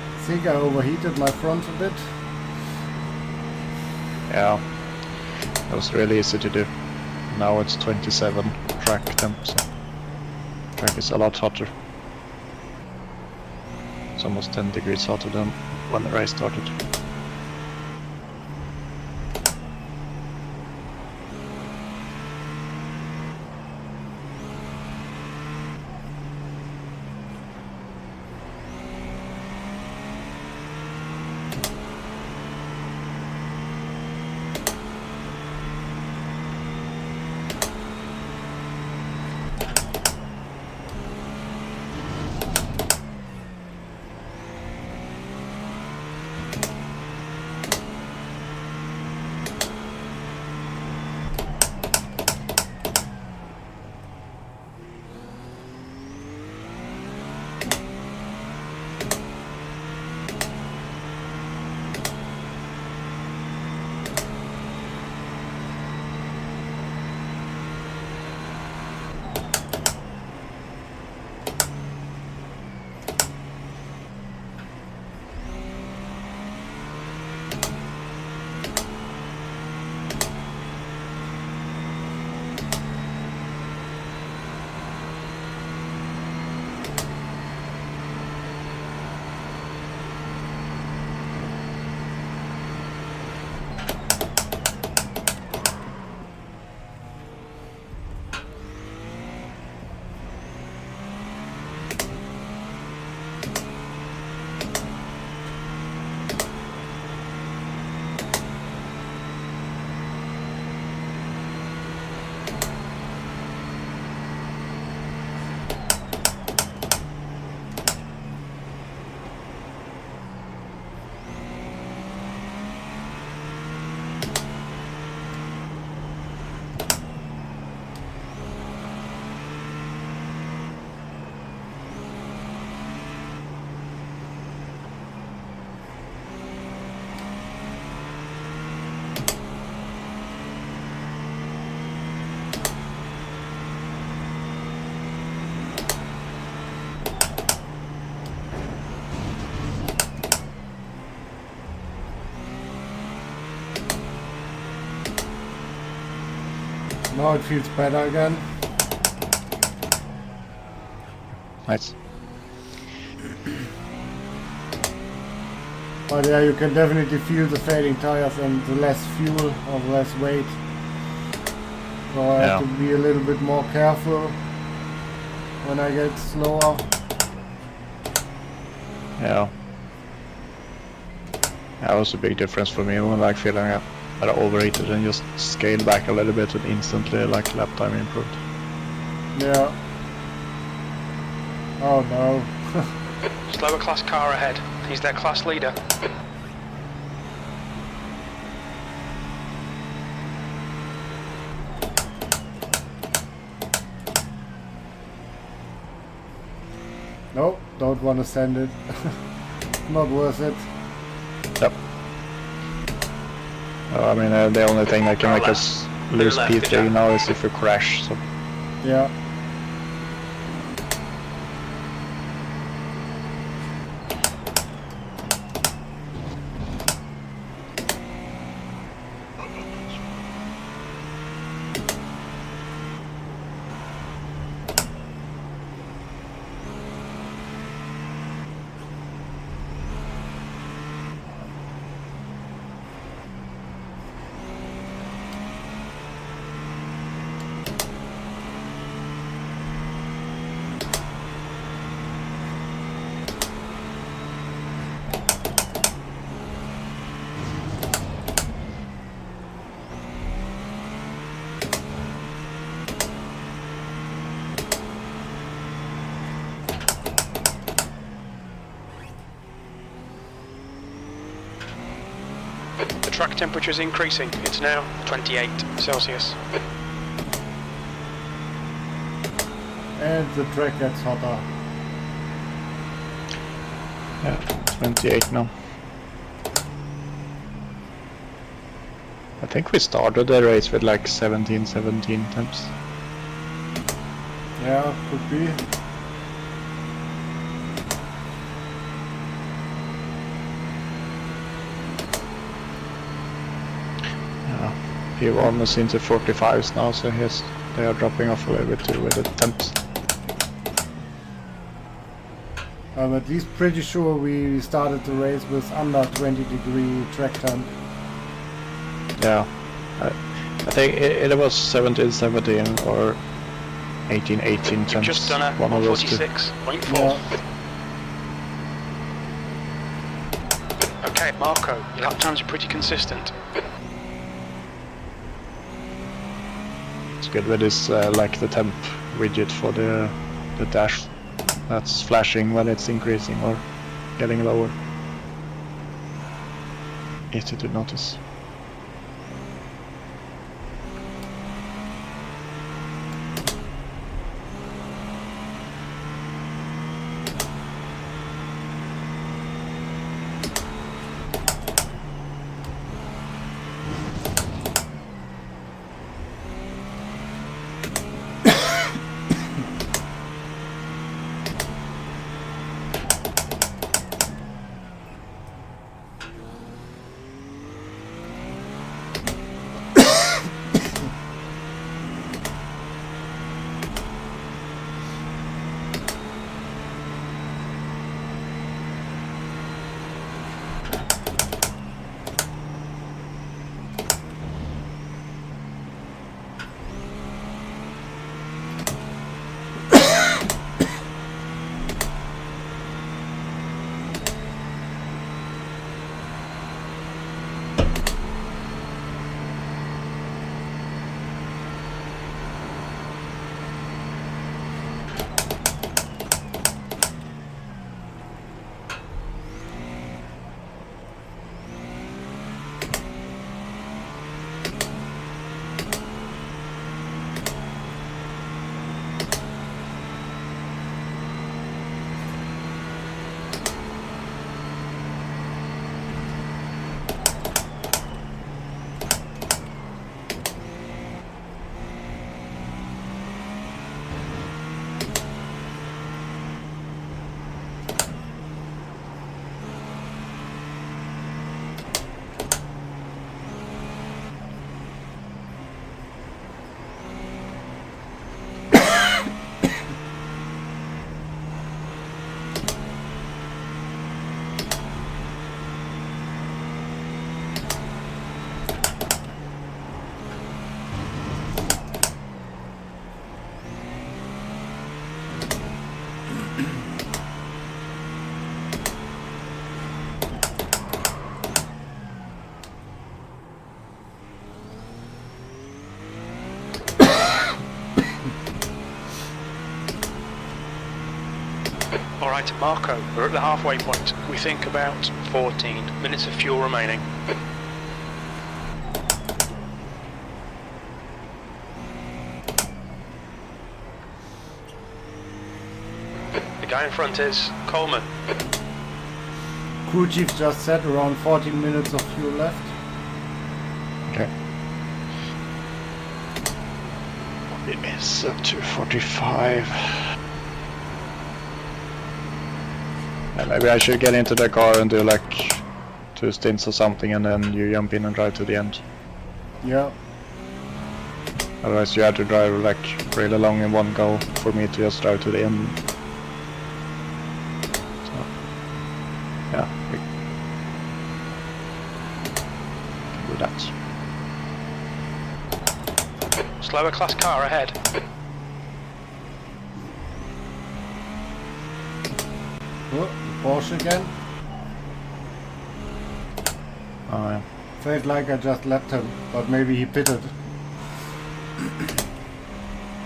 I think I overheated my front a bit. Yeah, that was really easy to do. Now it's 27 track temp, so track is a lot hotter. It's almost 10 degrees hotter than when the race started. Now it feels better again. Nice. But yeah, you can definitely feel the fading tires and the less fuel or less weight. So I have to be a little bit more careful when I get slower. Yeah. That was a big difference for me when like feeling that I overheated and just scaled back a little bit and instantly like lap time improved. Yeah. Oh no. Slower class car ahead. He's their class leader. Nope, don't want to send it. Not worth it. Yep. I mean, the only thing that can make us lose P3 now is if we crash, so... Yeah. The track temperature is increasing. It's now 28 Celsius. And the track gets hotter. Yeah, 28 now. I think we started the race with like 17 temps. Yeah, could be. P1 is into 45s now, so they are dropping off a little bit too with the temps. I'm at least pretty sure we started the race with under 20-degree track temp. Yeah, I think it was 17-17 or 18-18 temps. Just done a one of those two. 146.4. Yeah. Okay, Marco, your lap times are pretty consistent. It's good with this like the temp widget for the dash that's flashing when it's increasing or getting lower. Easy to notice. Alright, Marco, we're at the halfway point. We think about 14 minutes of fuel remaining. The guy in front is Coleman. Crew chief just said around 14 minutes of fuel left. Okay. It is up to 45. Yeah, maybe I should get into the car and do like 2 stints or something, and then you jump in and drive to the end. Yeah. Otherwise you have to drive like really long in one go for me to just drive to the end. So, yeah, we can do that. Slower class car ahead. Oh, Porsche again. Oh yeah. Felt like I just lapped him, but maybe he pitted.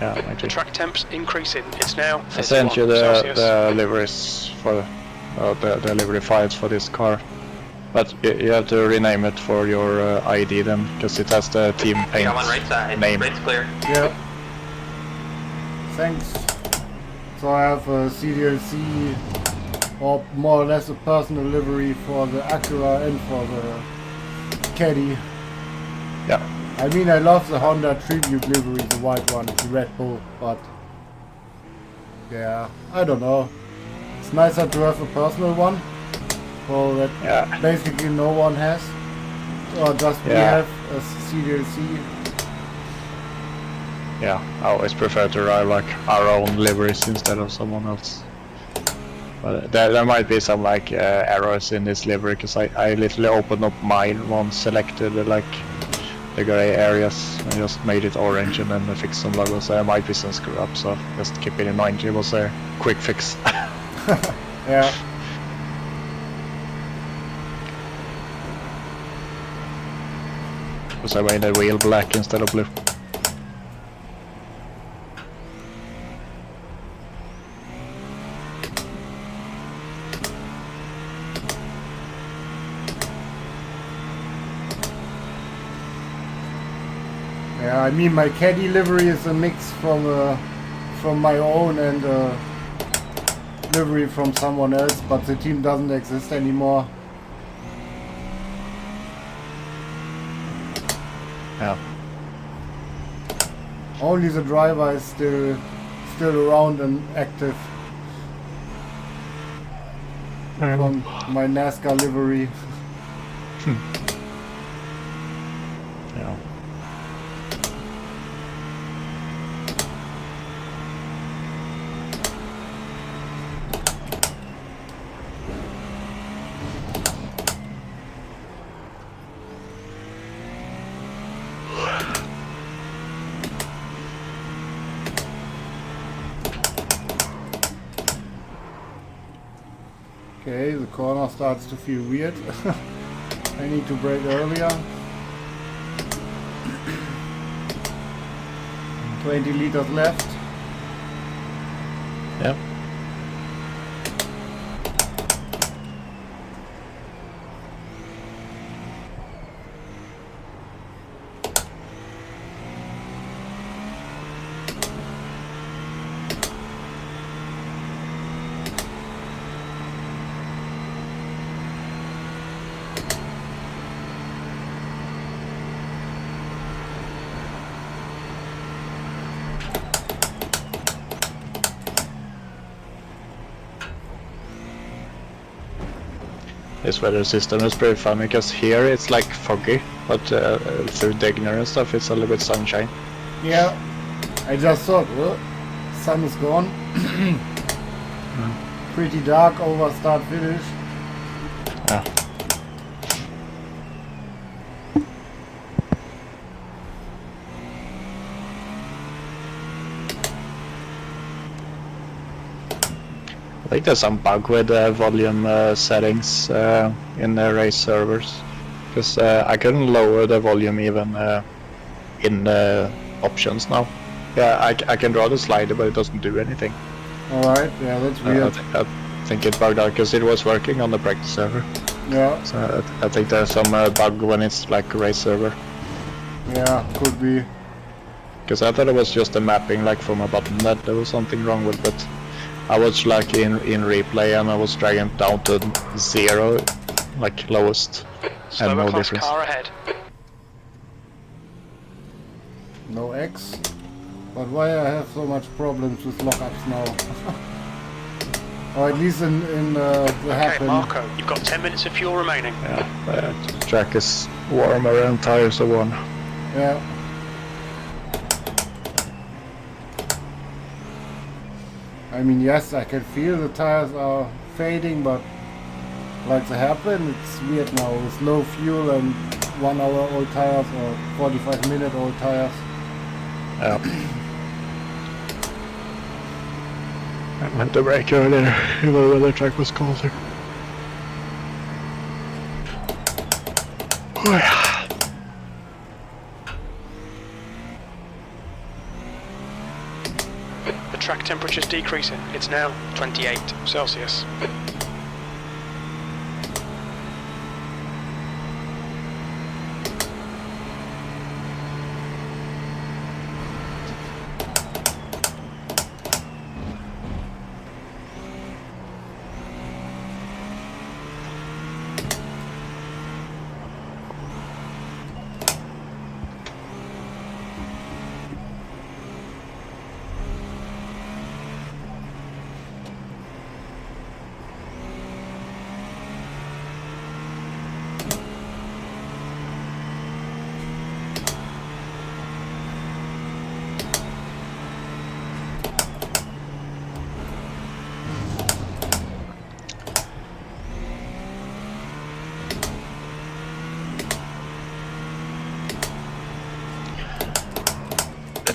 Yeah, The maybe. track temp's increasing. It's now 31 I sent you Celsius. the liveries for the livery files for this car, but you have to rename it for your ID then, because it has the team You paint got one right side. name. Right's clear. Yeah. Thanks. So I have a CDLC, or more or less a personal livery for the Acura and for the Caddy. Yeah. I mean, I love the Honda Tribute livery, the white one, the Red Bull, but Yeah, I don't know. It's nicer to have a personal one, so that Yeah. basically no one has, or just we Yeah. have a CDLC. Yeah, I always prefer to ride like our own liveries instead of someone else. But there might be some like errors in this livery because I literally opened up mine once, selected like the gray areas and just made it orange and then fixed some logos. There might be some screw up, so just keep it in mind. It was a quick fix. Yeah. Because I made the wheel black instead of blue. Yeah, I mean my caddy livery is a mix from my own and livery from someone else, but the team doesn't exist anymore. Yeah. Only the driver is still around and active from my NASCAR livery. Yeah. Okay, the corner starts to feel weird. I need to brake earlier. 20 liters left. Yep. This weather system is pretty fun because here it's like foggy, but through Degner and stuff it's a little bit sunshine. Yeah, I just thought, well, sun is gone. Pretty dark over start finish. Yeah. I think there's some bug with volume settings in the race servers, because I couldn't lower the volume even in the options now. Yeah, I can draw the slider, but it doesn't do anything. Alright, yeah, that's weird. I think it bugged out because it was working on the practice server. Yeah, So I think there's some bug when it's like a race server. yeah, could be. Because I thought it was just a mapping like from a button that there was something wrong with, but I was like in replay and I was dragging down to 0, like lowest, and Slower no class difference. car ahead. No X. But why I have so much problems with lockups now? Or at least in the Okay, happen. Marco, you've got 10 minutes of fuel remaining. Yeah, track is warmer and tires are warm. Yeah. I mean, yes, I can feel the tires are fading, but like the hairpin, it's weird now with low fuel and 1 hour old tires or 45-minute old tires. Yeah. I meant to brake earlier, even though the track was colder. Oh yeah. The track temperature's decreasing. It's now 28 Celsius.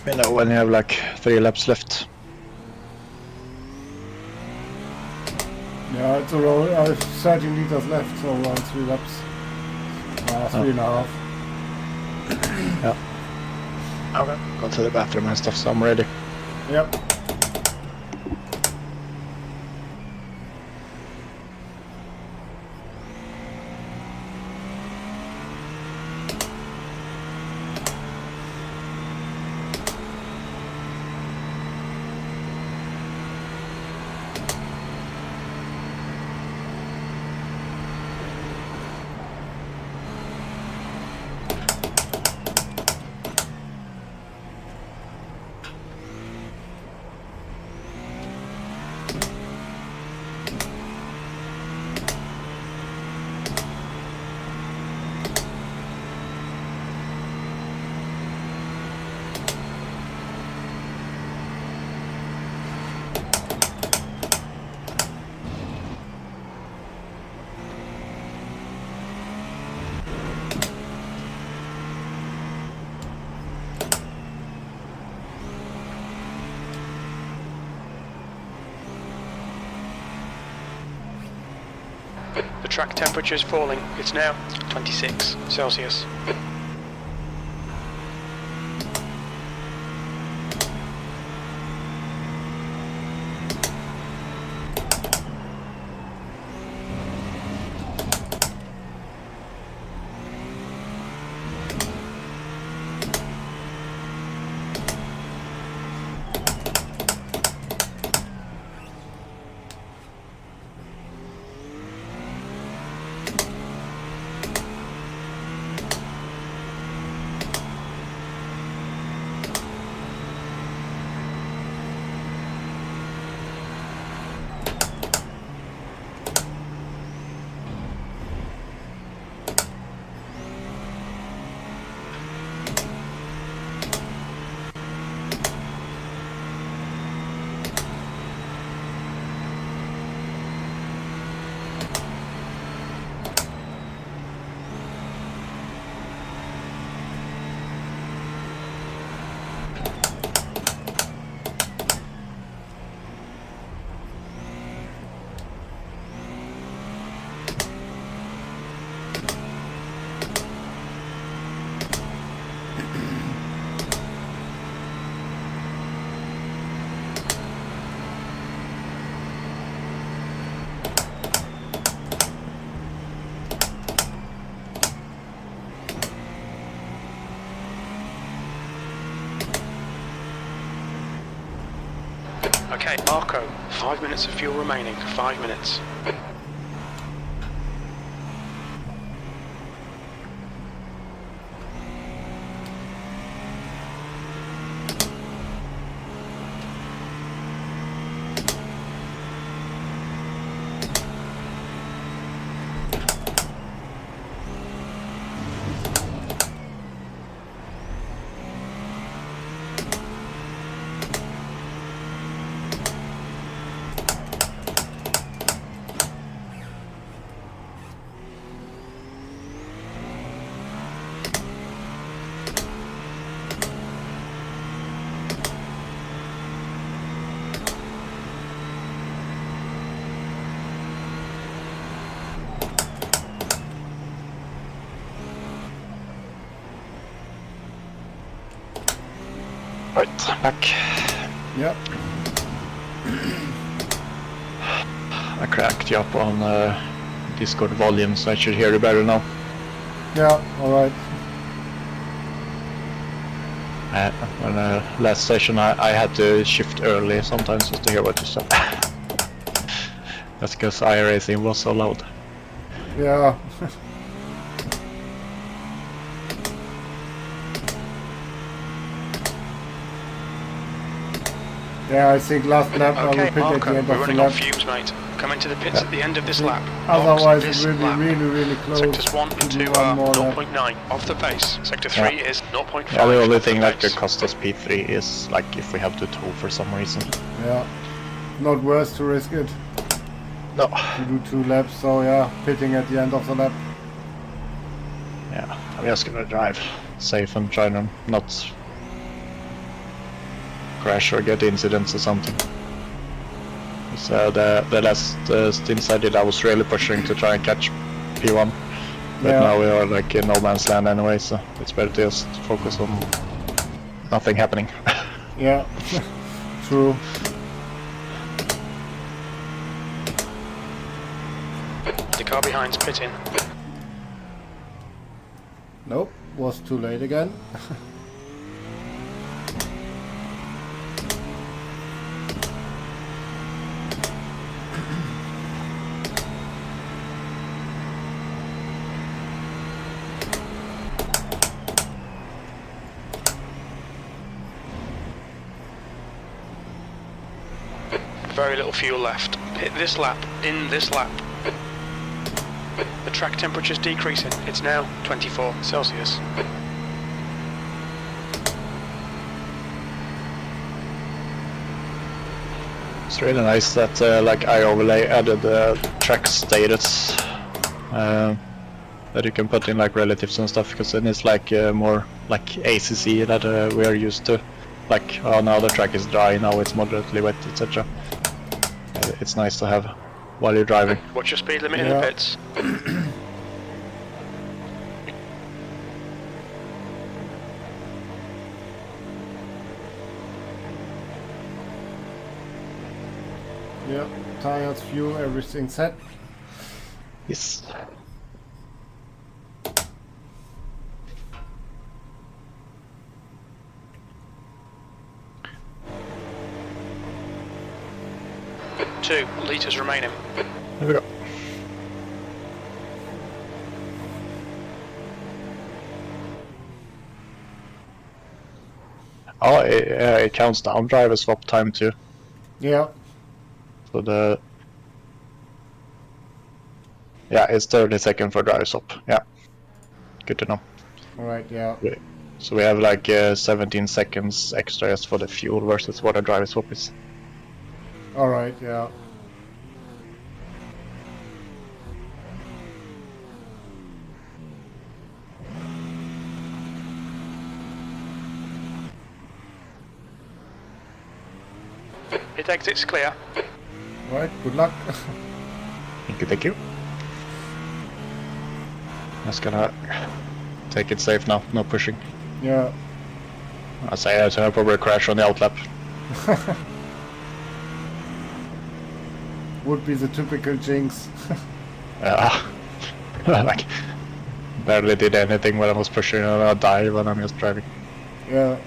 You know, when you have like 3 laps left. Yeah, it's around 13 liters left, so around 3 laps. 3.5. Yeah. Okay. Go to the bathroom and stuff, so I'm ready. Yep. The track temperature is falling. It's now 26 Celsius. Okay, Marco, 5 minutes of fuel remaining. 5 minutes. Right, back. Yep. I cracked you up on Discord volume, so I should hear you better now. Yeah, alright. On the last session I had to shift early sometimes just to hear what you said. That's because iracing was so loud. Yeah. Yeah, I think last lap I will Okay, pick at the Marco, end we're of the running on lap. fumes, mate. Come into the pits at the end of this lap. Otherwise Box it will this be lap. really close. Sectors 1 and 2 one are more lap. 0.9 off the pace. Sector 3 is 0.5 Yeah, the only off the thing that pace. could cost us P3 is like if we have to tow for some reason. Yeah. Not worth to risk it. No. To do 2 laps, so yeah, pitting at the end of the lap. Yeah, I'm just gonna drive safe and try to not crash or get incidents or something. So the last stints I did, I was really pushing to try and catch P1. But Yeah. now we are like in no man's land anyway, so it's better to just focus on nothing happening. Yeah. True. The car behind's pitting. Nope, was too late again. Very little fuel left. Hit this lap, in this lap. The track temperature's decreasing. It's now 24 Celsius. It's really nice that like iOverlay added track status that you can put in like relatives and stuff, because then it's like more like ACC that we are used to. Like, oh, now the track is dry, now it's moderately wet, etc. It's nice to have while you're driving. What's your speed limit in Yeah. the pits? Yeah, tires, fuel, everything set. Yes. Two litres remaining. There we go. Oh, it counts down driver swap time too. Yeah. So it's 30 seconds for driver swap. Yeah, good to know. Alright, yeah. So we have like 17 seconds extra just for the fuel versus what a driver swap is. Alright, yeah. It exits clear. Alright, good luck. Thank you, thank you. Just gonna take it safe now, no pushing. Yeah. I say I'll probably crash on the outlap. Would be the typical jinx. Yeah. Like, barely did anything when I was pushing, and I'll die when I'm just driving. Yeah.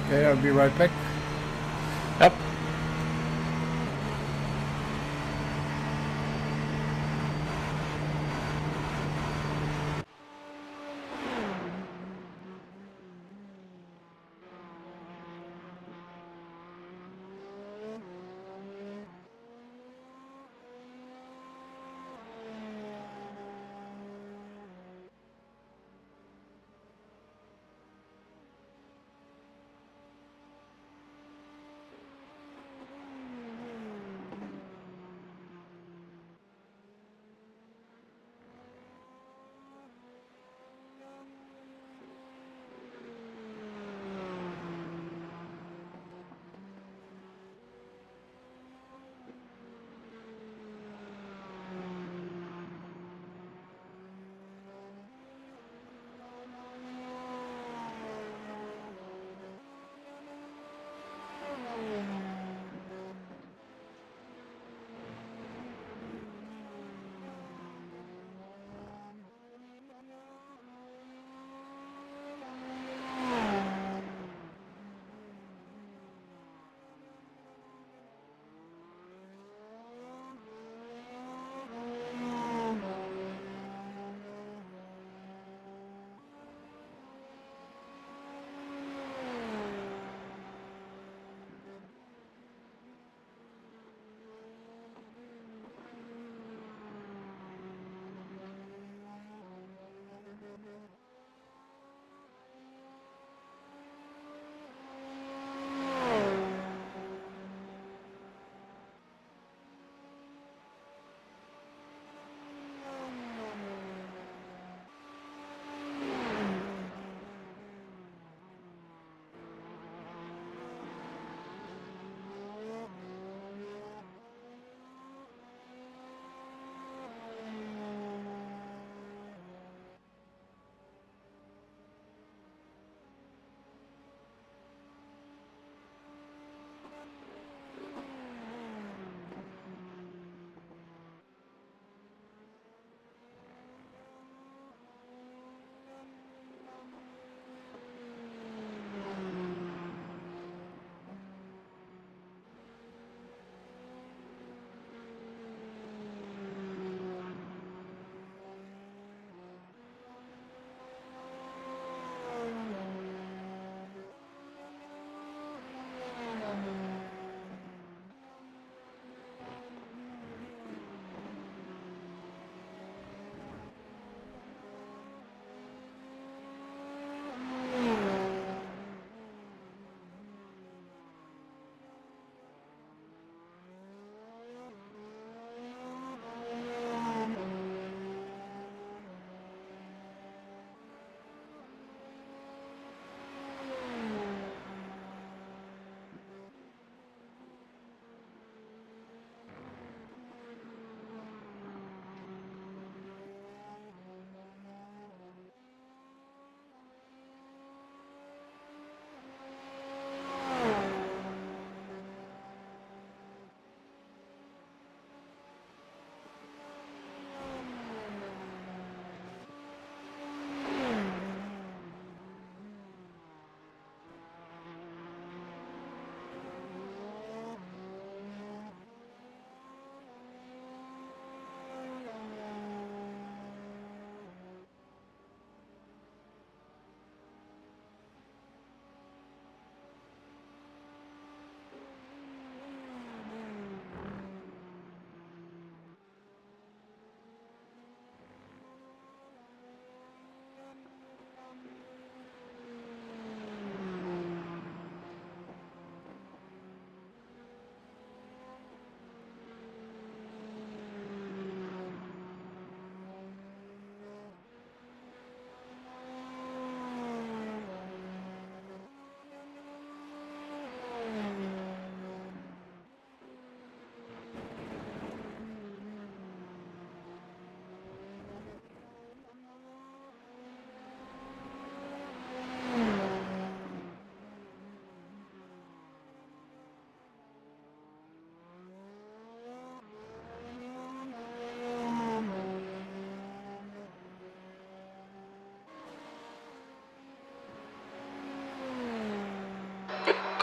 Okay, I'll be right back. Yep.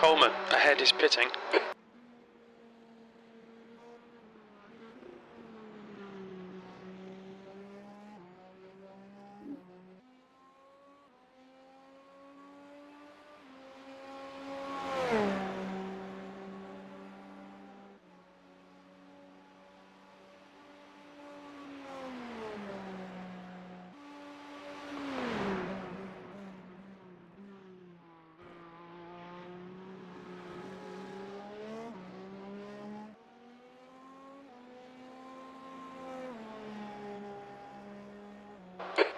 Coleman, ahead is pitting.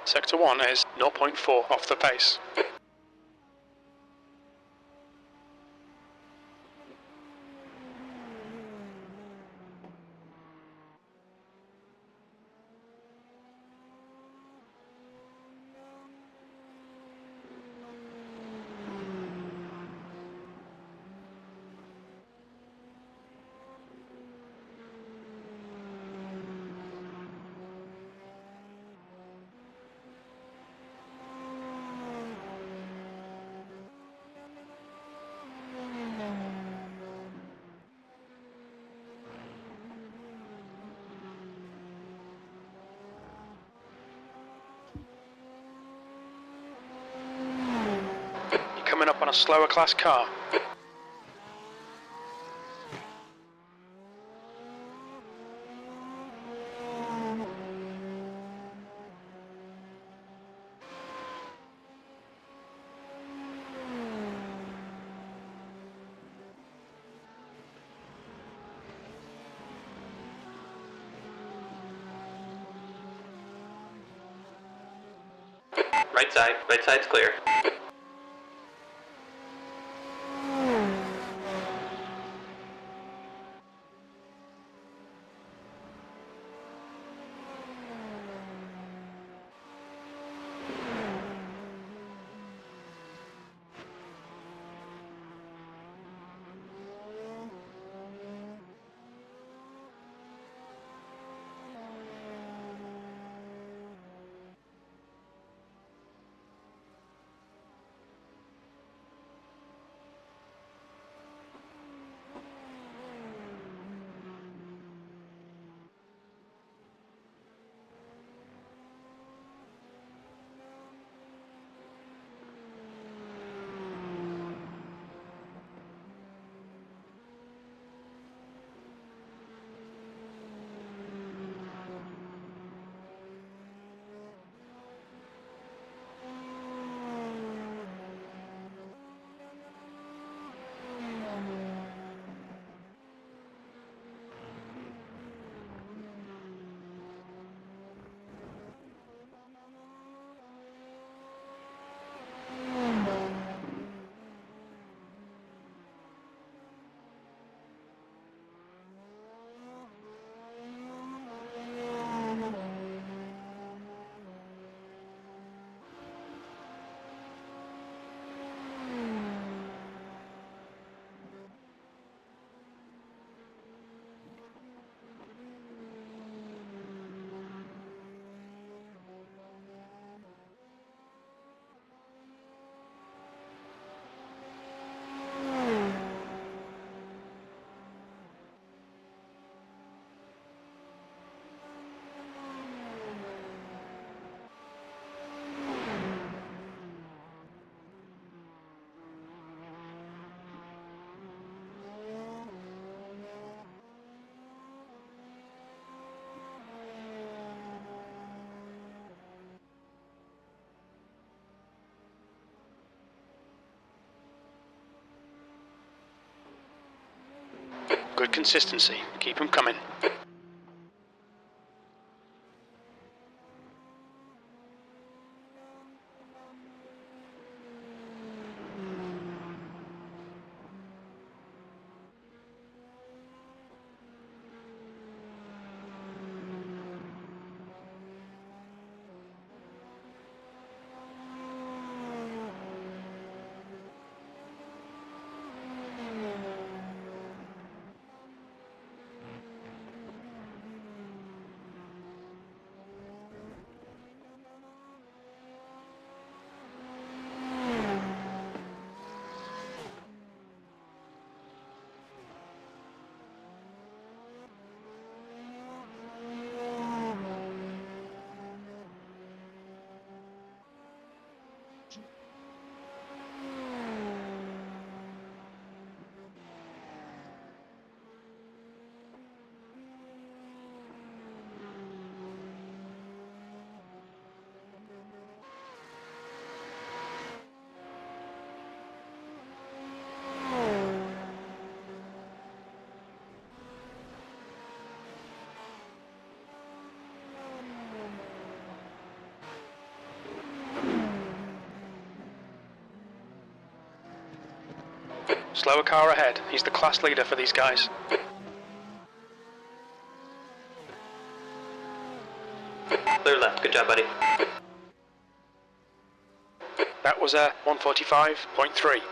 Sector 1 is 0.4 off the pace. Coming up on a slower class car. Right side's clear. Good consistency. Keep them coming. Slower car ahead. He's the class leader for these guys. Clear left. Good job, buddy. That was a 145.3.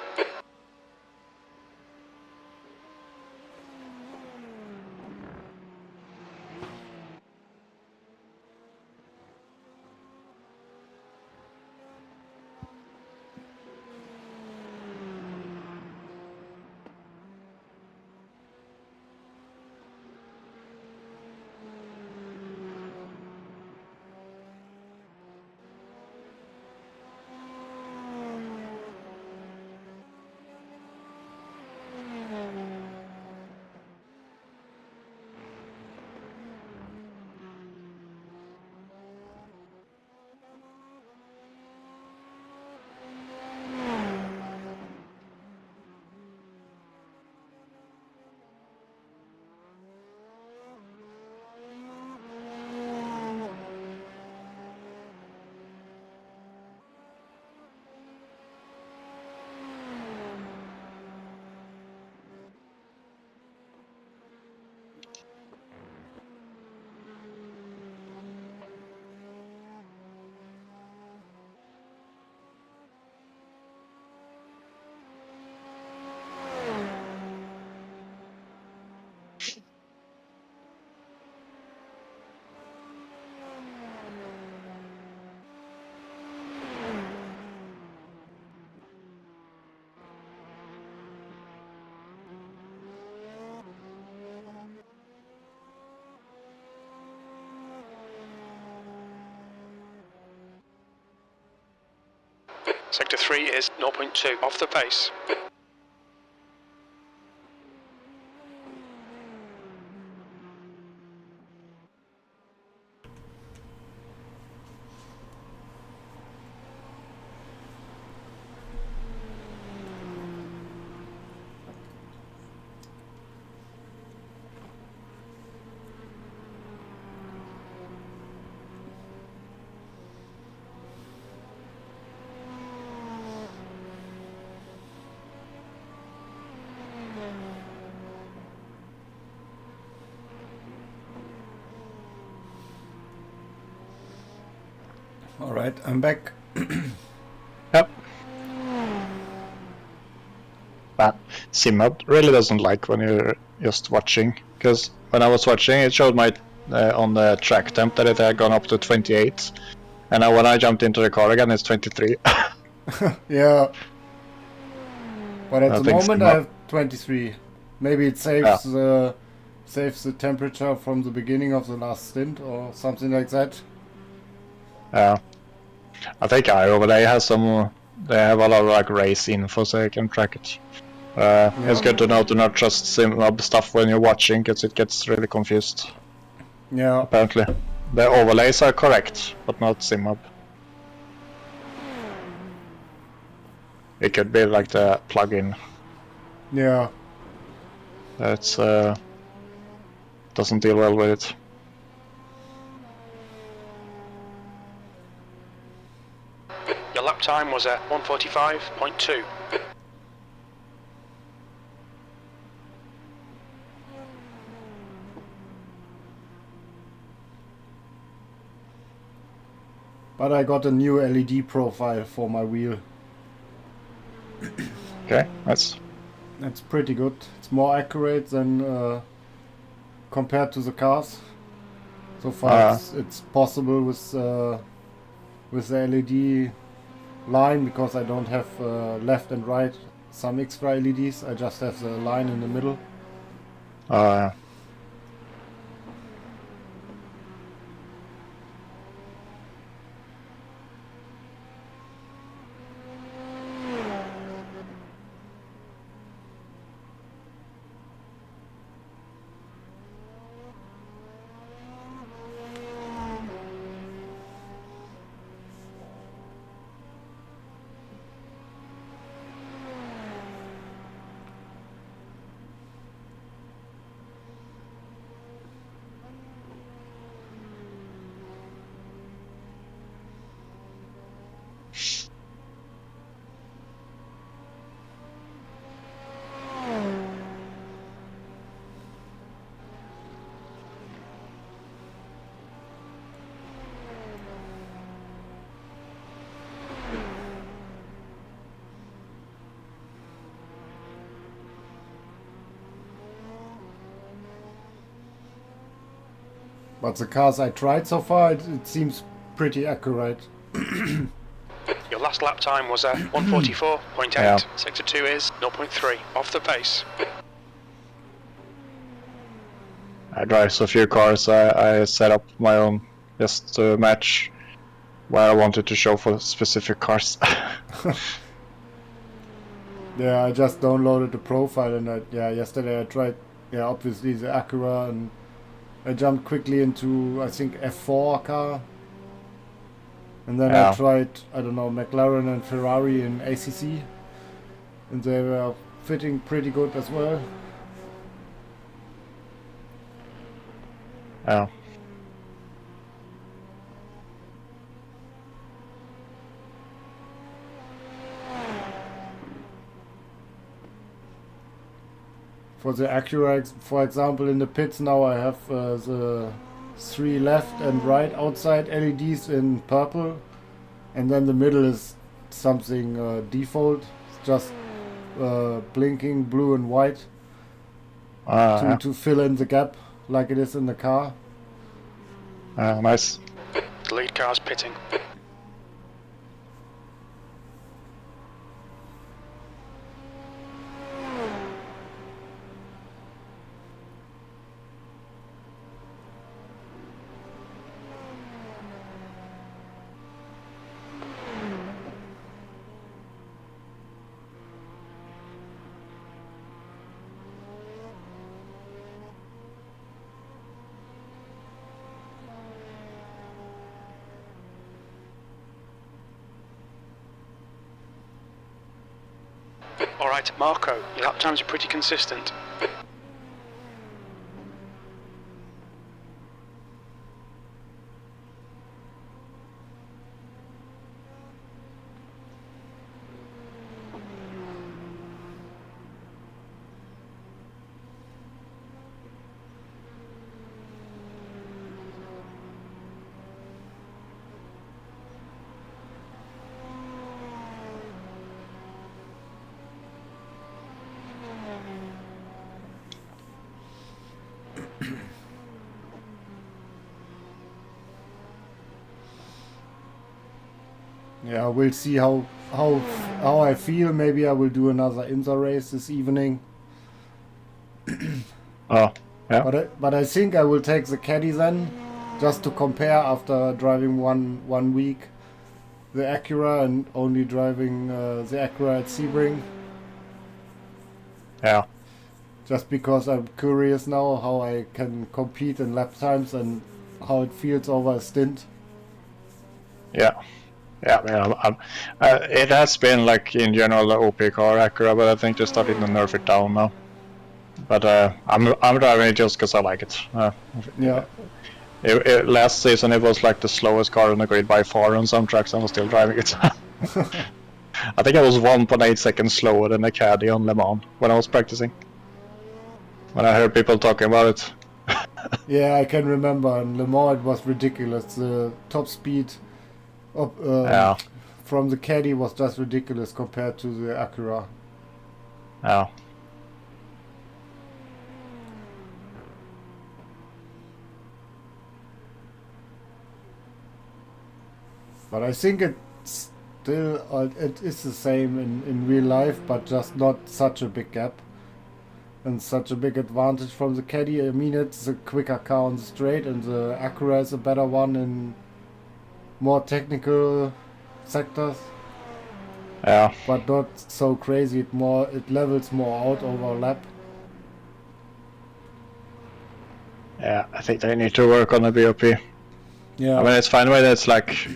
Sector 3 is 0.2 off the pace. All right, I'm back. Yep. But Simmod really doesn't like when you're just watching, because when I was watching, it showed my on the track temp that it had gone up to 28, and now when I jumped into the car again, it's 23. Yeah. But at I the think moment Simmod- I have 23. Maybe it saves the temperature from the beginning of the last stint or something like that. I think iOverlay has some. They have a lot of like race info, so you can track it. It's good to know to not just sim up stuff when you're watching, because it gets really confused. Yeah. Apparently, the overlays are correct, but not SimUp. It could be like the plugin. Yeah. That's doesn't deal well with it. Your lap time was a 145.2. But I got a new LED profile for my wheel. Okay, that's pretty good. It's more accurate than compared to the cars. So far, it's possible with the LED line, because I don't have left and right some extra LEDs. I just have the line in the middle. But the cars I tried so far, it seems pretty accurate. Your last lap time was 1:44.8. Yeah. Sector 2 is 0.3 off the pace. I drive so few cars. I set up my own just to match what I wanted to show for specific cars. Yeah, I just downloaded the profile and yesterday I tried, obviously the Acura, and I jumped quickly into, I think, F4 car. And then I tried, I don't know, McLaren and Ferrari in ACC. And they were fitting pretty good as well. Yeah. For the Acura, for example, in the pits now I have the 3 left and right outside LEDs in purple, and then the middle is something default, it's just blinking blue and white to fill in the gap like it is in the car. Nice. The lead car's pitting. Alright, Marco, your lap times are pretty consistent. Yeah, we'll see how I feel. Maybe I will do another IMSA race this evening. Oh, yeah. But I think I will take the caddy then, just to compare after driving one week the Acura and only driving the Acura at Sebring. Yeah. Just because I'm curious now how I can compete in lap times and how it feels over a stint. Yeah. Yeah, it has been like in general the OP car Acura, but I think they're starting to nerf it down now. But I'm driving it just because I like it. Yeah. Last season it was like the slowest car on the grid by far on some tracks, and I was still driving it. I think I was 1.8 seconds slower than the Caddy on Le Mans when I was practicing. When I heard people talking about it. Yeah, I can remember in Le Mans it was ridiculous. The top speed from the Caddy was just ridiculous compared to the Acura. Yeah. But I think it's still it is the same in real life, but just not such a big gap and such a big advantage from the Caddy. I mean, it's a quicker car on the straight, and the Acura is a better one in more technical sectors. Yeah. But not so crazy. It levels more out over a lap. Yeah, I think they need to work on the BOP. Yeah. I mean, it's fine when it's like,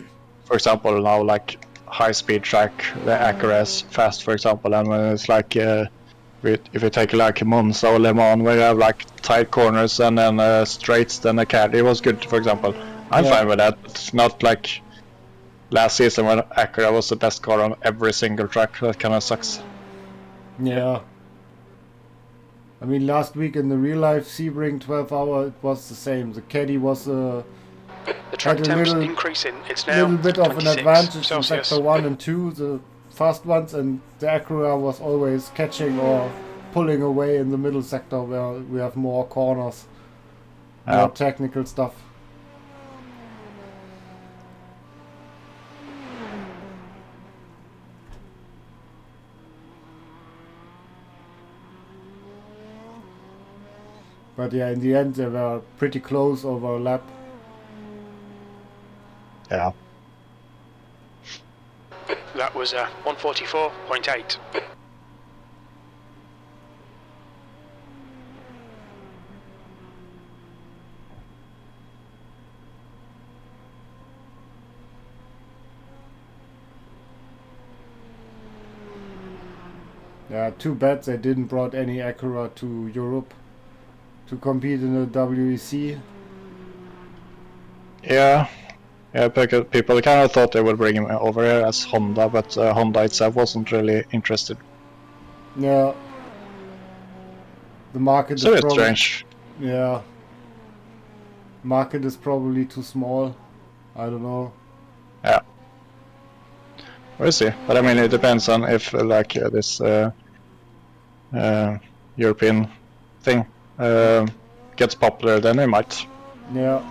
for example, now like high-speed track, the Acura is fast, for example, and when it's like, if you take like Monza or Le Mans, where you have like tight corners and then straights, then the Caddy was good, for example. I'm fine with that. It's not like last season when Acura was the best car on every single track. That kind of sucks. Yeah. I mean, last week in the real life Sebring 12 hour, it was the same. The Caddy was the track temps increasing. It's now little bit of an advantage Celsius. in sector 1 and 2, the fast ones, and the Acura was always catching or pulling away in the middle sector where we have more corners, more technical stuff. But yeah, in the end they were pretty close over a lap. Yeah. That was 144.8. Yeah, too bad they didn't brought any Acura to Europe to compete in the WEC. Yeah. Yeah, because people kind of thought they would bring him over here as Honda, but Honda itself wasn't really interested. Yeah. The market So is it's probably... strange. Yeah. Market is probably too small. I don't know. Yeah. We'll see. But I mean, it depends on if like this European thing gets popular, then they might. Yeah.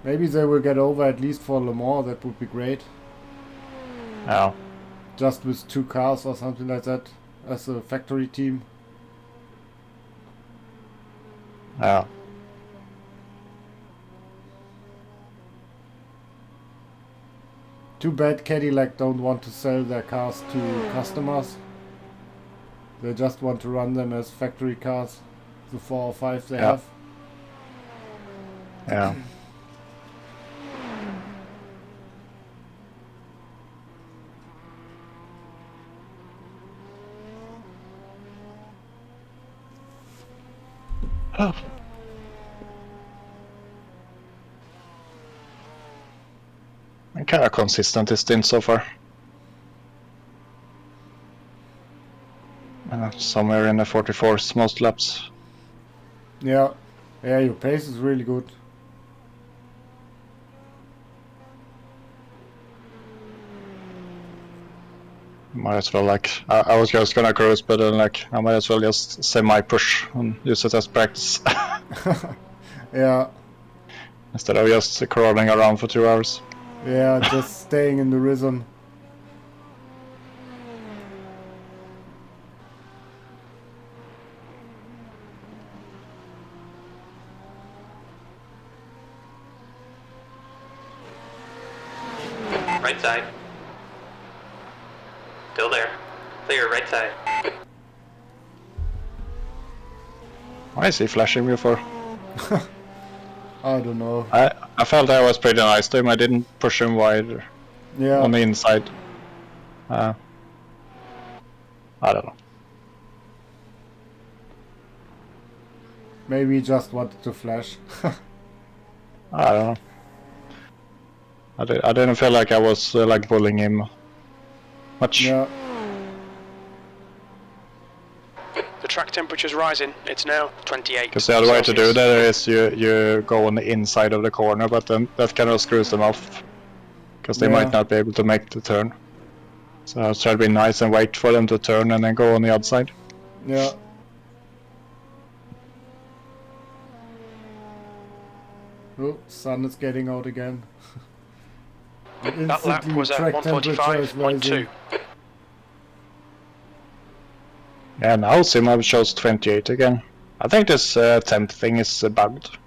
Maybe they will get over at least for Le Mans. That would be great. Yeah. Just with 2 cars or something like that as a factory team. Yeah. Too bad Cadillac don't want to sell their cars to customers. They just want to run them as factory cars. The 4 or 5 they have. Yeah. Oh. And kind of consistent this stint so far. Somewhere in the 44s most laps. Yeah. Yeah, your pace is really good. Might as well like I was just gonna cruise, but then like I might as well just semi-push and use it as practice Yeah. instead of just crawling around for 2 hours. Yeah, just staying in the rhythm. Right side. Still there. Clear, right side. Why is he flashing me for? I don't know. I felt that was pretty nice to him. I didn't push him wide Yeah. on the inside. I don't know. Maybe he just wanted to flash. I don't know. I didn't feel like I was like bullying him much. Yeah. The track temperature's rising. It's now 28. Because the other way to do that is you go on the inside of the corner, but then that kind of screws them off. Because they might not be able to make the turn. So I was trying to be nice and wait for them to turn and then go on the outside. Yeah. Oh, sun is getting out again. That lap was at track temperature is rising. 145.2. Yeah, now Simab shows 28 again. I think this temp thing is bugged.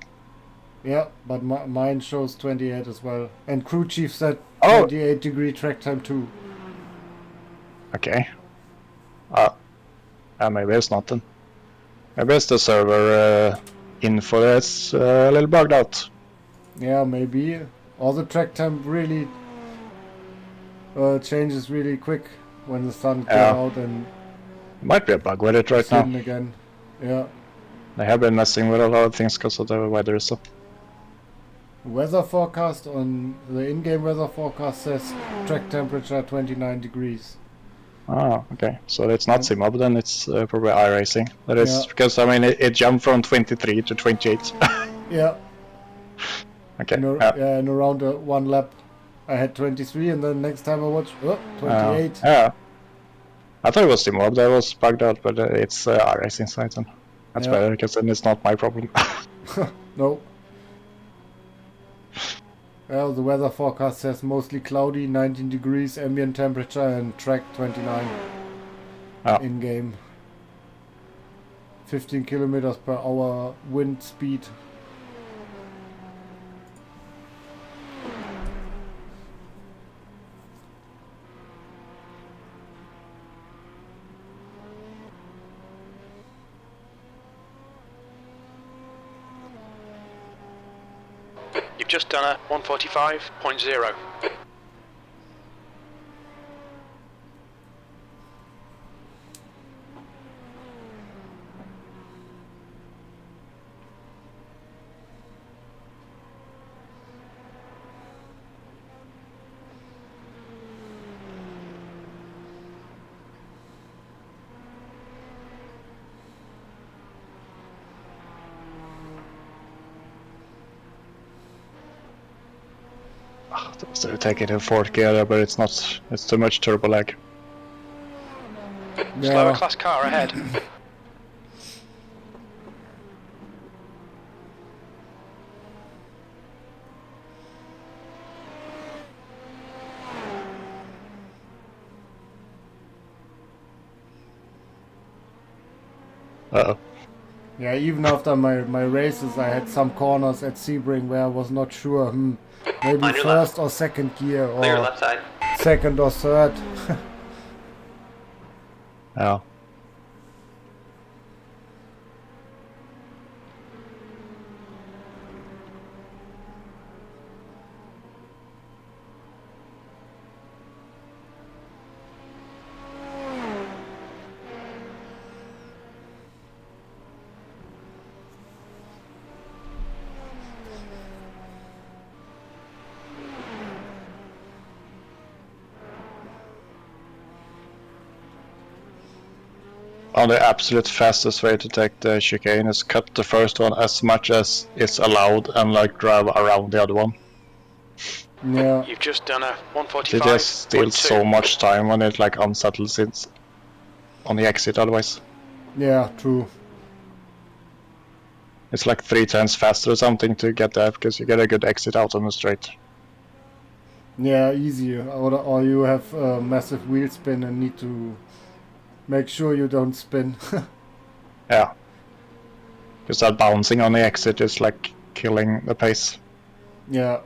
Yeah, but mine shows 28 as well. And crew chief said Oh. 28-degree track time too. Okay. Maybe it's not then. Maybe it's the server info that's a little bugged out. Yeah, maybe. Or the track temp really changes really quick when the sun comes out and Might be a bug with it right now. hidden again. Yeah. They have been messing with a lot of things because of the weather stuff. Weather forecast on the in-game weather forecast says track temperature 29 degrees. Oh, okay. So it's not Simab, then it's probably iracing. That is Yeah. because I mean it jumped from 23 to 28. Yeah. Okay. In around one lap I had 23 and then next time I watched 28. Yeah. I thought it was Simab that was bugged out, but it's iracing side then. That's better because then it's not my problem. No. Well, the weather forecast says mostly cloudy, 19 degrees ambient temperature and track 29 in game. 15 kilometers per hour wind speed. You've just done a 145.0. So take it in fourth gear, but it's not. It's too much turbo lag. Slower Yeah, class car ahead. Uh-oh. yeah. Even after my races, I had some corners at Sebring where I was not sure. Maybe On your first left. or second gear, Clear or left side. second or third. Yeah. On the absolute fastest way to take the chicane is cut the first one as much as is allowed and like drive around the other one. Yeah, You've just done a It just steals so 145.2. much time when it like unsettles it on the exit otherwise. yeah, true. It's like 3 times faster or something to get there because you get a good exit out on the straight. Yeah, easy. Or you have a massive wheel spin and need to make sure you don't spin. Yeah. Because that bouncing on the exit is like killing the pace. Yeah.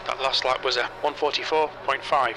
That last lap was a 144.5.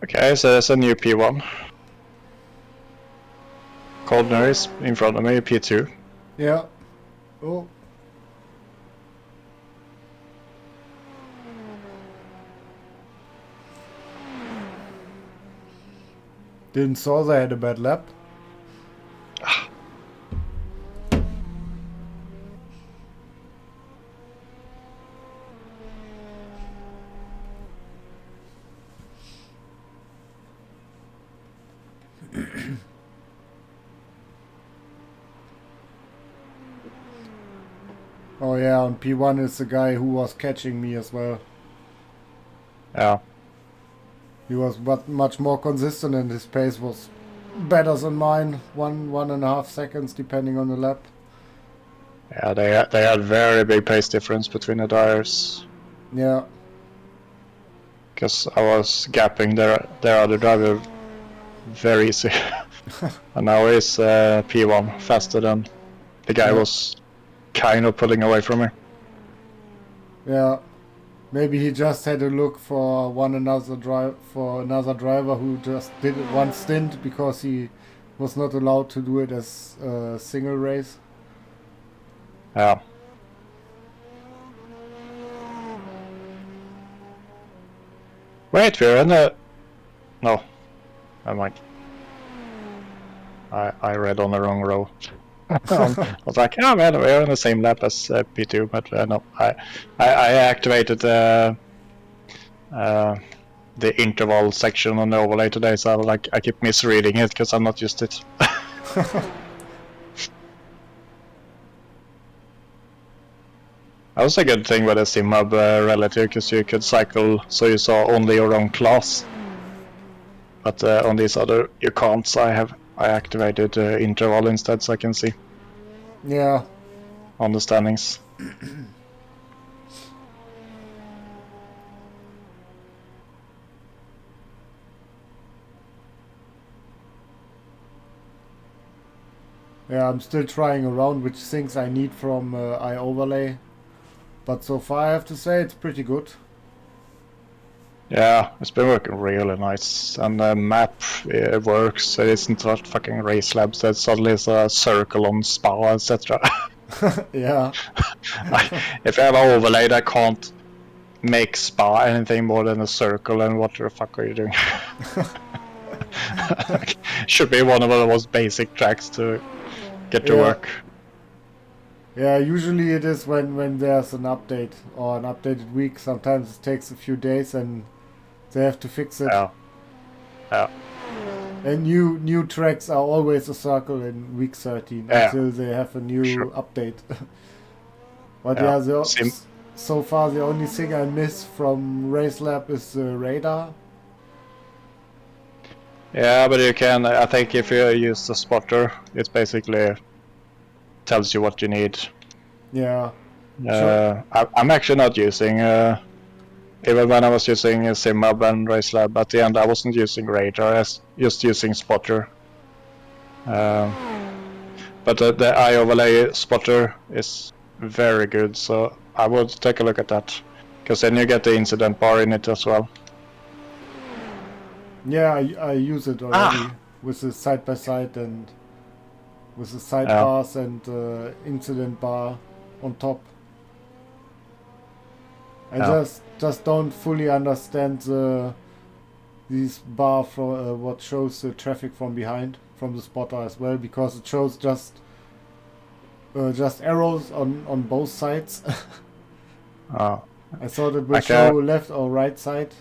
Okay, so there's a new P1. Coldner is in front of me, P2. Yeah. Oh. Didn't saw they had a bad lap. Oh yeah, on P1 is the guy who was catching me as well. Yeah. He was much more consistent and his pace was better than mine. 1.5 seconds depending on the lap. Yeah, they had very big pace difference between the tires. Yeah. Because I was gapping their other driver very easy. And now he's P1 faster than the guy was kind of pulling away from me. Yeah. Maybe he just had a look for another driver who just did it one stint because he was not allowed to do it as a single race. Yeah. Wait, we're in the... No. Never mind. I read on the wrong row. I was like, oh man, we're on the same lap as P2, but no. I activated the interval section on the overlay today, so I was like, I keep misreading it because I'm not used to it. That was a good thing with the SimHub relative, because you could cycle so you saw only your own class. But on these other you can't, so I activated interval instead so I can see. Yeah. On the standings. Yeah, I'm still trying around which things I need from iOverlay. But so far I have to say it's pretty good. Yeah, it's been working really nice, and the map works. It isn't that fucking race labs that suddenly is a circle on Spa, etc. Yeah. If I have an overlay that can't make Spa anything more than a circle, and what the fuck are you doing? Should be one of the most basic tracks to get to work. Yeah, usually it is when there's an update or an updated week. Sometimes it takes a few days and they have to fix it. Yeah. Yeah. And new tracks are always a circle in week 13 until they have a new update. But so far the only thing I miss from Race Lab is the radar. Yeah, but you can, I think if you use the spotter, it basically tells you what you need. Yeah. I'm actually not using, even when I was using SimHub and RaceLab, at the end I wasn't using radar, I was just using spotter. But the iOverlay spotter is very good, so I would take a look at that. Because then you get the incident bar in it as well. Yeah, I use it already with the side-by-side and with the sidebars and incident bar on top. I just don't fully understand this bar from what shows the traffic from behind from the spotter as well, because it shows just arrows on both sides. I thought it would show left or right side.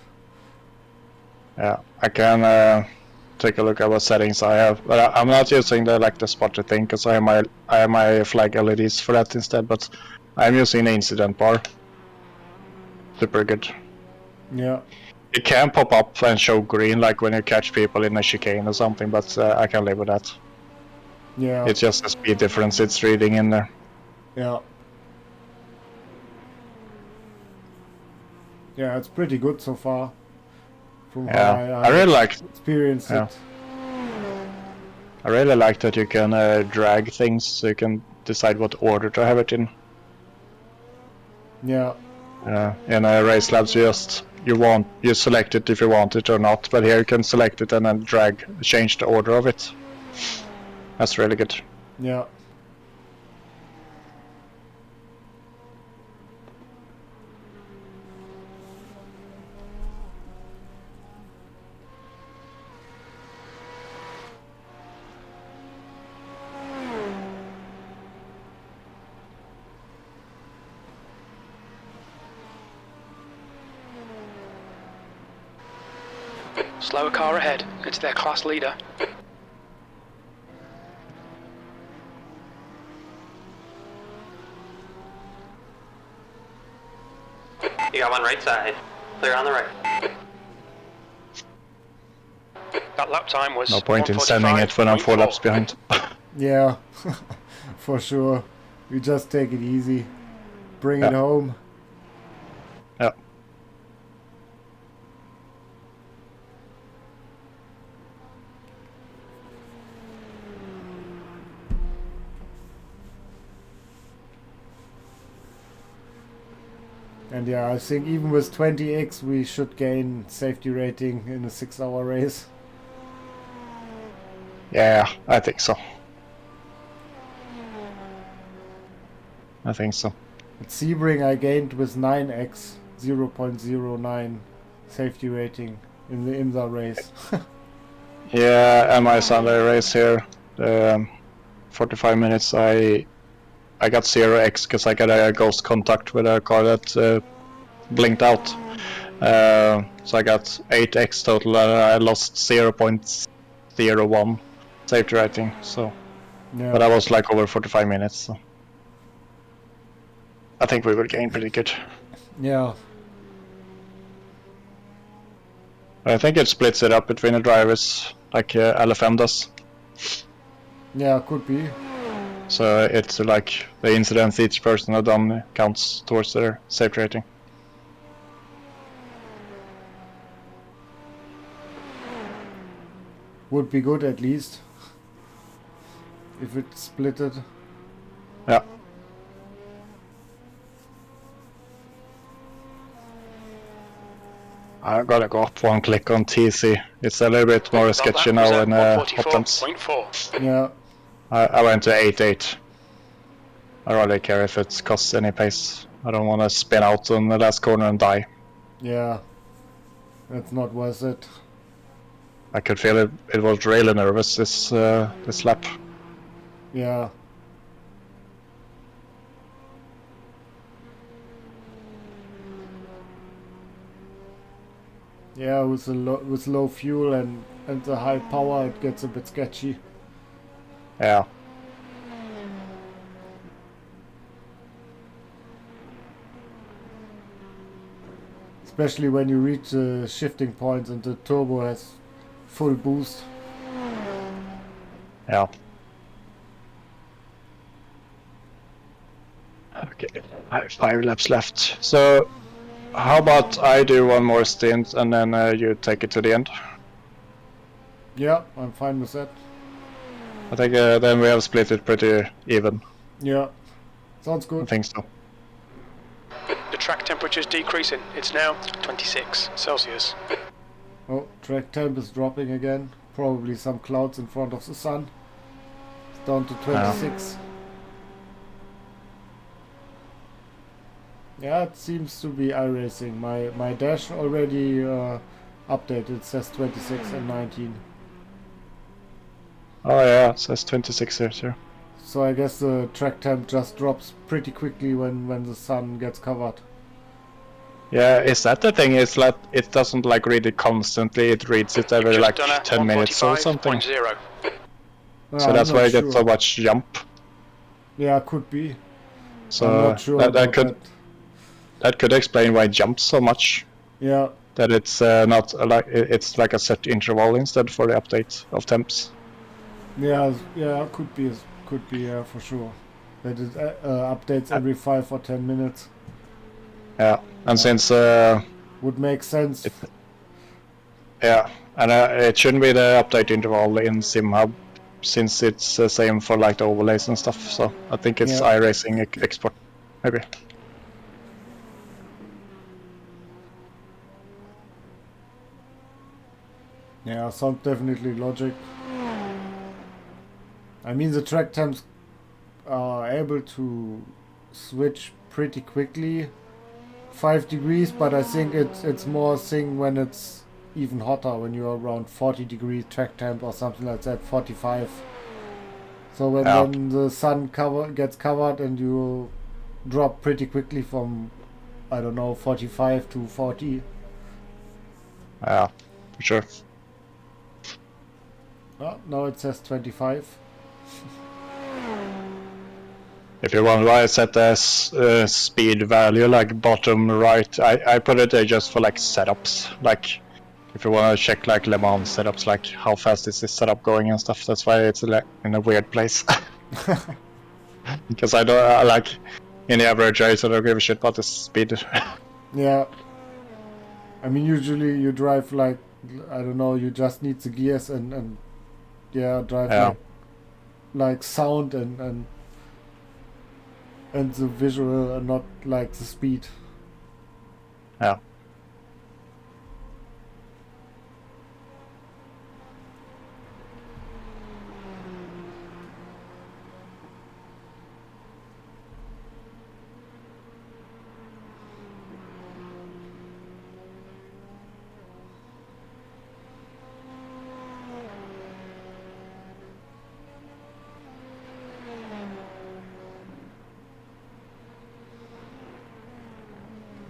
Yeah, I can take a look at what settings I have, but I'm not using the spotter thing because I have my flag LEDs for that instead. But I'm using the incident bar. Super good. Yeah. It can pop up and show green like when you catch people in a chicane or something, but I can live with that. Yeah. It's just a speed difference it's reading in there. Yeah. Yeah, it's pretty good so far. From how I really like experienced it. I really like that you can drag things so you can decide what order to have it in. Yeah. In Race Labs you just you select it if you want it or not, but here you can select it and then change the order of it. That's really good. Yeah. Slower car ahead. It's their class leader. You got one right side. Clear on the right. That lap time was No point in sending it when I'm 4 laps behind. Yeah, for sure. We just take it easy. Bring it home. Yeah. And yeah, I think even with 20x we should gain safety rating in a 6-hour race. Yeah, I think so. I think so. At Sebring I gained with 9x 0.09 safety rating in the IMSA race. Yeah, and my Sunday race here, 45 minutes, I got 0x because I got a ghost contact with a car that blinked out. So I got 8x total and I lost 0.01 safety rating. So, Yeah. but I was like over 45 minutes. So I think we will gain pretty good. Yeah. I think it splits it up between the drivers, like LFM does. Yeah, could be. So it's like the incidents each person has done counts towards their safety rating. Would be good at least. If it's splitted. Yeah. I gotta go up 1 click on TC. It's a little bit more sketchy now in hot temps. 144.4. Yeah. I went to 8.8. I really care if it costs any pace. I don't want to spin out on the last corner and die. Yeah. That's not worth it. I could feel it. It was really nervous this lap. Yeah. Yeah, with low fuel and the high power, it gets a bit sketchy. Yeah. Especially when you reach the shifting points and the turbo has full boost. Yeah. Okay, I have 5 laps left. So, how about I do one more stint and then you take it to the end? Yeah, I'm fine with that. I think then we have split it pretty even. Yeah, sounds I good. think so. The track temperature is decreasing. It's now 26 Celsius. Oh, track temp is dropping again. Probably some clouds in front of the sun. It's down to 26. Yeah, it seems to be iracing. My dash already updated. It says 26 and 19. Oh yeah, it says 26 here too. So I guess the track temp just drops pretty quickly when the sun gets covered. Yeah, is that the thing? It's like it doesn't like read it constantly. It reads it every like 10 minutes or something. So that's why I get so much jump. Yeah, could be. So I'm not sure that could explain why it jumps so much. Yeah. That it's not like it's like a set interval instead for the update of temps. Yeah, could be, yeah, for sure. That it updates every 5 or 10 minutes. Yeah, and since would make sense. Yeah, and it shouldn't be the update interval in SimHub, since it's the same for like the overlays and stuff. So I think it's iRacing export, maybe. Yeah, sounds definitely logic. I mean, the track temps are able to switch pretty quickly, 5 degrees, but I think it's more a thing when it's even hotter, when you're around 40 degrees track temp or something like that, 45. So when Yeah. then the sun gets covered and you drop pretty quickly from, I don't know, 45 to 40. Yeah, for sure. Oh, now it says 25. If you want, why I set the speed value like bottom right, I put it there just for like setups. Like if you want to check like Le Mans setups, like how fast is this setup going and stuff. That's why it's like in a weird place. Because I like in the average race, I don't give a shit about the speed. Yeah. I mean, usually you drive like, I don't know, you just need the gears and yeah, drive Yeah. like sound and the visual and not like the speed. Yeah.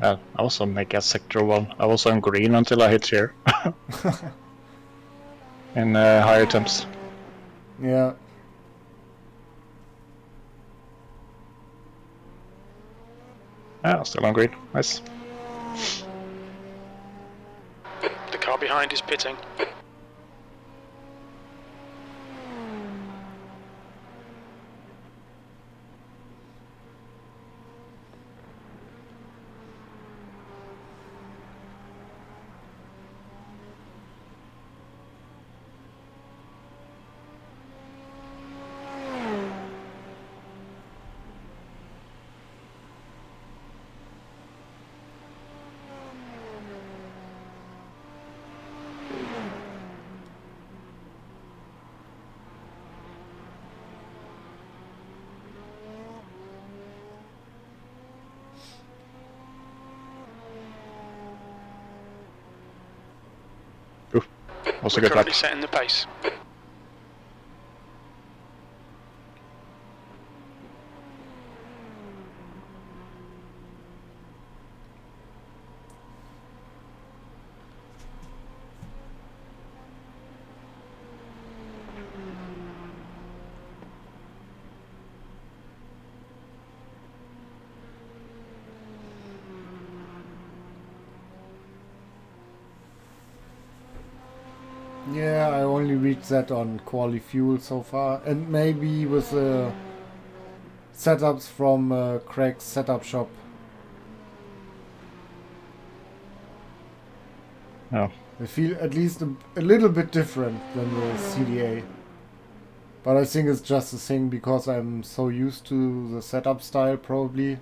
I also make a sector 1. I was on green until I hit here. In higher temps. Yeah. Yeah, still on green. Nice. The car behind is pitting. Also We're good currently lap. setting the pace. Yeah, I only reached that on Quali Fuel so far, and maybe with setups from Craig's setup shop. Oh. They feel at least a little bit different than the CDA. But I think it's just a thing because I'm so used to the setup style probably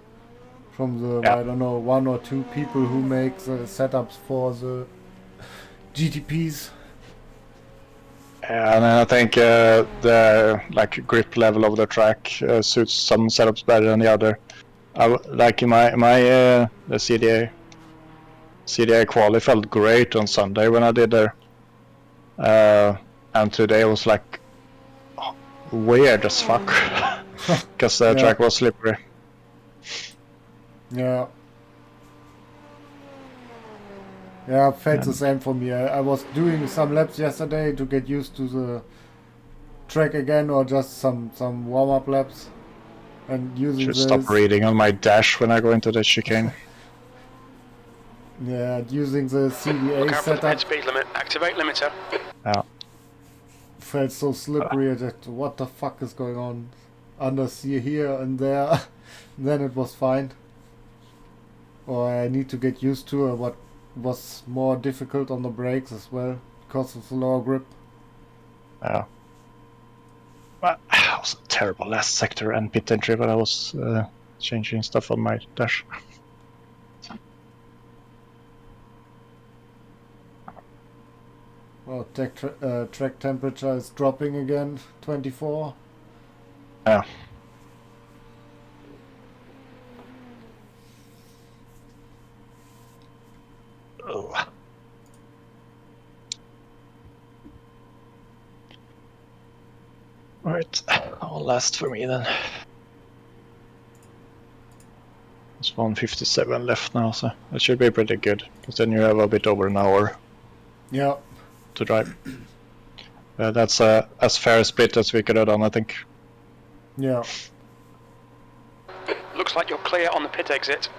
from the, Yeah. I don't know, 1 or 2 people who make the setups for the GTPs. And I think the like grip level of the track suits some setups better than the other. Like in my the CDA quali felt great on Sunday when I did there, and today was like weird as fuck because the track was slippery. Yeah. Yeah, it felt the same for me. I was doing some laps yesterday to get used to the track again, or just some warm-up laps, and using Should this. stop reading on my dash when I go into the chicane. Yeah, using the CDA Look out for the setup pit speed limit. Activate limiter. Yeah. felt so slippery that what the fuck is going on? Understeer here and there. Then it was fine. Or I need to get used to what was more difficult on the brakes as well because of the lower grip. Yeah. But it was a terrible last sector and pit entry, but I was changing stuff on my dash. Well, track temperature is dropping again, 24. Yeah. Oh. Right, all last for me then. There's 157 left now, so it should be pretty good. Because then you have a bit over an hour Yeah. to drive. That's as fair a split as we could have done, I think. Yeah. Looks like you're clear on the pit exit.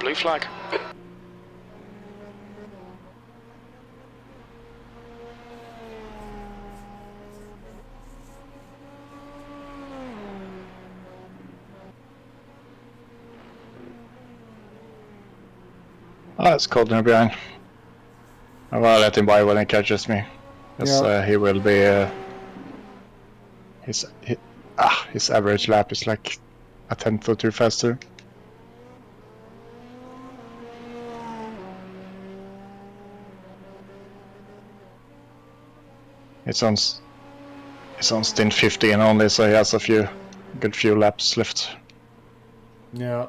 Blue flag. Ah, it's cold in behind. I will let him by when he catches me. Because Yeah. he will be... his average lap is like a tenth or two faster. It's on stint 15 only, so he has a good few laps left. Yeah.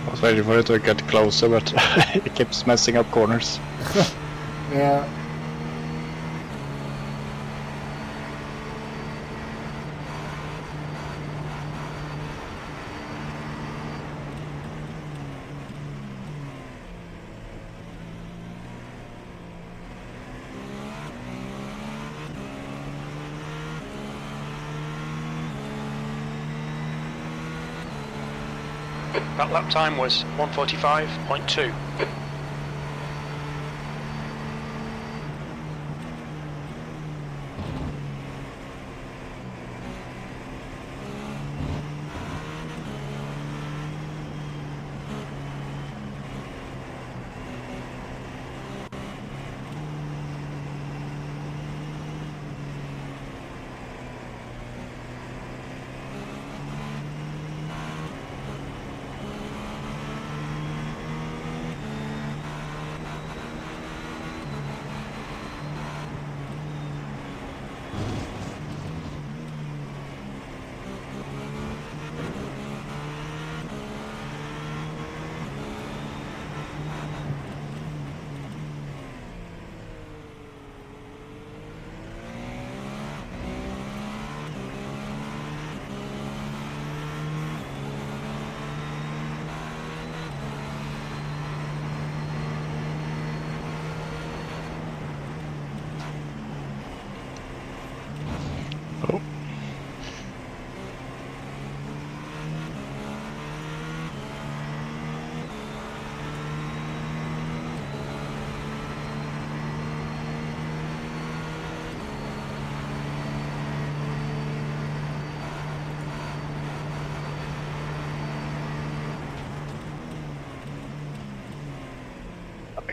I was waiting for it to get closer, but it keeps messing up corners. Yeah. That lap time was 1:45.2.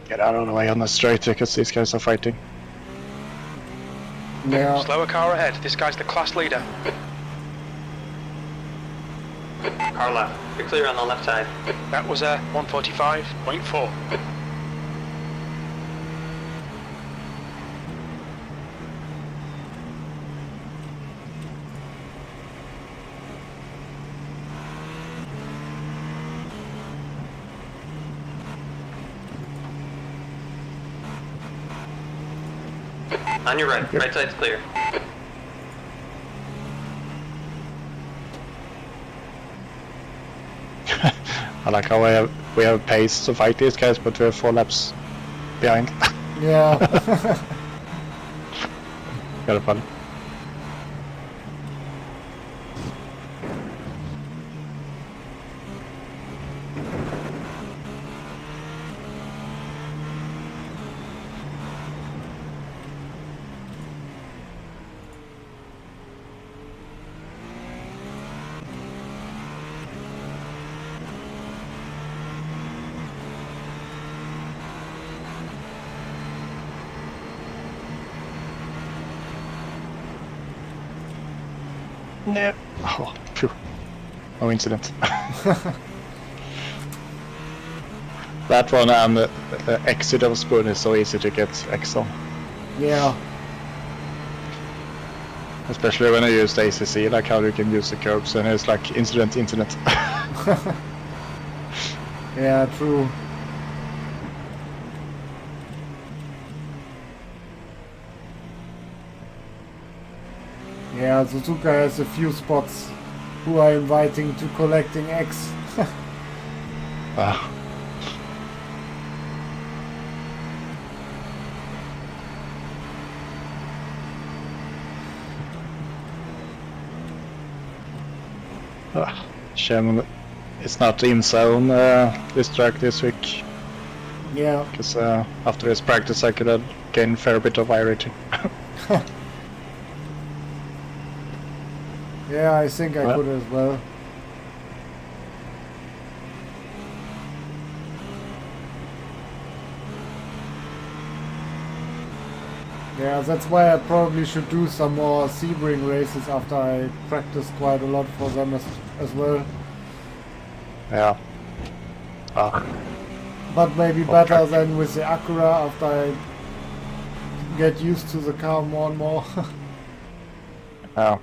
Get out of the way on the straight because these guys are fighting. Yeah. Slower car ahead. This guy's the class leader. Car left. You're clear on the left side. That was a 145.4. On your right. Right side's clear. I like how we have pace to fight these guys, but we're 4 laps behind. Yeah. Kind of fun. No. Oh, phew. No incident. That one and the exit of Spoon is so easy to get X on. Yeah. Especially when I use the ACC, like how you can use the curbs and it's like incident. Yeah, true. Yeah, Suzuka has a few spots who are inviting to collecting X. Ah. Shame it's not in zone this track this week, Yeah. because after this practice I could have gained a fair bit of iracing. Yeah, I think I could as well. Yeah, that's why I probably should do some more Sebring races after I practice quite a lot for them as well. Yeah. Ah. But maybe better than with the Acura after I get used to the car more and more. Yeah.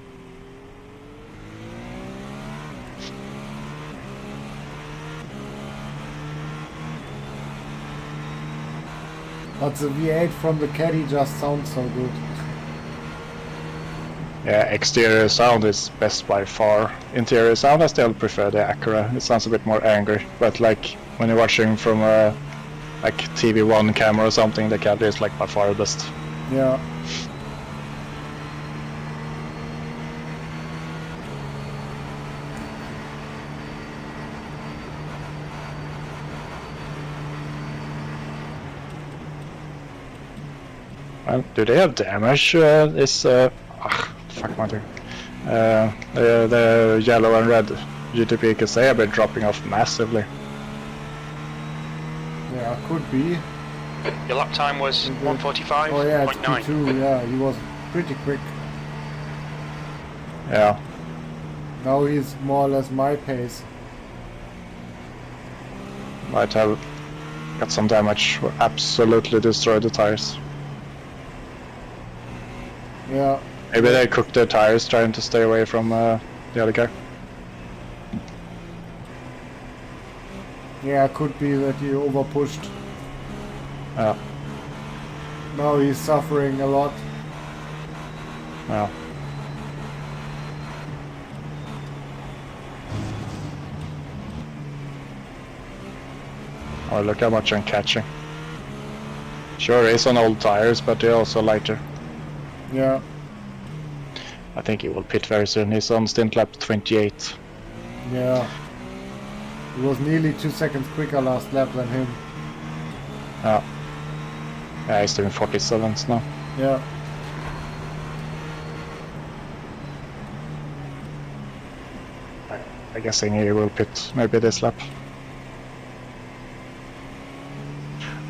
But the V8 from the Caddy just sounds so good. Yeah, exterior sound is best by far. Interior sound I still prefer the Acura. It sounds a bit more angry, but like when you're watching from a like TV1 camera or something, the Caddy is like by far the best. Yeah. Do they have damage? Fuck my turn. The yellow and red GTP, because they have been dropping off massively. Yeah, could be. Your lap time was 145.9. Oh yeah, it's P2, yeah, he was pretty quick. Yeah. Now he's more or less my pace. Might have got some damage, or absolutely destroyed the tires. Yeah. Maybe they cooked their tires trying to stay away from the other car. Yeah, could be that he overpushed. Yeah. Now he's suffering a lot. Yeah. Oh, look how much I'm catching. Sure, he's on old tires, but they're also lighter. Yeah. I think he will pit very soon. He's on stint lap 28. Yeah. He was nearly 2 seconds quicker last lap than him. Yeah. Yeah, he's doing 47s now. Yeah. I'm guessing he will pit maybe this lap.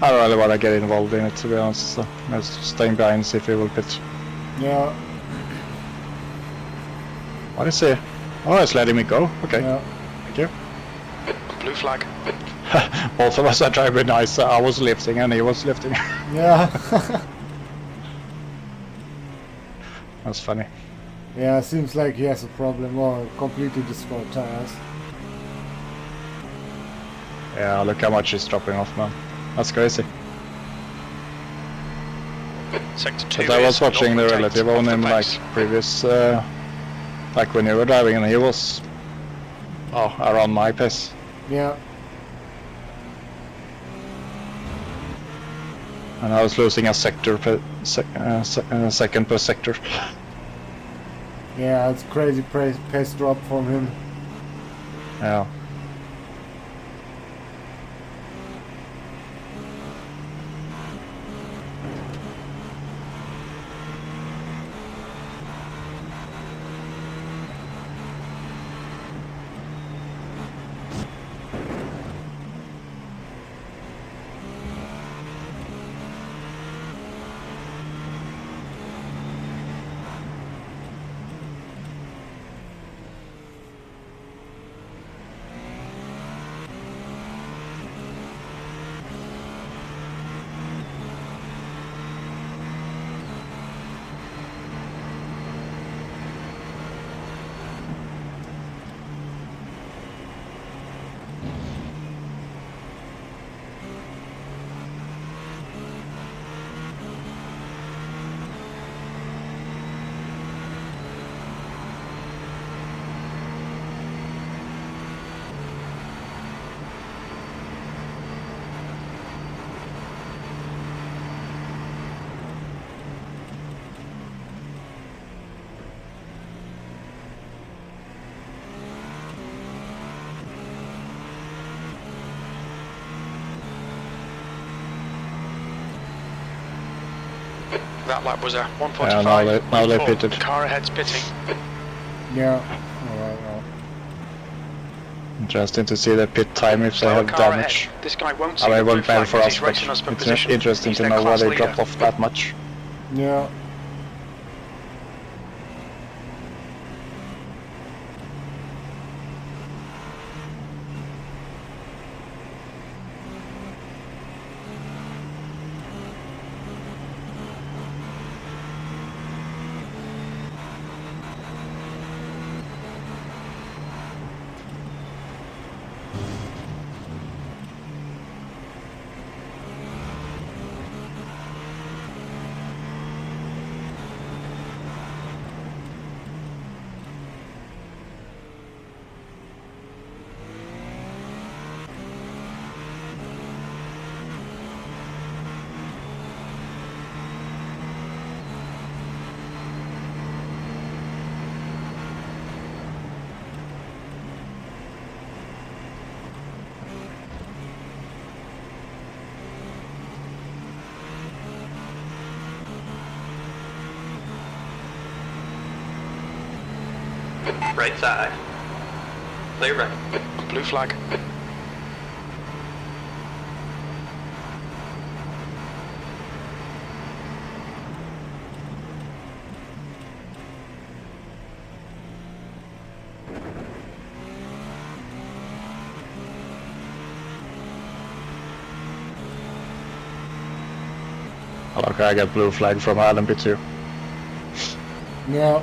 I don't really want to get involved in it, to be honest. So I'm just staying behind and see if he will pit. Yeah. What is he? Oh, it's letting me go. Okay. Yeah. Thank you. Blue flag. Both of us are trying to be nice. I was lifting and he was lifting. Yeah. That's funny. Yeah, seems like he has a problem or completely destroyed tires. Yeah, look how much he's dropping off, man. That's crazy. Sector 2 But I was is watching the 0.8 relative off on the him like pace. previous, like when you were driving, and he was, oh, around my pace. Yeah. And I was losing a sector per second per sector. Yeah, it's crazy pace drop from him. Yeah. That lap was a 1:45. Yeah, now they pitted. The car ahead's pitting. Yeah. Alright, well. Interesting to see the pit time if they Slower have car damage. ahead. This guy won't I see mean, the it blue won't matter flag for because us, he's but racing us for it's position. interesting He's to their know why class they leader. drop off that much. Yeah. Right side. Clear right. Blue flag. Okay, I got blue flag from Adam too. Yeah.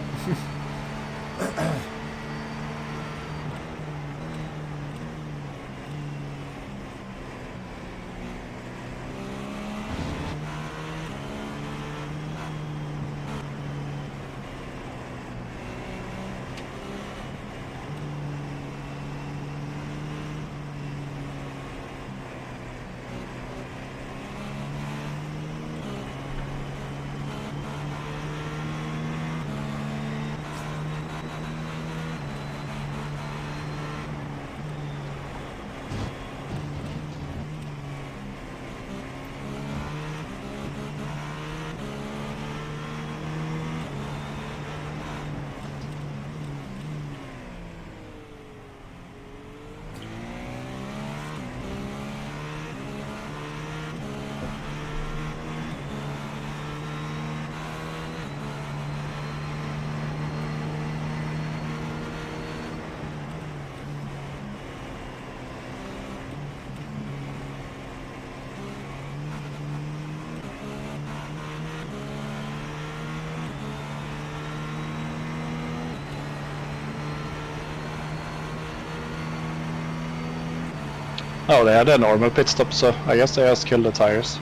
Oh, they had a normal pit stop, so I guess they just killed the tires.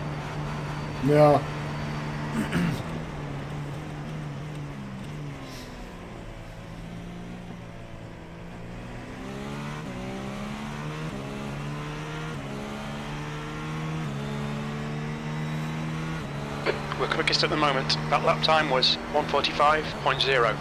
Yeah. We're quickest at the moment. That lap time was 1:45.0.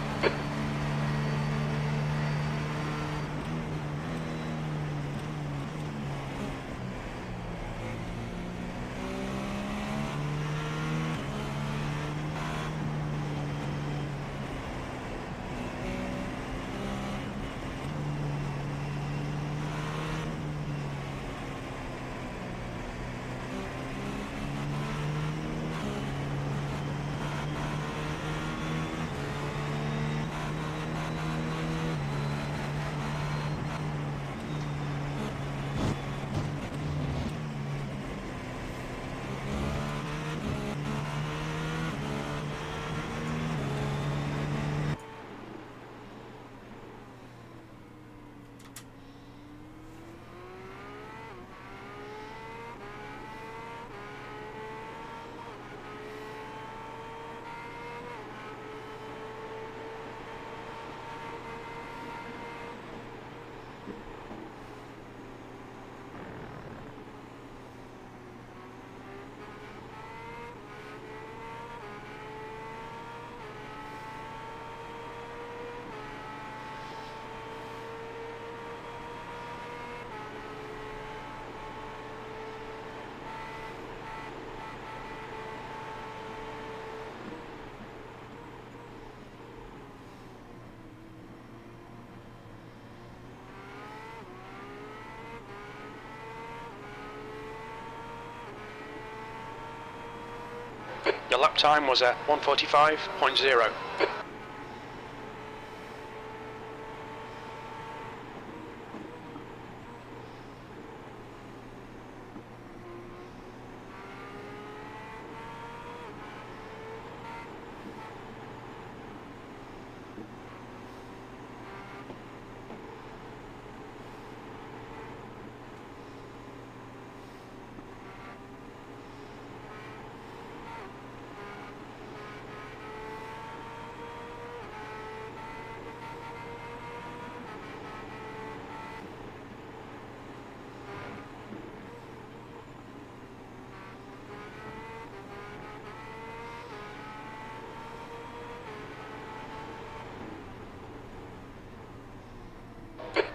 Your lap time was at 1:45.0.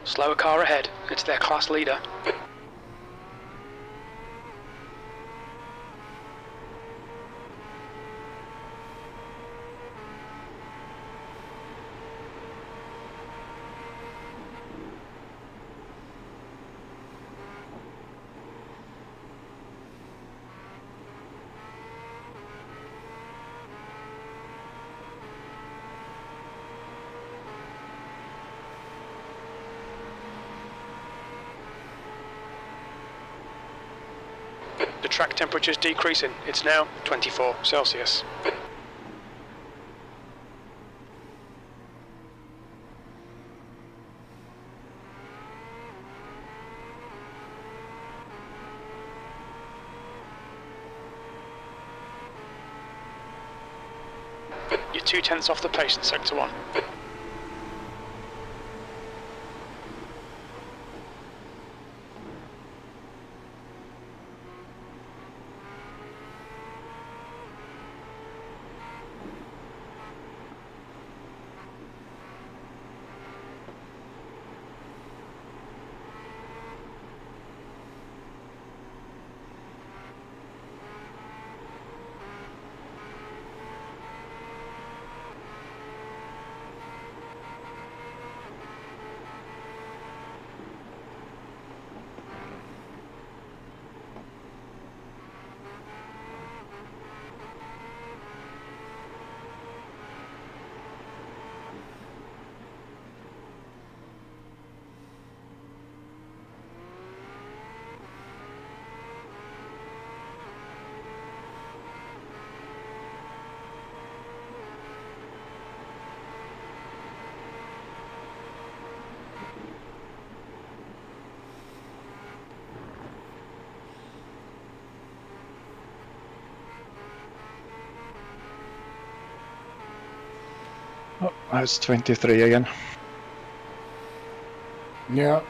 Slower car ahead. It's their class leader. The track temperature's decreasing. It's now 24 Celsius. You're 0.2 off the pace in sector 1. It's 23 again. Yeah.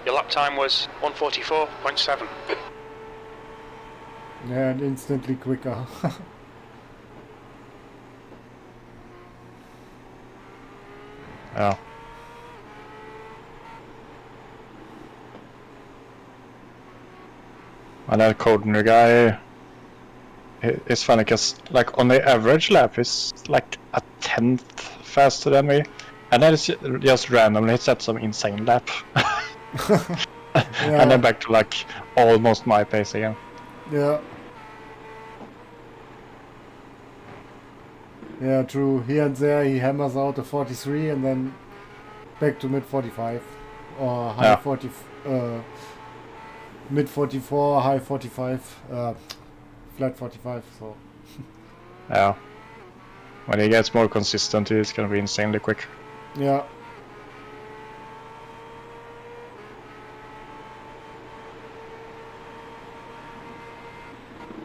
Your lap time was 1:44.7. Yeah, and instantly quicker. Yeah. And that Codner guy, it's funny because like on the average lap, it's like a tenth faster than me, and then it's just randomly set some insane lap, Yeah. and then back to like almost my pace again. Yeah. Yeah, true. Here and there he hammers out a 43 and then back to mid 45 or high Yeah. 40, mid 44, high 45, flat 45. So Yeah. When he gets more consistent, he's gonna be insanely quick. yeah.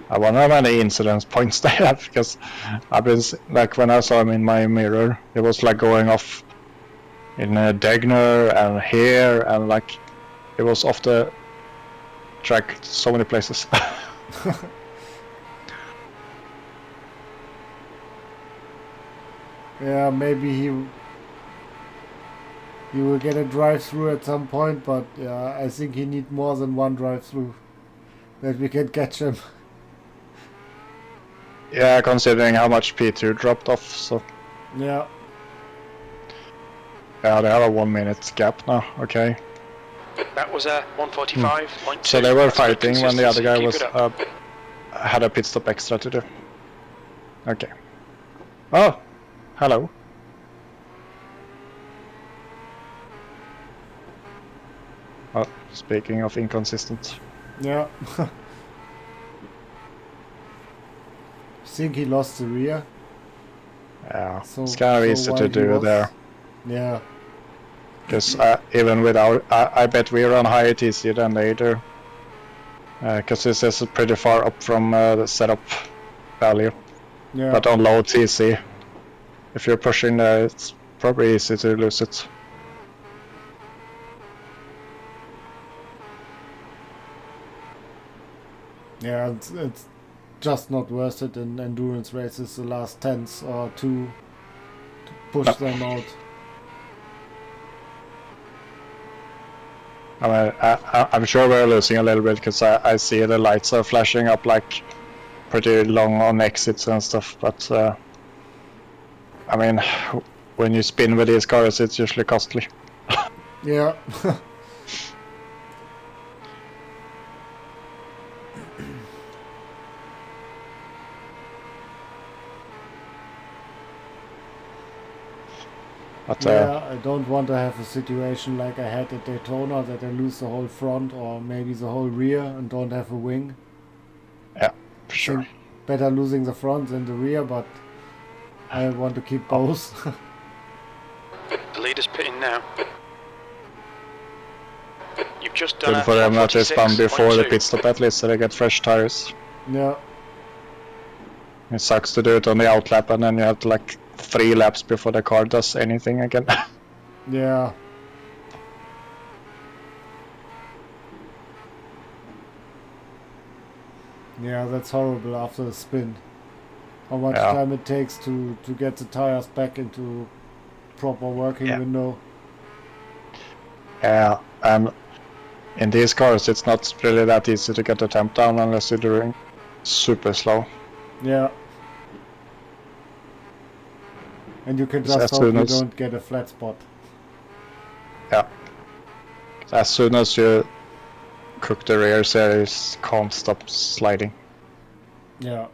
I wonder how many incidence points they have, because I've been like when I saw him in my mirror, it was like going off in Degner and here, and like it was off the track so many places. Yeah, maybe he will get a drive-through at some point, but yeah, I think he need more than one drive-through that we can catch him. Yeah, considering how much P2 dropped off, so Yeah. yeah, they have a 1 minute gap now. Okay. That was a 1:45.2. So they were That's good fighting when the other consistency. guy Keep was it up. had a pit stop extra to do. Okay. Oh, hello. Oh, speaking of inconsistent. Yeah. Think he lost the rear. Yeah, So it's kind of so easy while to he do was- there. Yeah. Because even without, I bet we run higher TC than they do. Because this is pretty far up from the setup value. Yeah. But on low TC, if you're pushing there, it's probably easy to lose it. Yeah, it's just not worth it in endurance races, the last tenths or two, to push No. them out. I mean, I'm sure we're losing a little bit because I see the lights are flashing up like pretty long on exits and stuff. But I mean, when you spin with these cars, it's usually costly. Yeah. But Yeah, I don't want to have a situation like I had at Daytona, that I lose the whole front or maybe the whole rear and don't have a wing. yeah, for sure. Think better losing the front than the rear, but I want to keep both. The leader's pitting now. You've just done Good a for them that they spun before the 1:46.2. pit stop at least, so they get fresh tires. Yeah. It sucks to do it on the outlap, and then you have to like 3 laps before the car does anything again. Yeah. Yeah, that's horrible after the spin. How much Yeah. time it takes to get the tires back into proper working Yeah. window. Yeah, and in these cars it's not really that easy to get the temp down unless you're doing super slow. Yeah. And you can As just hope soon you as- don't get a flat spot. Yeah. As soon as you cook the rear series, can't stop sliding. Yeah.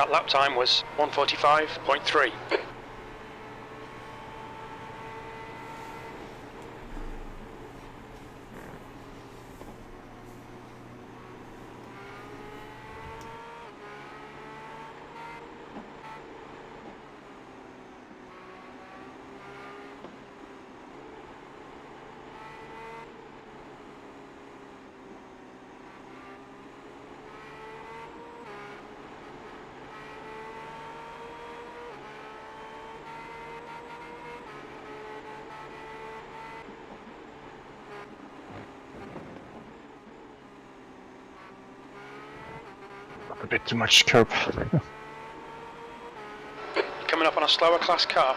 That lap time was 1:45.3. A bit too much curb. Coming up on a slower class car.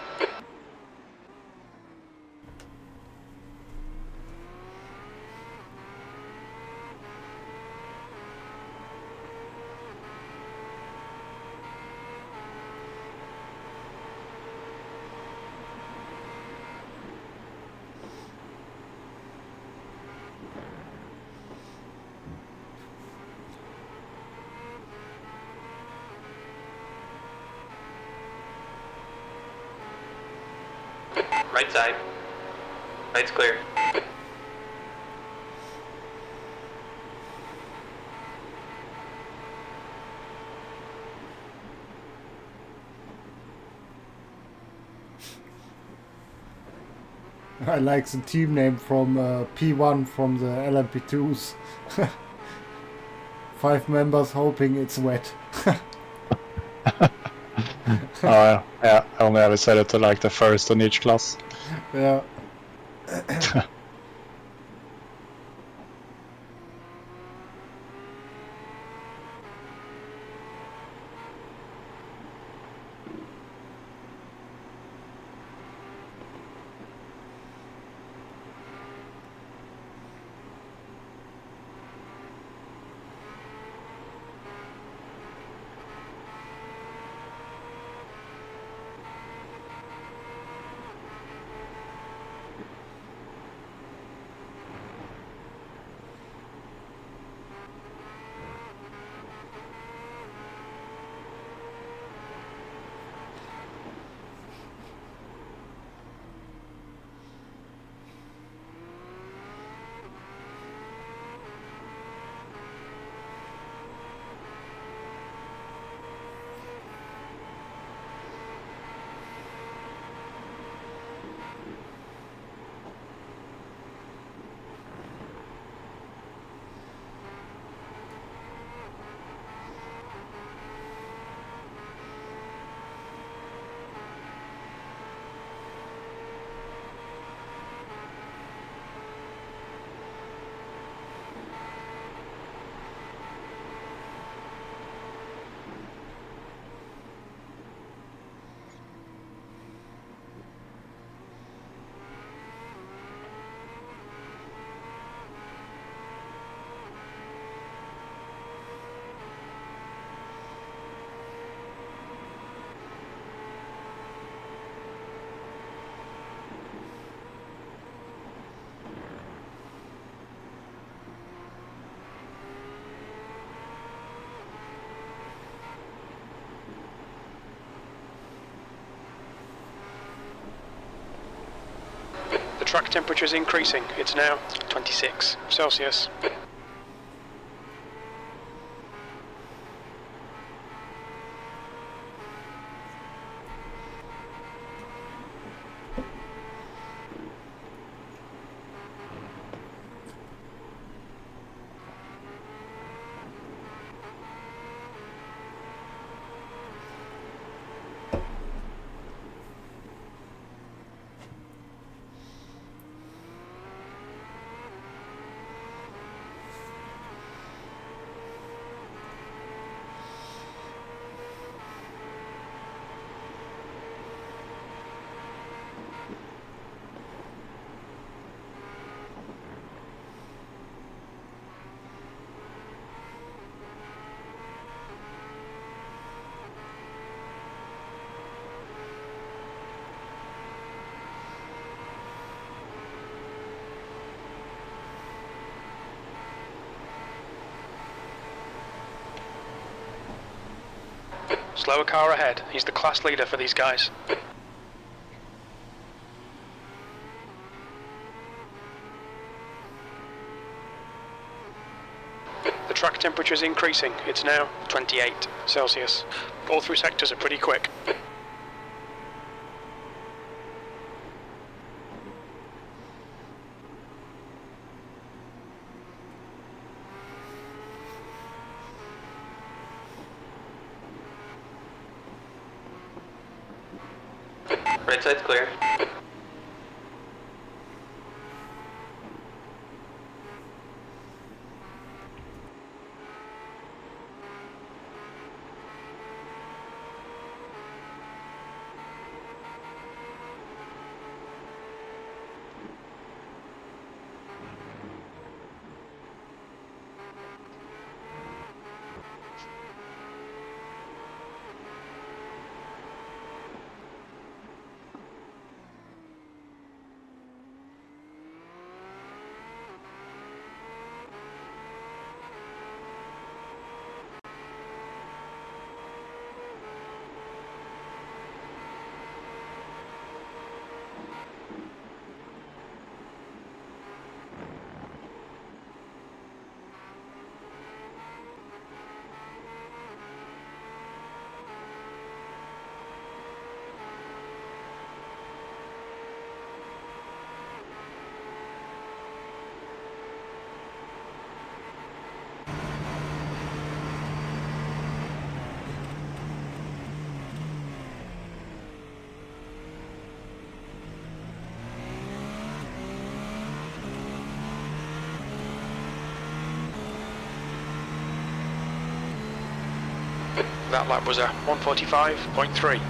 Right side. Right's clear. I like the team name from P1 from the LMP2s. 5 members hoping it's wet. Oh yeah, I only ever set it to like the first on each class. Yeah. The track temperature is increasing. It's now 26 Celsius. Slower car ahead. He's the class leader for these guys. The track temperature is increasing. It's now 28 Celsius. All three sectors are pretty quick. Right side's clear. That lap was a 1:45.3.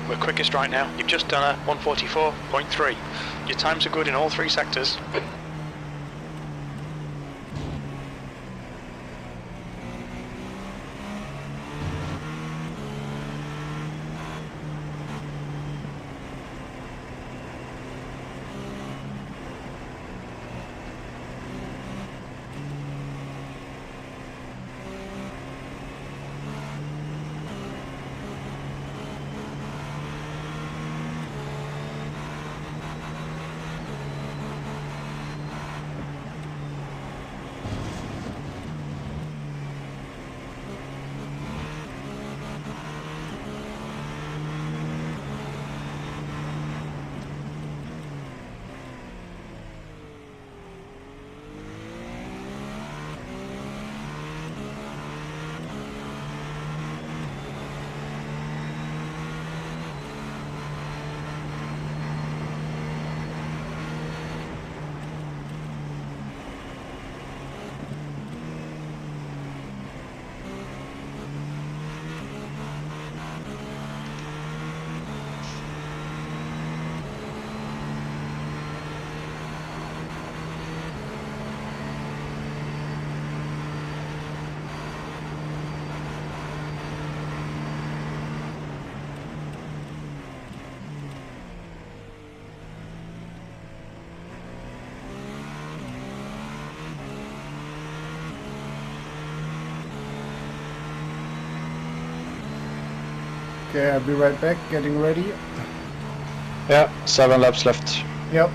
We're quickest right now. You've just done a 1:44.3. Your times are good in all three sectors. Okay, I'll be right back, getting ready. Yeah, 7 laps left. Yep.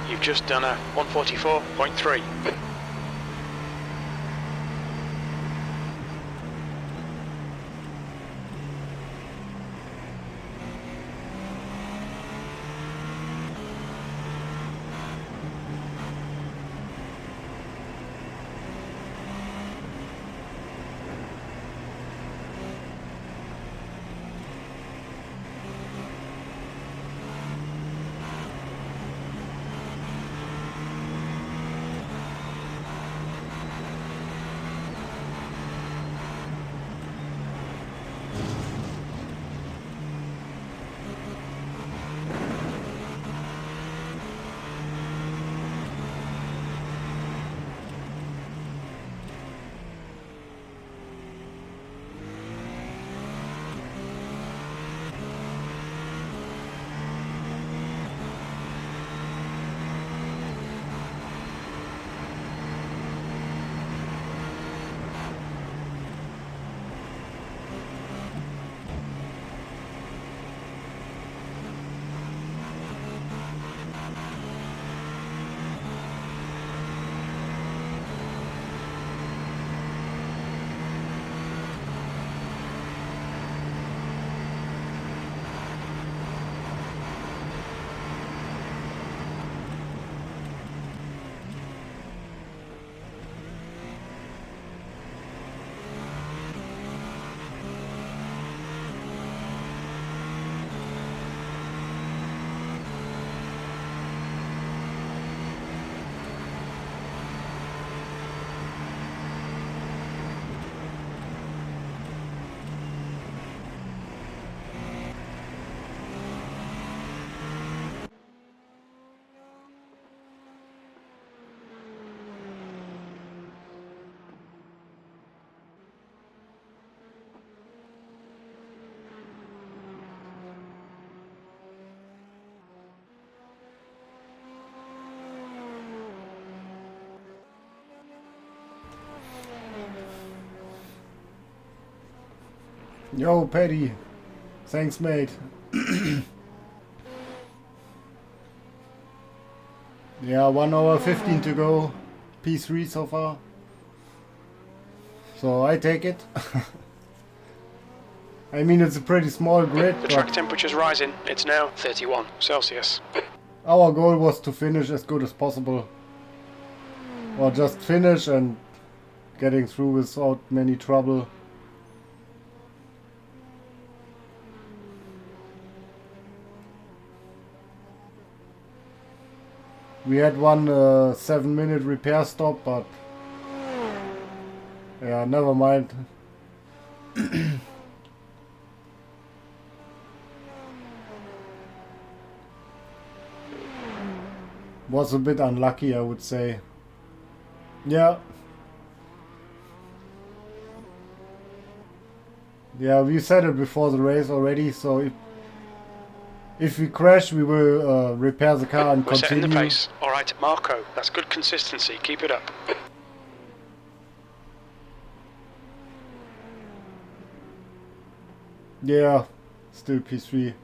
You've just done a 144.3. Yo, Paddy. Thanks, mate. Yeah, 1 hour 15 to go. P3 so far. So I take it. I mean, it's a pretty small grid, The track but temperature's rising. It's now 31 Celsius. our goal was to finish as good as possible. Or just finish and getting through without many trouble. We had one 7-minute repair stop, but yeah, never mind. Was a bit unlucky, I would say. Yeah. Yeah, we said it before the race already, so if we crash, we will repair the car and We're setting continue. the pace. All right, Marco, that's good consistency. Keep it up. Yeah, still P3.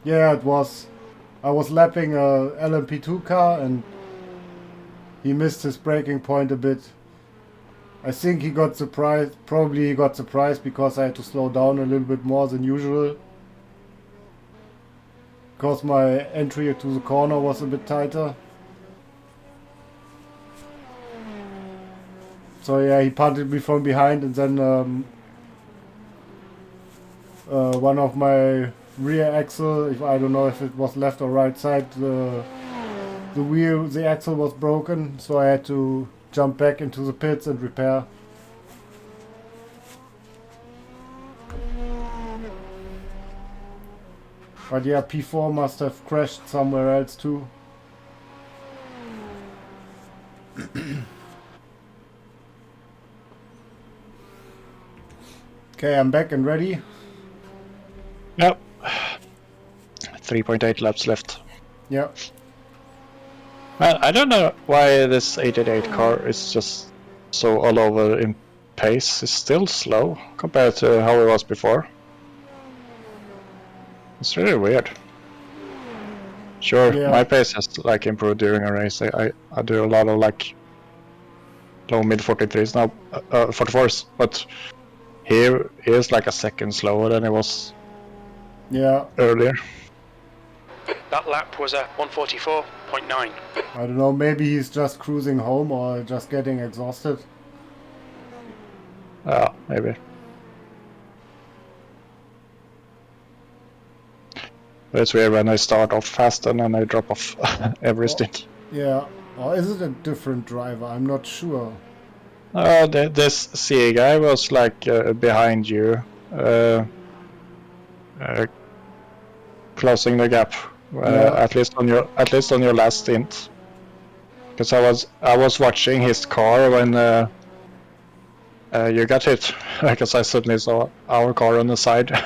Yeah, it was. I was lapping a LMP2 car and he missed his braking point a bit. I think he got surprised. Probably he got surprised because I had to slow down a little bit more than usual. Because my entry to the corner was a bit tighter. So yeah, he punted me from behind, and then one of my rear axle, if I don't know if it was left or right side, the axle was broken, so I had to jump back into the pits and repair. But yeah, P4 must have crashed somewhere else too. Okay, I'm back and ready. Yep. 3.8 laps left. Yeah. Well, I don't know why this 888 car is just so all over in pace. It's still slow compared to how it was before. It's really weird. Sure, Yeah. my pace has like improved during a race. I do a lot of like low mid 43s now, 44s, but here is like a second slower than it was earlier. That lap was at 144.9. I don't know, maybe he's just cruising home or just getting exhausted. Maybe. But it's weird when I start off fast and then I drop off every stint. Yeah. Or is it a different driver? I'm not sure. This CA guy was like behind you, closing the gap. At least on your last stint. Because I was watching his car when you got hit. Because I suddenly saw our car on the side.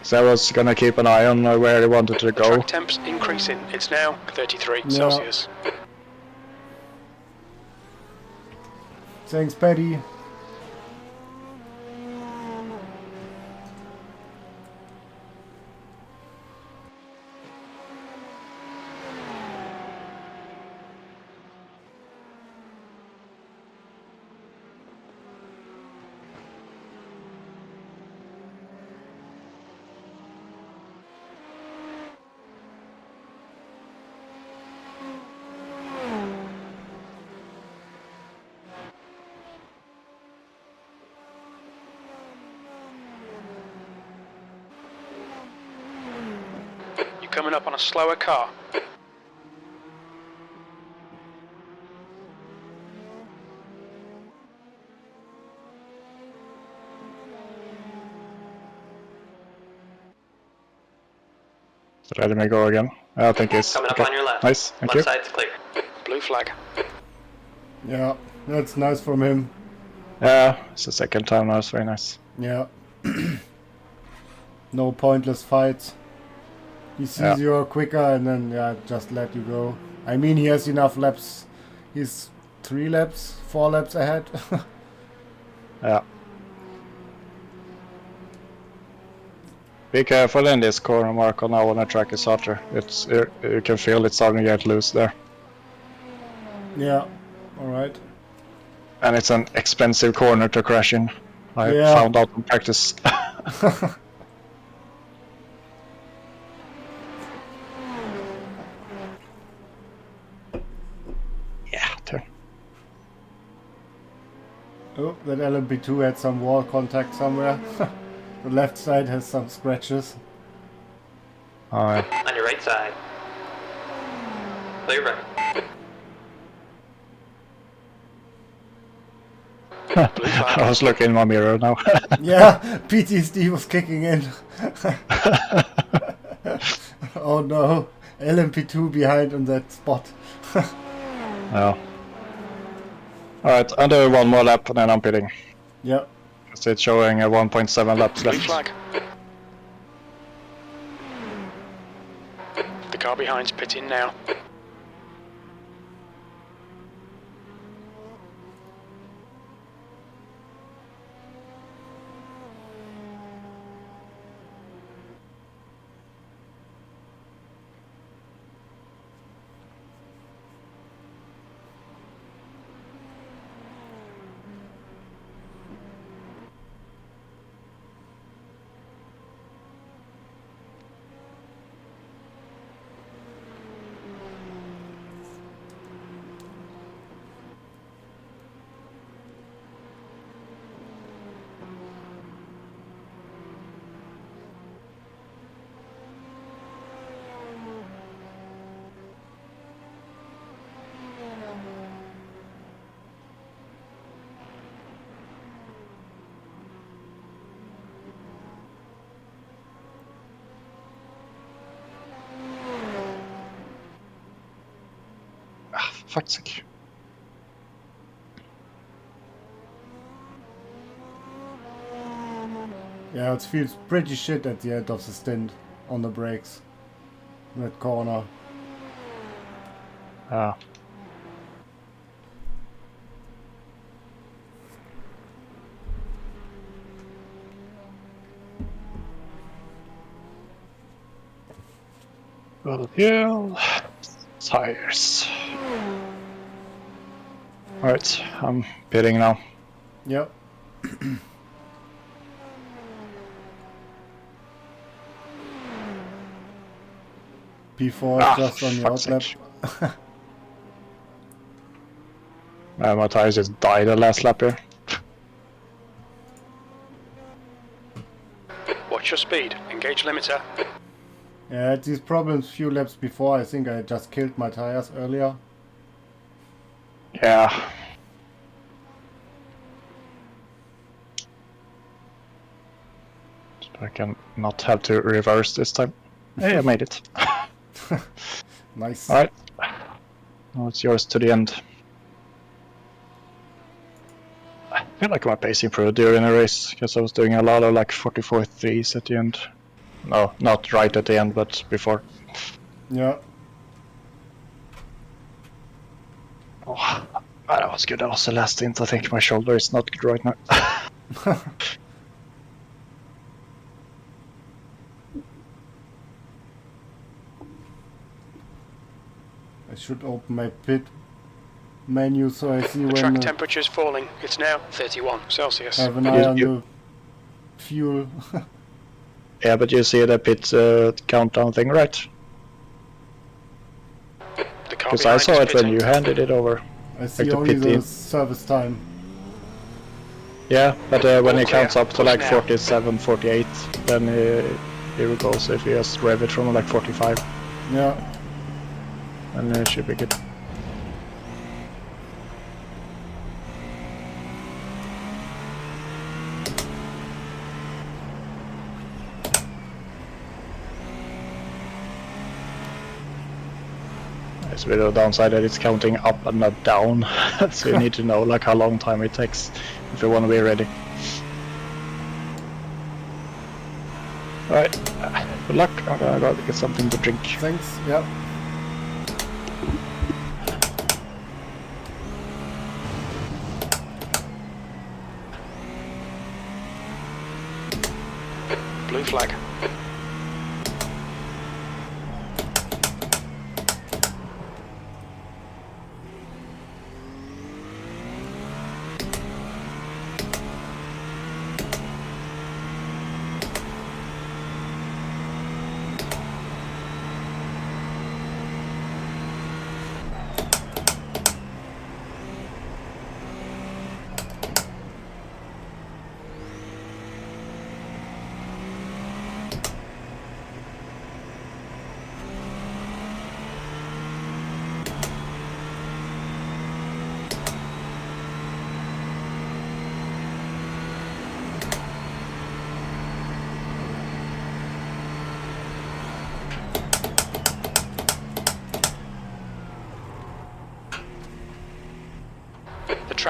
So I was gonna keep an eye on where he wanted to go. Track temp's increasing. It's now 33 Celsius. Thanks, Paddy. Coming up on a slower car. Let me go again. I think it's coming up on your left. Nice, thank you. Left side's clear. Blue flag. Yeah, that's nice from him. Yeah, it's the second time now. It's very nice. Yeah. No pointless fights. He sees you're quicker and then just let you go. I mean, he has enough laps. He's 4 laps ahead. Yeah. Be careful in this corner, Marco, now when the track is hotter. You can feel it's starting to get loose there. Yeah, alright. And it's an expensive corner to crash in. I found out in practice. Yeah, turn. Oh, that LMP2 had some wall contact somewhere. The left side has some scratches. Alright. On your right side. Clear right. I was looking in my mirror now. Yeah, PTSD was kicking in. Oh no, LMP2 behind on that spot. Yeah. Alright, I'll do one more lap and then I'm pitting. Yep. Because it's showing 1.7 laps Blue left. flag. The car behind's pitting now. Ah, fuck's sake. Yeah, it feels pretty shit at the end of the stint on the brakes. That corner. Ah. Well, fuel, tires. Alright, I'm pitting now. Yep. P4 just on the fuck's outlap. sake. My tires just died the last lap here. Watch your speed. Engage limiter. Yeah, I had these problems few laps before. I think I just killed my tires earlier. Yeah. I can not have to reverse this time. Hey, I made it. Nice. Alright. Now it's yours to the end. I feel like my pace improved during the race, because I was doing a lot of like 44.3s at the end. No, not right at the end, but before. Yeah. Oh, that was good. That was the last stint. I think my shoulder is not good right now. I should open my pit menu so I see The when track I temperature's falling. It's now 31 Celsius. have an eye on the fuel. Yeah, but you see the pit countdown thing, right? The car Because I behind saw is it when pitting. you handed it over. I see Like the only pit the in. service time. Yeah, but when All it counts clear. up to Push like now. 47, 48, then here it goes. If you just rev it from like 45, Yeah. then it should be good. There's a bit of a downside that it's counting up and not down, so you need to know like how long time it takes if you want to be ready. Alright, good luck. I'm gonna go get something to drink. Thanks. Yep. Blue flag.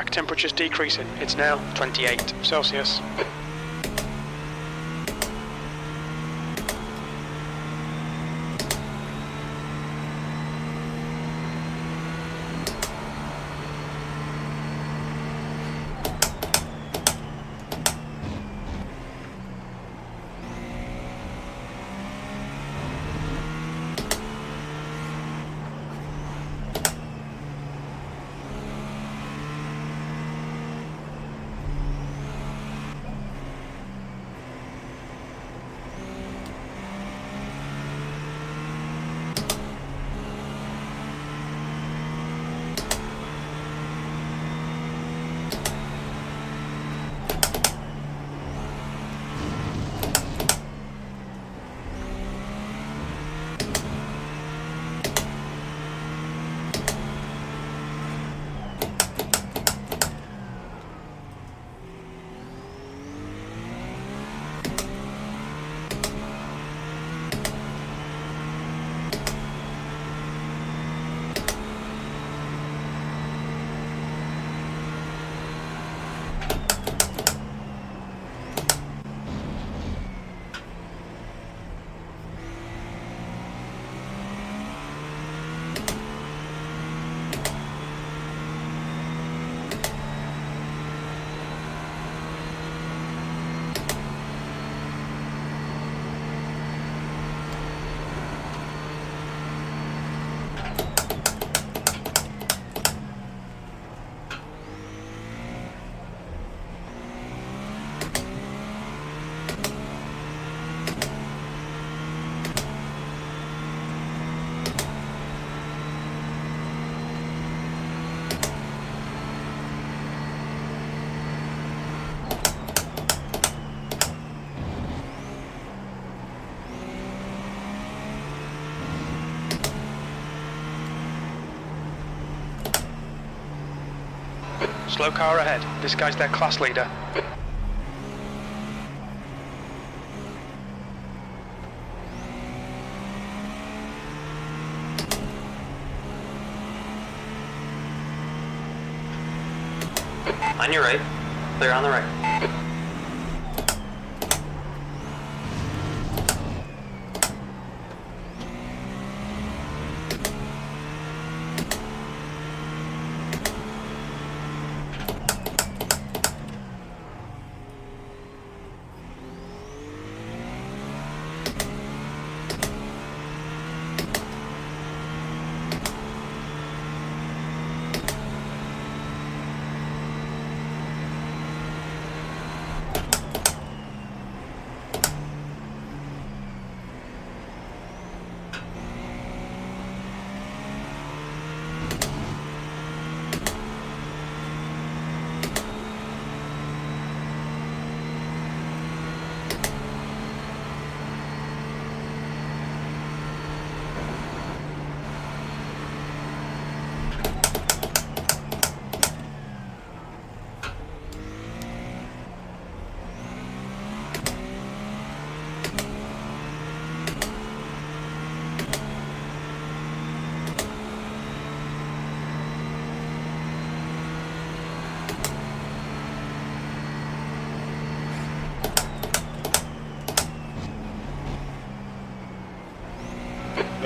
track temperature's decreasing. It's now 28 Celsius. Slow car ahead. This guy's their class leader. On your right. Clear on the right.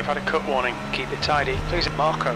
We've had a cut warning. Keep it tidy. Please, Marco.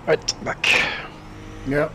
Right, back. Yep.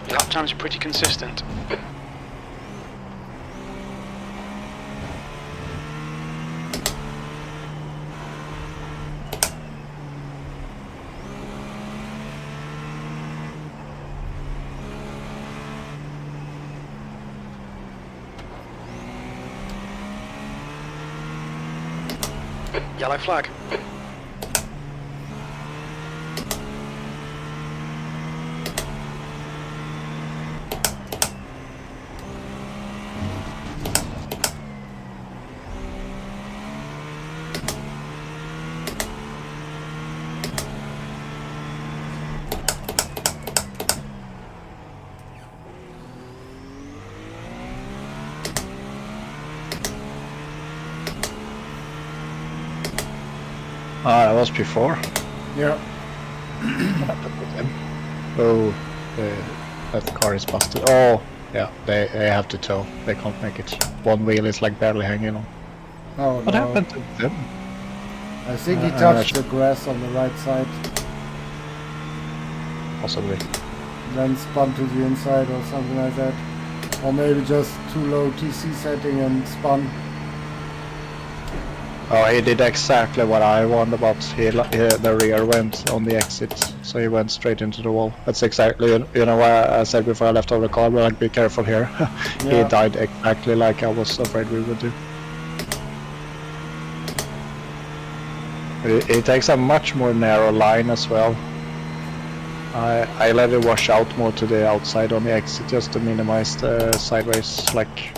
Lap times are pretty consistent. Yellow flag. Ah, that was before. Yep. Oh, that car is busted. Oh, yeah, they have to tow. They can't make it. One wheel is like barely hanging on. Oh What no. happened to them? I think he touched the grass on the right side, Possibly. then spun to the inside or something like that. Or maybe just too low TC setting and spun. Oh, he did exactly what I warned about. The rear went on the exit, so he went straight into the wall. That's exactly, you know why I said before I left over the car, but like, be careful here. He Yeah. died exactly like I was afraid we would do. It takes a much more narrow line as well. I let it wash out more to the outside on the exit just to minimize the sideways like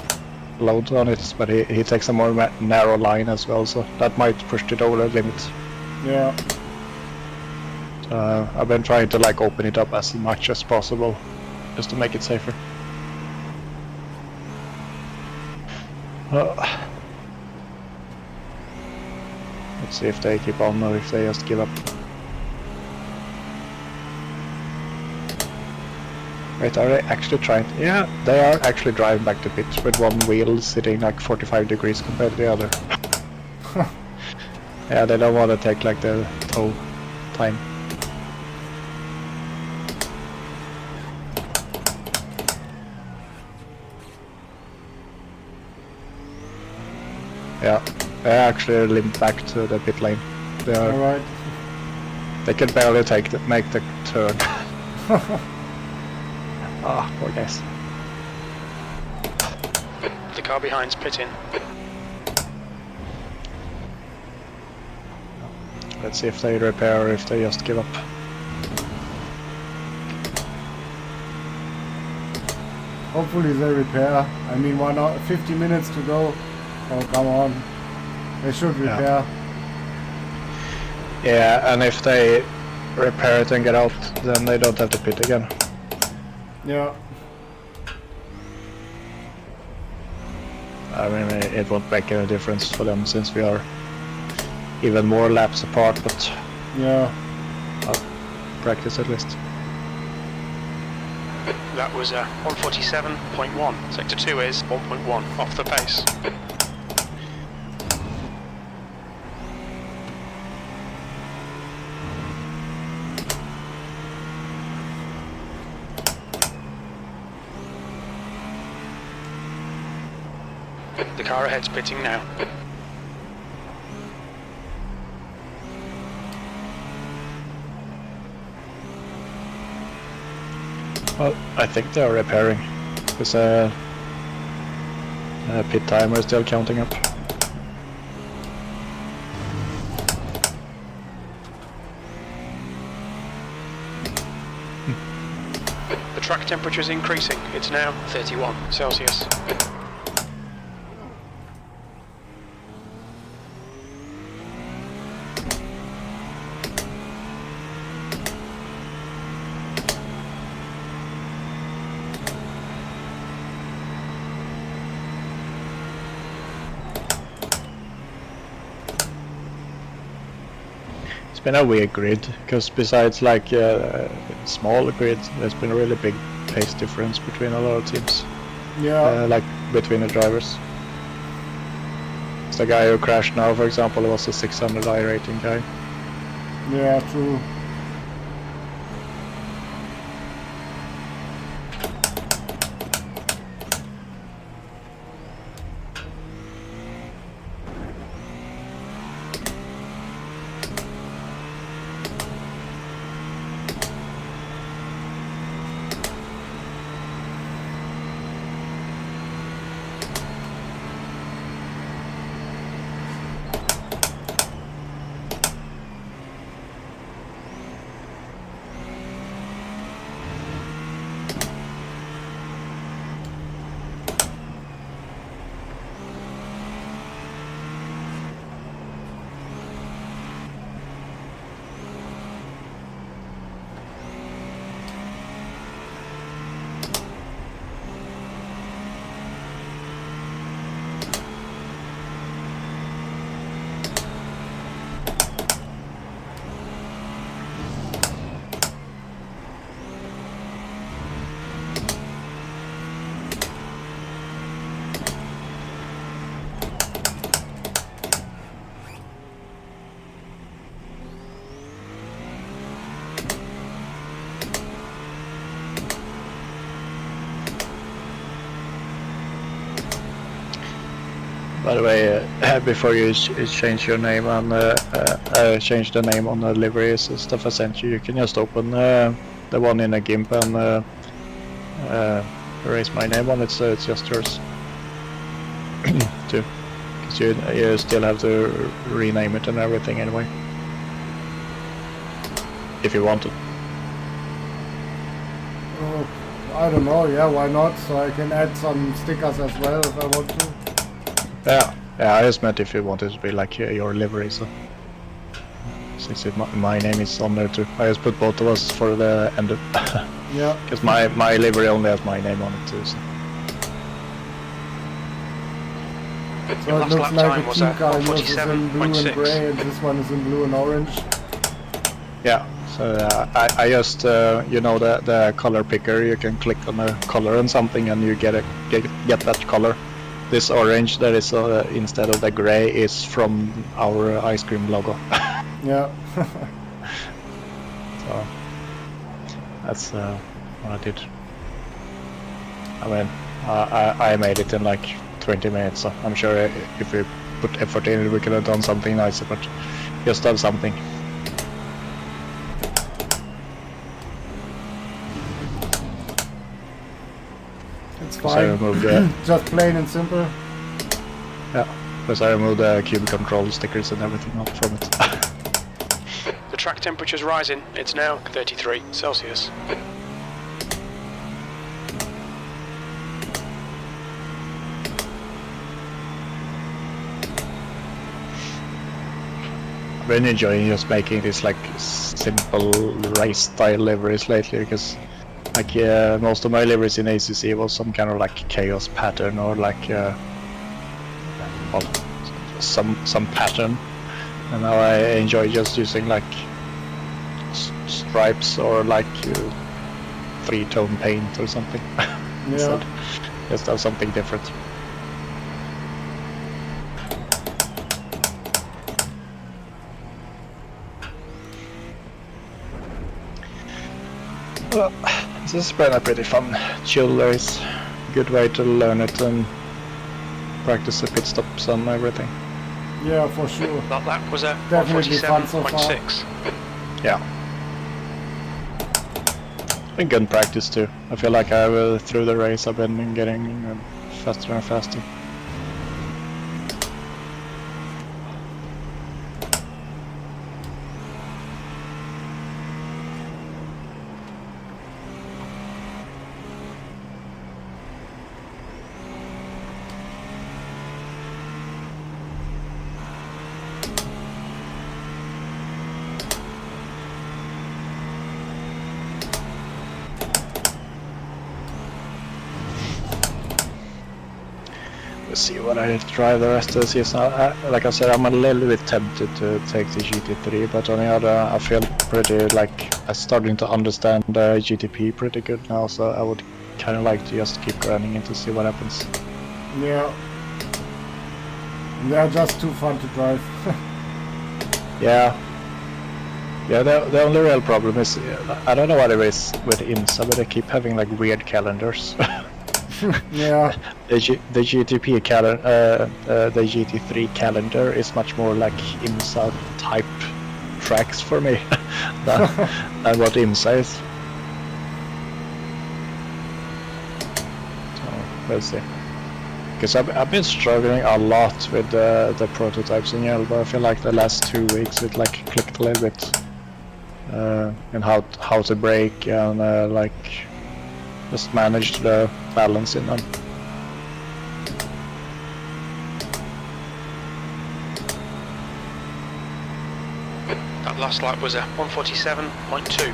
load on it, but he takes a more narrow line as well, so that might push it over the limit. Yeah. I've been trying to like open it up as much as possible just to make it safer. Let's see if they keep on or if they just give up. Wait, are they actually trying? Yeah, they are actually driving back to pit with one wheel sitting like 45 degrees compared to the other. Yeah, they don't want to take like the tow time. Yeah, they actually limped back to the pit lane. They are. All right. They could barely make the turn. Ah, poor guys. The car behind's pitting. Let's see if they repair or if they just give up. Hopefully they repair. I mean, why not? 50 minutes to go. Oh, come on. They should repair. Yeah, and if they repair it and get out, then they don't have to pit again. Yeah. I mean, it won't make any difference for them since we are even more laps apart, but Yeah. I'll practice at least. That was 147.1. Sector 2 is 1.1 off the pace. The car ahead's pitting now. Well, I think they are repairing, because pit timer is still counting up. The track temperature is increasing. It's now 31 Celsius. It's been a weird grid, because besides like small grid, there's been a really big pace difference between a lot of teams. Yeah. Like between the drivers. The guy who crashed now, for example, was a 600 rating guy. Yeah, true. By the way, before you change your name and change the name on the liveries and stuff I sent you, you can just open the one in a GIMP and erase my name on it, so it's just yours too. Because you still have to rename it and everything anyway, if you want to. I don't know, yeah, why not? So I can add some stickers as well if I want to. Yeah, I just meant if you wanted to be like your livery, so since my name is on there too. I just put both of us for the end of Yeah. because my livery only has my name on it too. So So it Last looks lap like time a was team at car. Yours is in blue and 147.6. grey, and this one is in blue and orange. yeah, so I just you know the color picker. You can click on a color and something, and you get that color. This orange that is instead of the gray is from our ice cream logo. Yeah. So that's what I did. I mean, I made it in like 20 minutes, so I'm sure if we put effort in it, we could have done something nicer, but just done something. It's Because I fine. removed the Just plain and simple. because I removed the cube control stickers and everything off from it. The track temperature's rising. It's now 33 Celsius. I've been enjoying just making these like simple race style liveries lately, because like most of my liveries in ACC was some kind of like chaos pattern or like well, some pattern, and now I enjoy just using like stripes or like 3-tone paint or something. Yeah. Just have something different. Well, this has been a pretty fun, chill race. Good way to learn it and practice the pit stops and everything. Yeah, for sure. That lap was at Definitely fun so far. 147.6. Yeah. Been good practice too. I feel like through the race I've been getting faster and faster. Let's see what I try the rest of the season. Like I said, I'm a little bit tempted to take the GT3, but on the other, I feel pretty like I'm starting to understand the GTP pretty good now, so I would kind of like to just keep running it to see what happens. Yeah. They're just too fun to drive. Yeah. Yeah, the only real problem is, I don't know what it is with IMSA, but they keep having like weird calendars. Yeah. The GTP calendar, the GT3 calendar is much more like IMSA type tracks for me than what IMSA is. So we'll see. Because I've been struggling a lot with the prototypes in Yellow, but I feel like the last 2 weeks it like clicked a little bit, and how to brake and like just manage the balance in them. That last lap was at 147.2.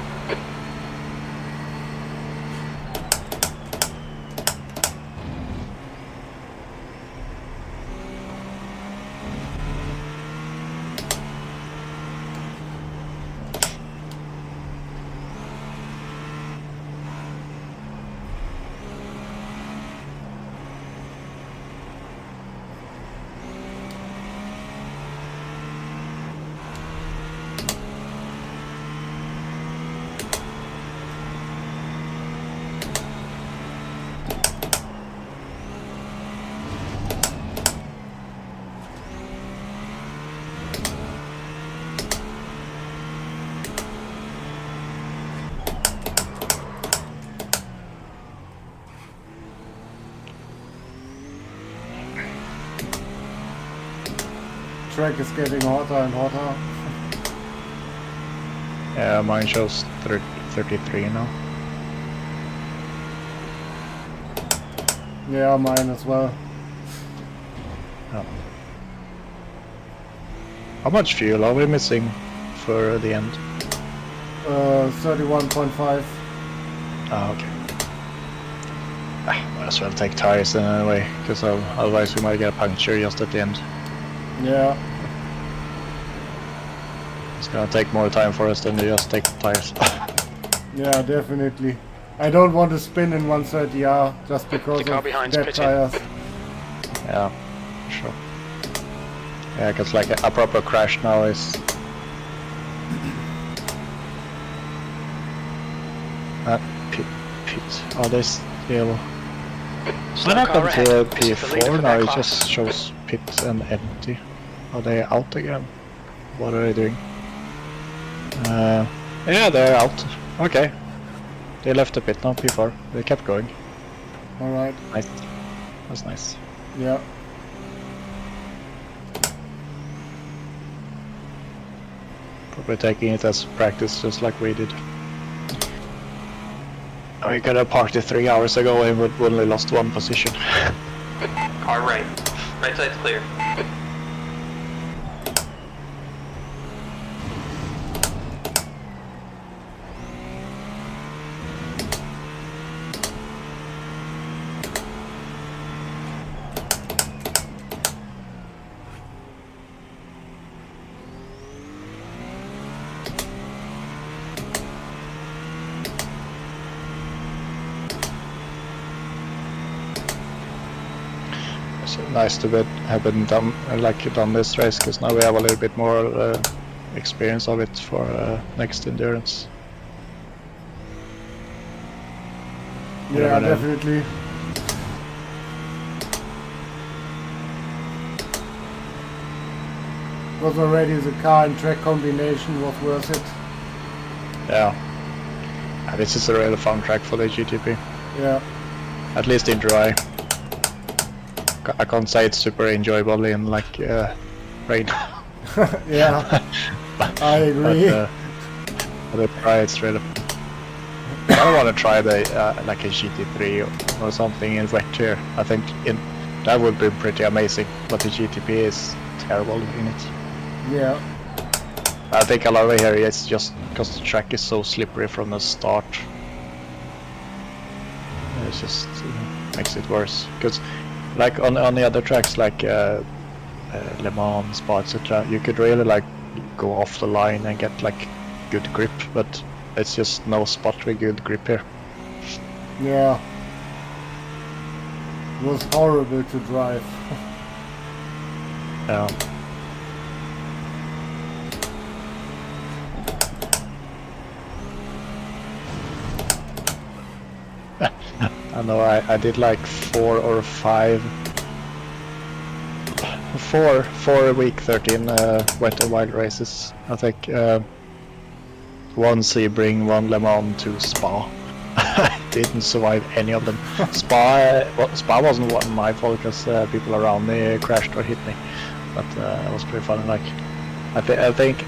track is getting hotter and hotter. Yeah, mine shows 33 now. Yeah, mine as well. Oh. How much fuel are we missing for the end? 31.5. Ah, okay. Might as well take tires then anyway, because otherwise we might get a puncture just at the end. Yeah. It's gonna take more time for us than to just take the tires. Yeah, definitely. I don't want to spin in 130R just because The car of behind's dead pitting. tires. Yeah, sure. Yeah, because like a proper crash now is... Pit. Are they still... What happened to P4 now? It just shows pit and empty. Are they out again? What are they doing? Yeah, they're out. Okay. They left the pit now, P4. They kept going. Alright. Nice. That's nice. Yeah. Probably taking it as practice just like we did. We could have parked it 3 hours ago and would only lost one position. Car right. Right side's clear. It's nice to have been done this race, because now we have a little bit more experience of it for next endurance. Yeah, definitely. Was already the car and track combination was worth it. Yeah. And this is a really fun track for the GTP. Yeah. At least in dry. I can't say it's super enjoyable in like rain. Yeah. I agree. But the dry it's really... I don't want to try the like a GT3 or something in wet here. I think that would be pretty amazing, but the GTP is terrible in it. Yeah. I think a lot of it here is just because the track is so slippery from the start. It just makes it worse. Because like on the other tracks like Le Mans, Spa, etc., you could really like go off the line and get like good grip, but it's just no spot with good grip here. Yeah. It was horrible to drive. Yeah. I know I did like 4 or 5 4 week 13 wet and wild races. I think 1 Sebring, 1 Le Mans, 2 Spa. I didn't survive any of them. Spa wasn't my fault because people around me crashed or hit me, but it was pretty fun. Like I think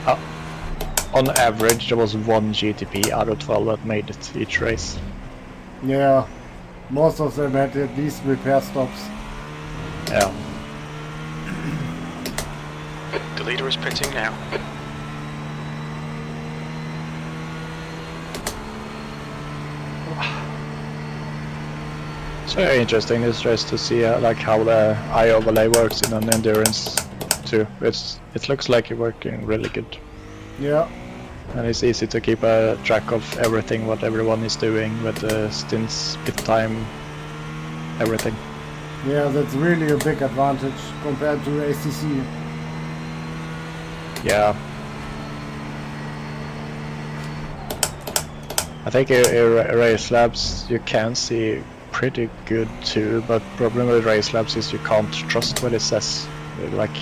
on average there was 1 GTP out of 12 that made it each race. Yeah. Most of them had at least repair stops. Yeah. The leader is pitting now. It's very interesting this race to see like how the eye overlay works in an endurance too. It looks like it's working really good. Yeah. And it's easy to keep a track of everything, what everyone is doing with the stints, pit time, everything. Yeah, that's really a big advantage compared to ACC. Yeah. I think race labs you can see pretty good too, but problem with race labs is you can't trust what it says, like,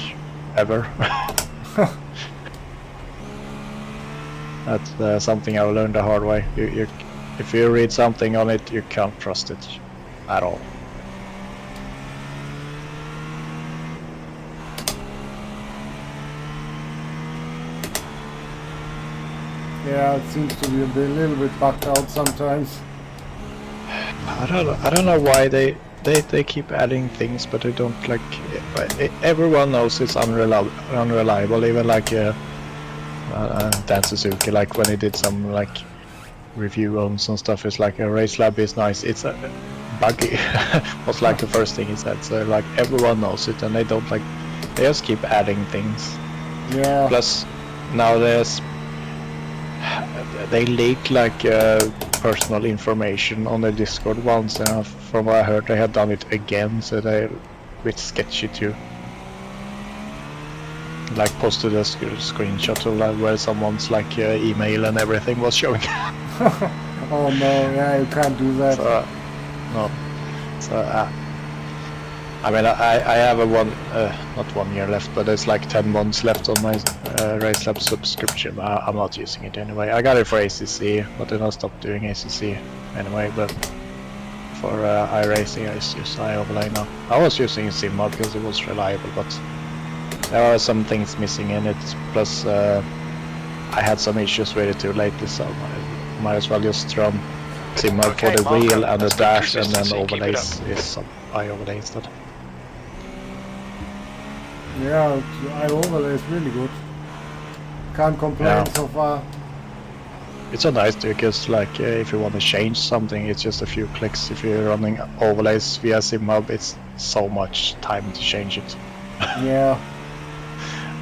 ever. That's something I learned the hard way. If you read something on it, you can't trust it at all. Yeah, it seems to be a little bit bugged out sometimes. I don't know why they keep adding things, but they don't like. Everyone knows it's unreliable. Even like Dan Suzuki, like when he did some like review on some stuff, it's like a race lab is nice. It's buggy. Was like the first thing he said. So like everyone knows it, and they don't like. They just keep adding things. Yeah. Plus, now they leak like personal information on their Discord once, and from what I heard, they have done it again. So they're a bit sketchy too. Like posted a screenshot of like, where someone's like email and everything was showing. Oh no, yeah, you can't do that. So, no. So I mean, I have a not 1 year left, but it's like 10 months left on my Race Lab subscription. I'm not using it anyway. I got it for ACC, but then I stopped doing ACC anyway. But for iracing, I use iOverlay now. I was using SimMod because it was reliable, but there are some things missing in it. Plus, I had some issues with it too lately, so I might as well just run SimMod Okay, for the Marco, wheel and the that's good dash, and then consistency. Keep it overlays is some iOverlay instead. Yeah, iOverlay is really good. Can't complain Yeah. so far. It's so nice too, because like if you want to change something, it's just a few clicks. If you're running overlays via SimHub, it's so much time to change it. Yeah.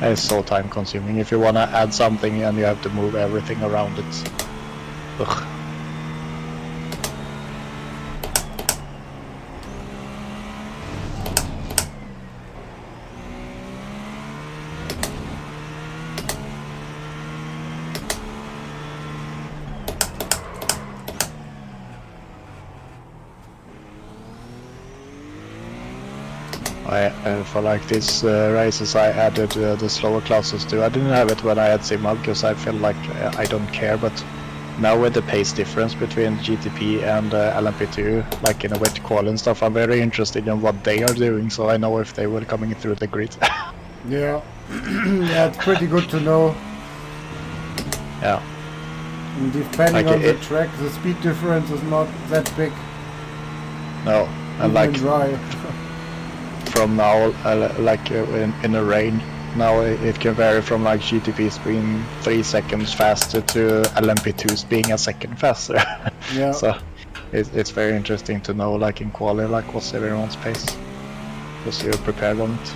It's so time consuming. If you want to add something and you have to move everything around it. Ugh. For like these races, I added the slower classes too. I didn't have it when I had SimHub because I feel like I don't care, but now with the pace difference between GTP and LMP2, like in a wet qual and stuff, I'm very interested in what they are doing, so I know if they were coming through the grid. Yeah. Yeah, it's pretty good to know. Yeah. And depending Like on the track, the speed difference is not that big. No, and Even like dry. from now, like in the rain, now it can vary from like GTPs being 3 seconds faster to LMP2s being a second faster. Yeah. So it's very interesting to know, like in quali, like what's everyone's pace, because you're prepared on it.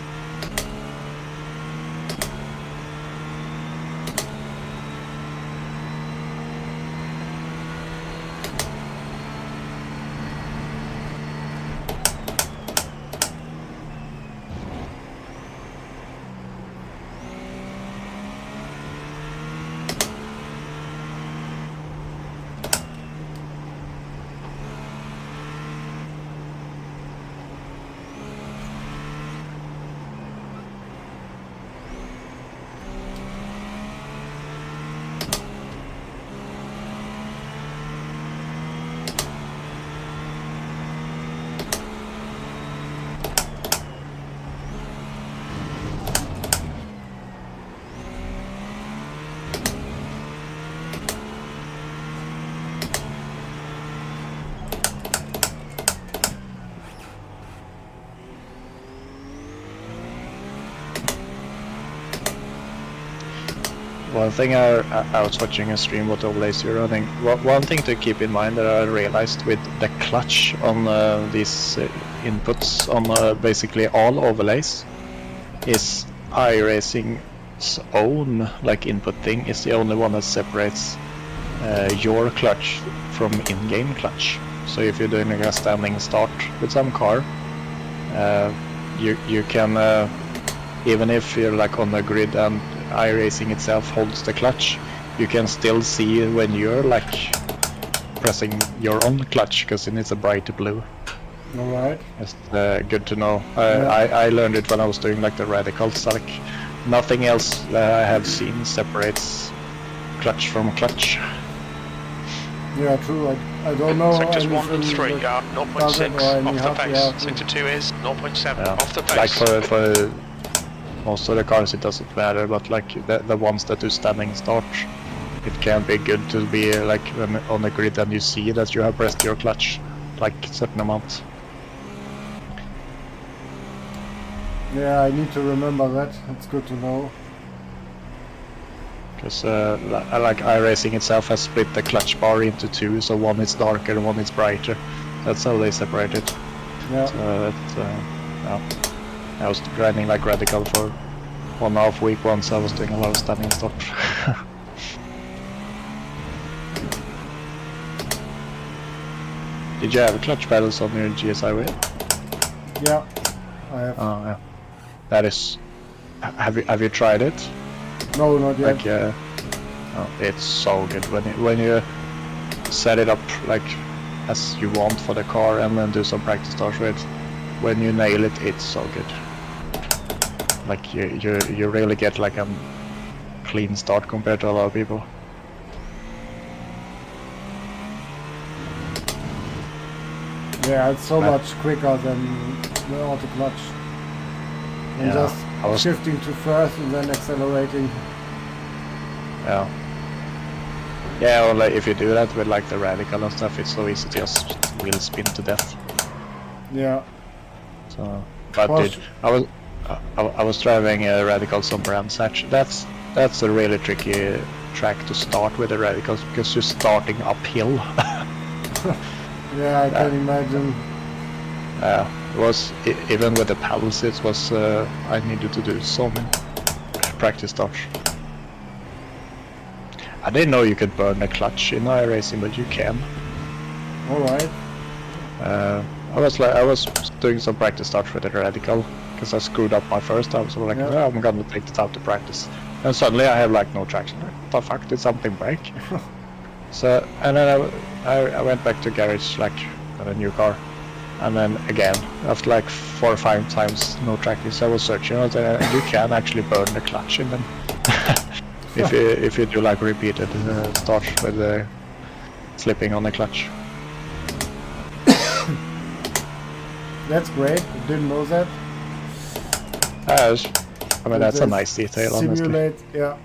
One thing I was watching a stream what overlays you're running. One thing to keep in mind that I realized with the clutch on these inputs on basically all overlays is iRacing's own like input thing is the only one that separates your clutch from in-game clutch. So if you're doing a standing start with some car, you can even if you're like on the grid and iRacing itself holds the clutch, you can still see when you're like pressing your own clutch because then it's a brighter blue. Alright. It's good to know. I learned it when I was doing like the radicals. Like nothing else I have seen separates clutch from clutch. Yeah, true. I don't know. Sectors 1 and anything 3 that are does it 0.6 or any off the hub, pace. yeah. Sector 2 is 0.7 Yeah. off the pace. Like for most of the cars it doesn't matter, but like the ones that do standing start, it can be good to be like on the grid and you see that you have pressed your clutch like a certain amount. Yeah, I need to remember that. It's good to know. Because like iRacing itself has split the clutch bar into two, so one is darker and one is brighter. That's how they separate it. Yeah. So that's yeah. I was grinding like radical for 1.5 weeks once. I was doing a lot of standing stop. Did you have clutch pedals on your GSI wheel? Yeah, I have. Oh yeah. That is. Have you tried it? No, not yet. Like oh, it's so good when you set it up like as you want for the car and then do some practice starts with. When you nail it, it's so good. Like you really get like a clean start compared to a lot of people. Yeah, it's so much quicker than the auto clutch. And Yeah, just shifting to first and then accelerating. Yeah. Yeah, or like if you do that with like the radical and stuff, it's so easy to just wheel spin to death. Yeah. So, but dude, I was driving a radical somewhere on Satch. That's a really tricky track to start with the radicals because you're starting uphill. Yeah, I can imagine. It was even with the pedals. It was I needed to do so many practice starts. I didn't know you could burn the clutch in iRacing, but you can. All right. I was doing some practice starts with the radical because I screwed up my first. I was like, oh, I'm gonna take this out to practice, and suddenly I have like no traction. Like, what the fuck? Did something break? So and then I went back to garage like got a new car, and then again after like 4 or 5 times no traction. So I was searching, and you can actually burn the clutch in them if you do like repeated starts with slipping on the clutch. That's great. I didn't know that. I mean, that's a nice detail, simulate, honestly. yeah.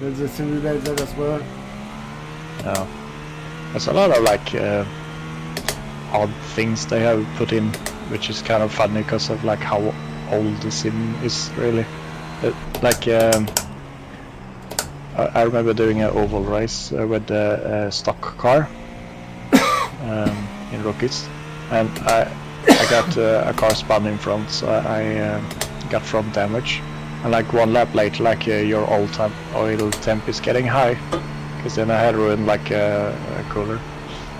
There's a simulate that as well. Yeah. There's a lot of like odd things they have put in, which is kind of funny because of like how old the sim is really. I remember doing an oval race with the stock car in Rookies, and I got a car spun in front, so I got front damage. And like 1 lap later, like your oil temp is getting high, because then I had ruined like a cooler.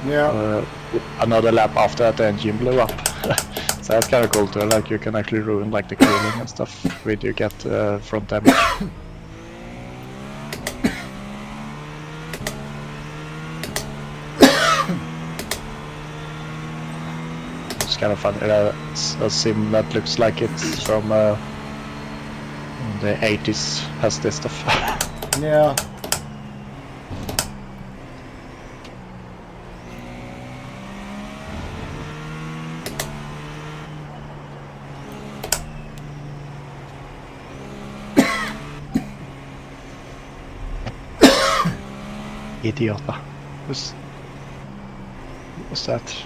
Yeah. Another lap after that, the engine blew up. So that's kind of cool too. Like you can actually ruin like the cooling and stuff when you get front damage. It's kind of fun. It's a sim that looks like it's from the 80s. Has this stuff. Yeah. Idiota. What's that?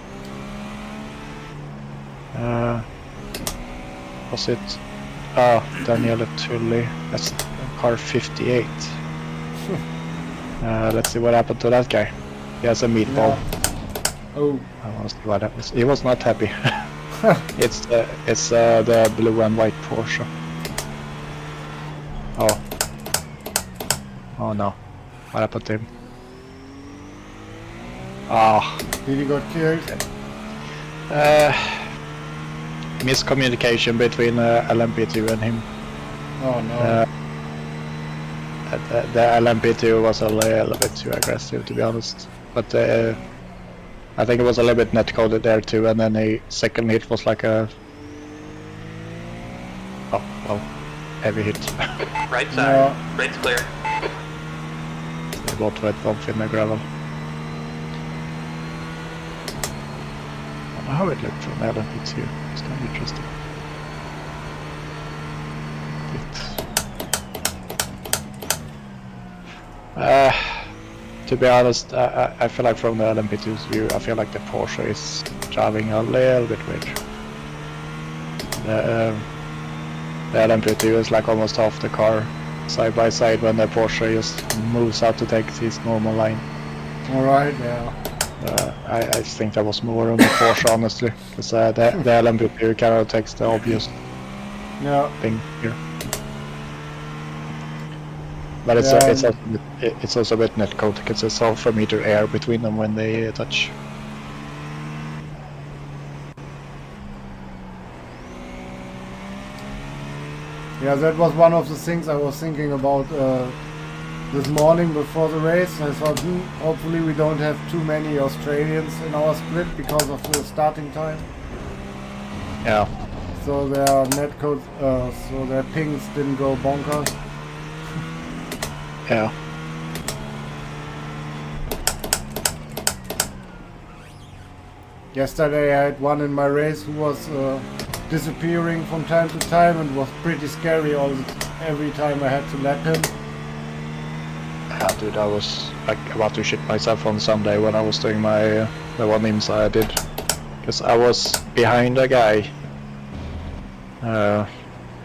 Was it? Daniele Tulli. That's car 58. Let's see what happened to that guy. He has a meatball. Yeah. Oh. I want to see what happens. He was not happy. It's the blue and white Porsche. Oh. Oh no. What happened to him? Ah. Did he got killed? Miscommunication between LMP2 and him. Oh no. The LMP2 was a little bit too aggressive, to be honest. But I think it was a little bit netcoded there too, and then the second hit was like a... Oh, well, heavy hit. Right side, right's clear. They both went bump in the gravel. I don't know how it looked from LMP2. It's kind of interesting. To be honest, I feel like from the LMP2's view, I feel like the Porsche is driving a little bit weird. The LMP2 is like almost half the car side by side when the Porsche just moves out to take his normal line. Alright, yeah. I think that was more on the Porsche, honestly, because the LMP2 kind of takes the obvious thing here. But it's also a bit netcode because it's half a meter air between them when they touch. Yeah, that was one of the things I was thinking about this morning before the race. I thought, hopefully we don't have too many Australians in our split because of the starting time. Yeah. So their netcode, so their pings didn't go bonkers. Yeah. Yesterday I had one in my race who was disappearing from time to time and was pretty scary every time I had to lap him. Yeah, dude, I was like about to shit myself on Sunday when I was doing my the one inside I did, because I was behind a guy.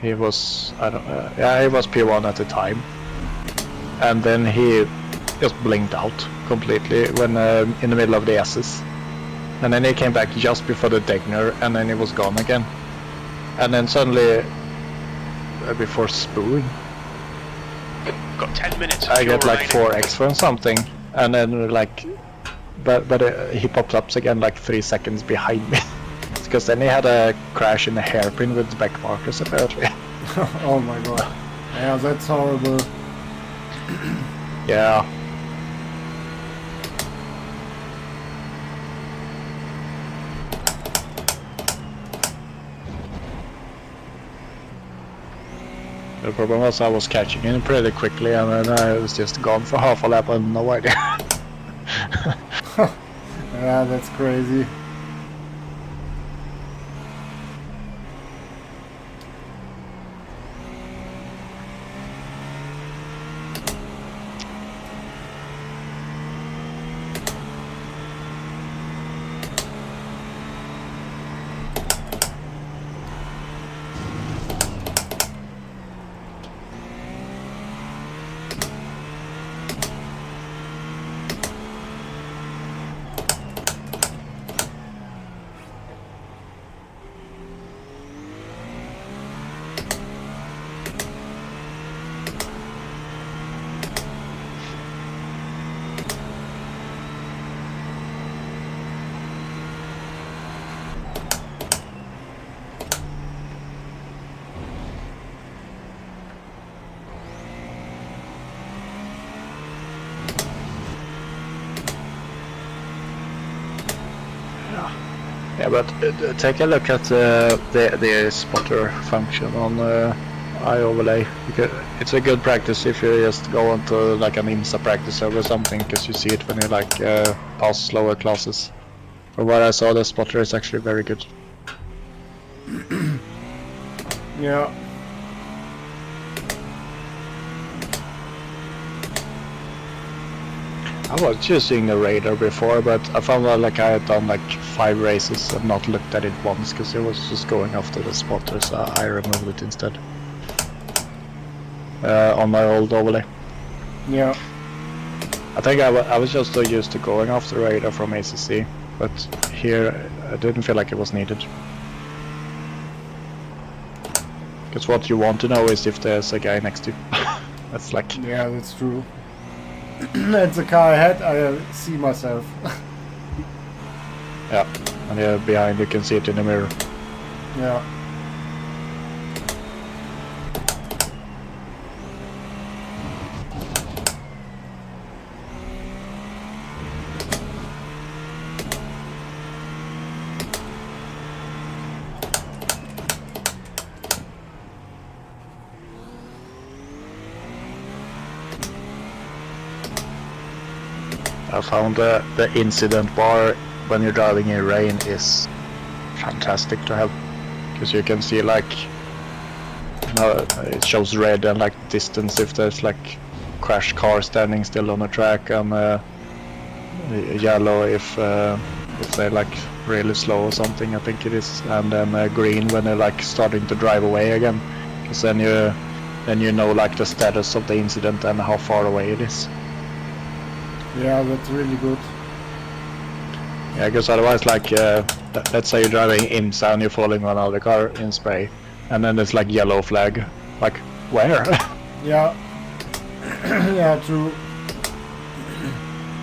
He was he was P1 at the time, and then he just blinked out completely when in the middle of the S's, and then he came back just before the Degner, and then he was gone again, and then suddenly before spooing. Got 10 minutes. I get like 4x from something, and then like, but he popped up again like 3 seconds behind me, because then he had a crash in a hairpin with back markers apparently. Oh my god. Yeah, that's horrible. Yeah. The problem was I was catching him pretty quickly, and then I was just gone for half a lap and no idea. Yeah, that's crazy. Yeah, but take a look at the spotter function on iOverlay. It's a good practice if you just go onto like an IMSA practice server or something, because you see it when you like pass slower classes. From what I saw, the spotter is actually very good. Yeah. I was using the radar before, but I found out like I had done like 5 races and not looked at it once because it was just going after the spotter, so I removed it instead. On my old overlay. Yeah. I think I was just so used to going after radar from ACC, but here I didn't feel like it was needed. Because what you want to know is if there's a guy next to you. That's like... Yeah, that's true. That's the car I had, I see myself. Yeah, and yeah, behind you can see it in the mirror. Yeah. I found the incident bar when you're driving in rain is fantastic to have, because you can see like it shows red and like distance if there's like crashed car standing still on the track, and yellow if they're like really slow or something, I think it is, and then green when they're like starting to drive away again, because then you know like the status of the incident and how far away it is. Yeah, that's really good. Yeah, because otherwise, like let's say you're driving IMSA and you're following another car in spray, and then there's like yellow flag, like where? Yeah. Yeah, true.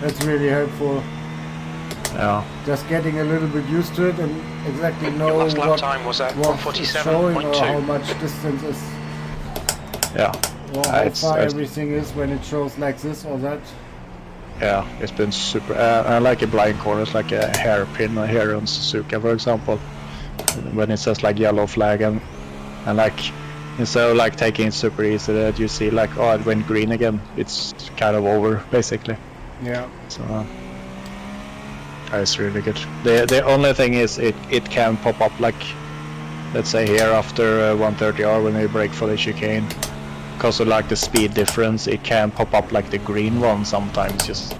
That's really helpful. Yeah. Just getting a little bit used to it and exactly know Your last lap what time was at it's showing or how 147.2. much distance is, Yeah. or how far everything is when it shows like this or that. Yeah, it's been super. I like a blind corners, like a hairpin here on Suzuka, for example. When it says like yellow flag, and like instead of like taking it super easy, that you see like, oh, it went green again. It's kind of over basically. Yeah. So it's really good. The only thing is it can pop up like, let's say here after 130R when you brake for the chicane. Because of like the speed difference, it can pop up like the green one sometimes, just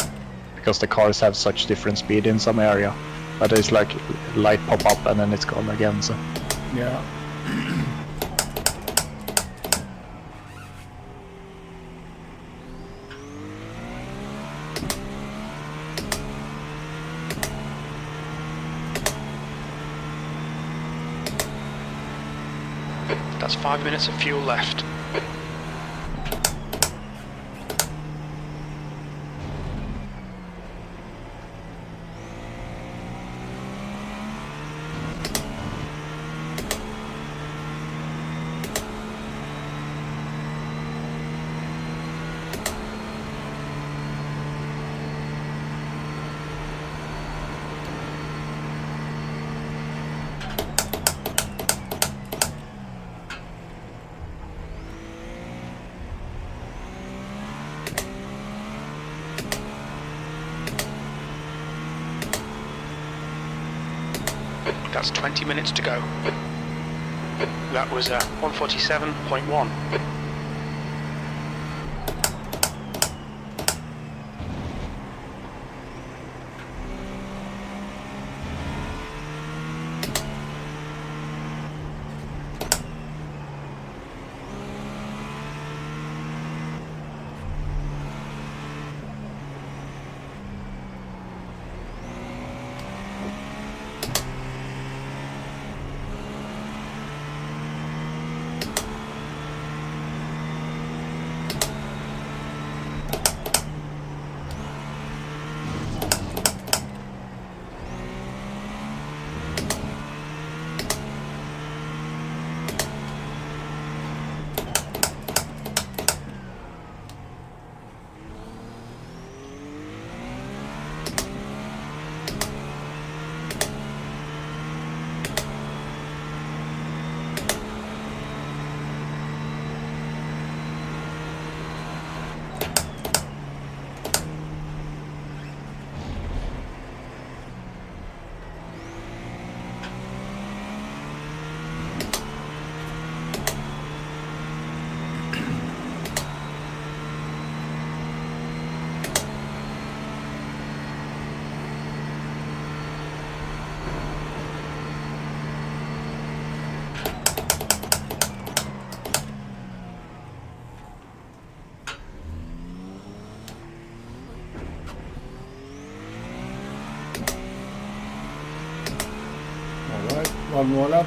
because the cars have such different speed in some area. But it's like light pop up and then it's gone again. So Yeah. That's 5 minutes of fuel left. That's 20 minutes to go. That was 147.1. Alright, one more lap.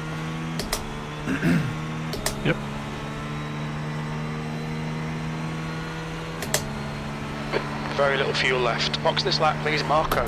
yep. Very little fuel left. Box this lap, please, Marco.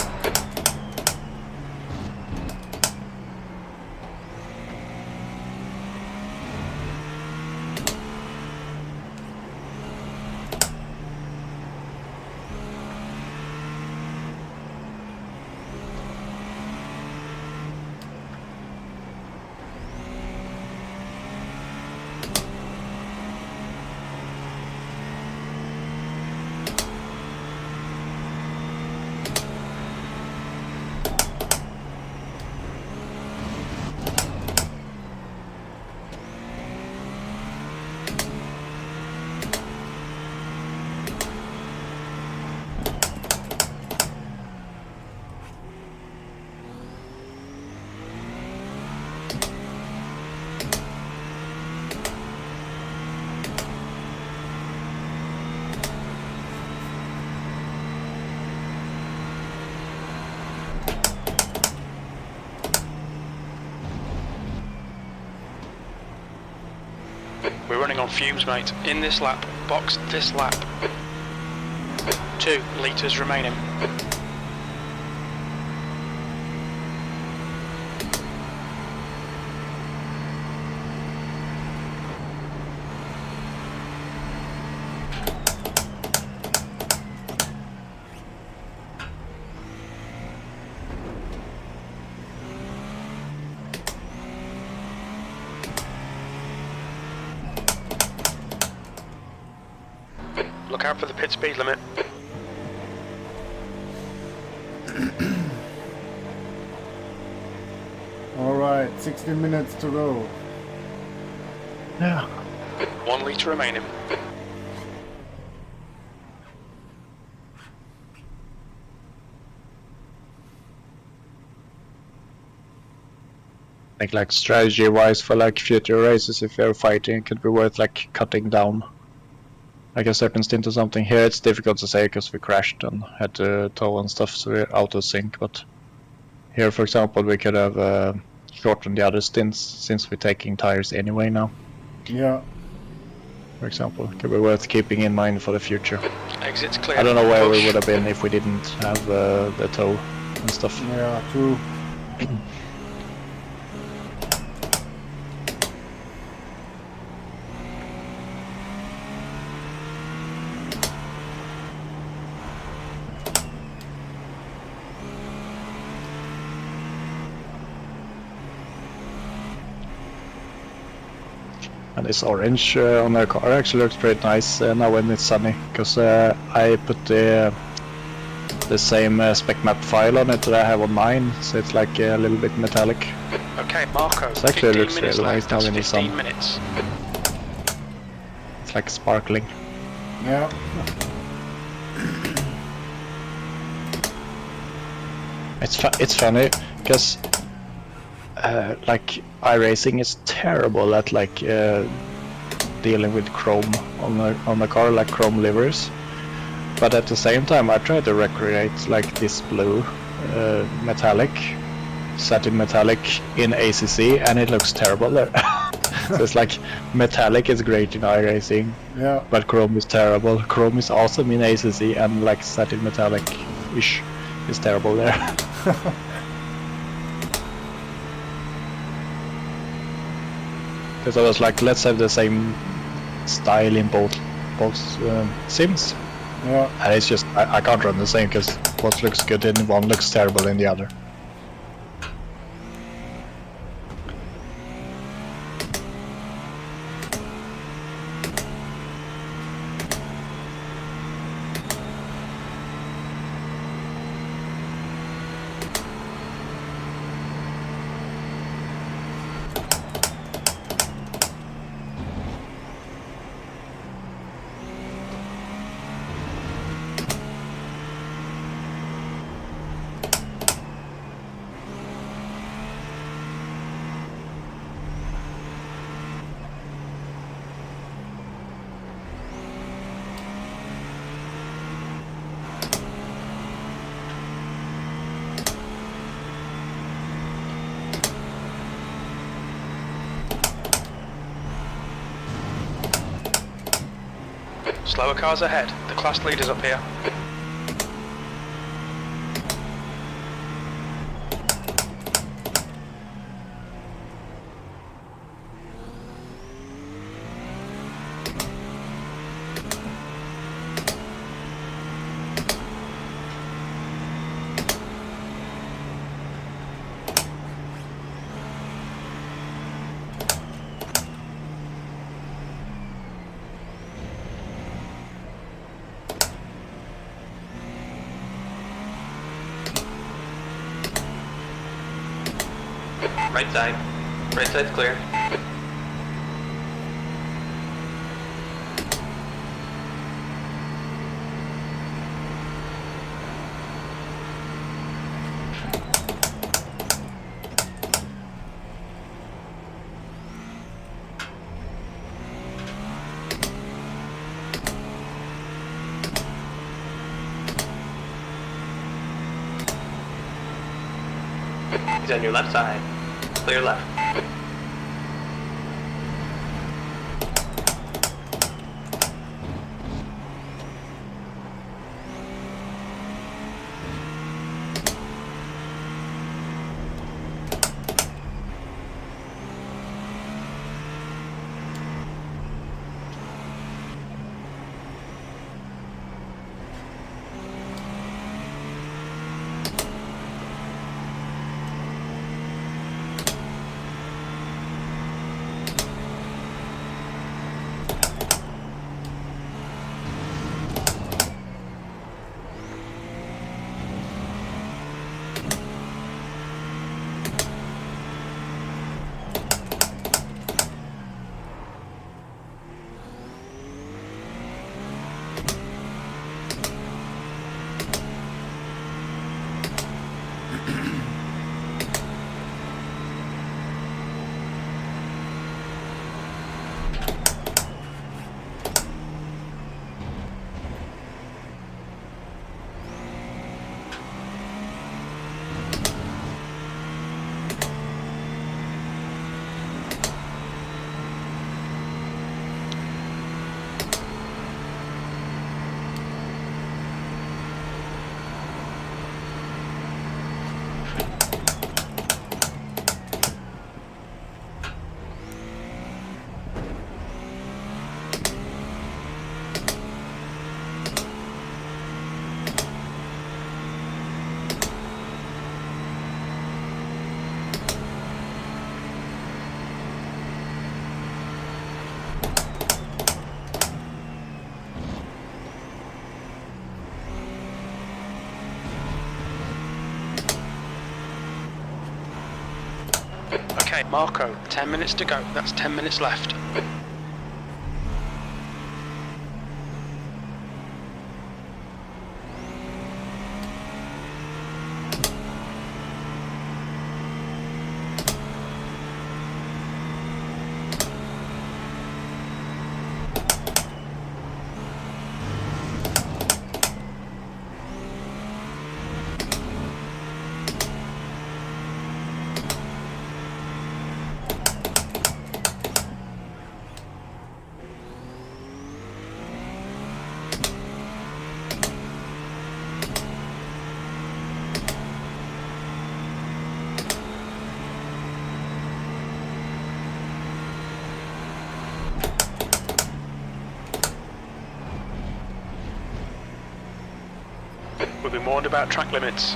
running on fumes, mate. In this lap, box this lap. 2 litres remaining. Look out for the pit speed limit. Alright, 16 minutes to go. Yeah. 1 litre remaining. I think like strategy wise for like future races, if you're fighting, it could be worth like cutting down like a certain stint or something. Here it's difficult to say because we crashed and had to tow and stuff, so we're out of sync. But here, for example, we could have shortened the other stints since we're taking tires anyway now. Yeah. For example, it could be worth keeping in mind for the future. Exit's clear. I don't know where we Push. would have been if we didn't have the tow and stuff. Yeah, true. And this orange on the car actually looks pretty nice now when it's sunny, because I put the same spec map file on it that I have on mine, so it's like a little bit metallic. Okay, Marco. It actually 15 looks minutes really left. nice now That's in the 15 sun. minutes. It's like sparkling. Yeah. It's funny because like iracing is terrible at like dealing with chrome on the car, like chrome livers. But at the same time, I try to recreate like this blue metallic, satin metallic in ACC, and it looks terrible there. So it's like metallic is great in iracing, Yeah. but chrome is terrible. Chrome is awesome in ACC, and like satin metallic-ish is terrible there. Because I was like, let's have the same style in both sims. Yeah. And it's just, I can't run the same because what looks good in one looks terrible in the other. Slower cars ahead. The class leader's up here. Right side. Right side's clear. He's on your left side. Clear left. Alright, Marco, 10 minutes to go. That's 10 minutes left. We've been warned about track limits.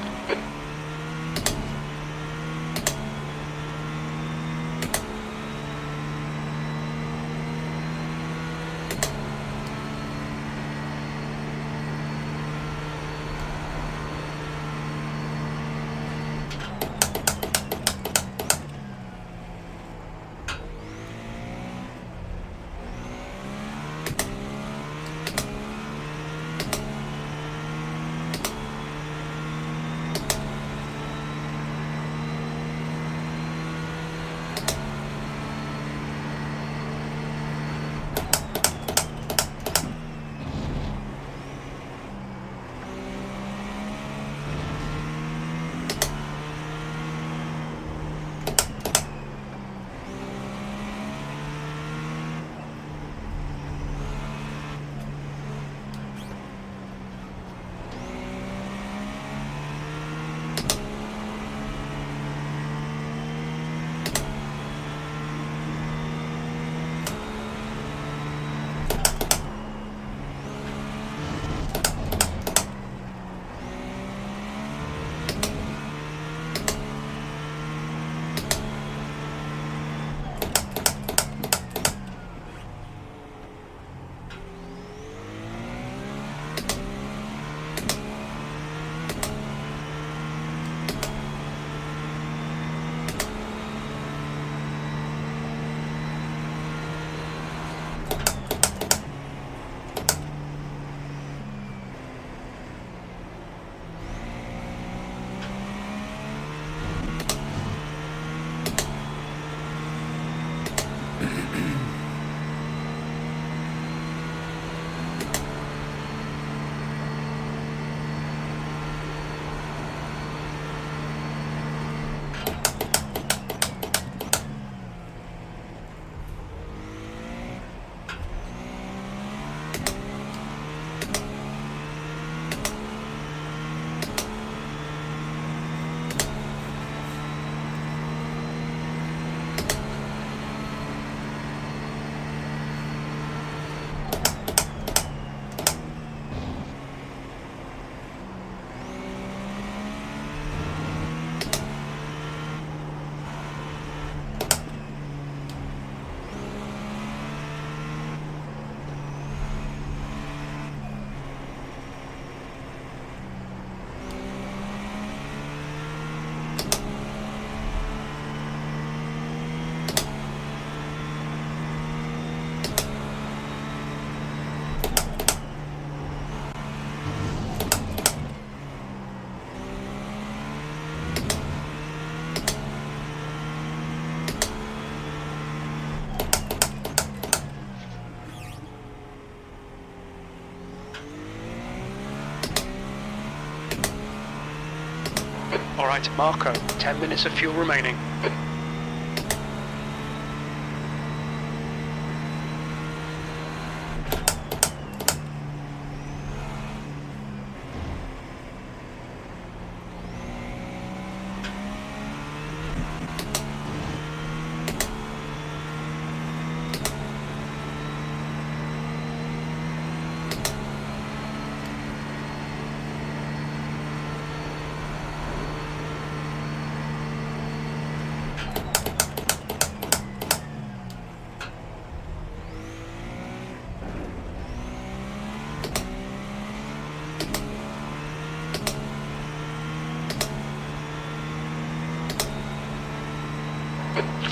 Alright, Marco, 10 minutes of fuel remaining.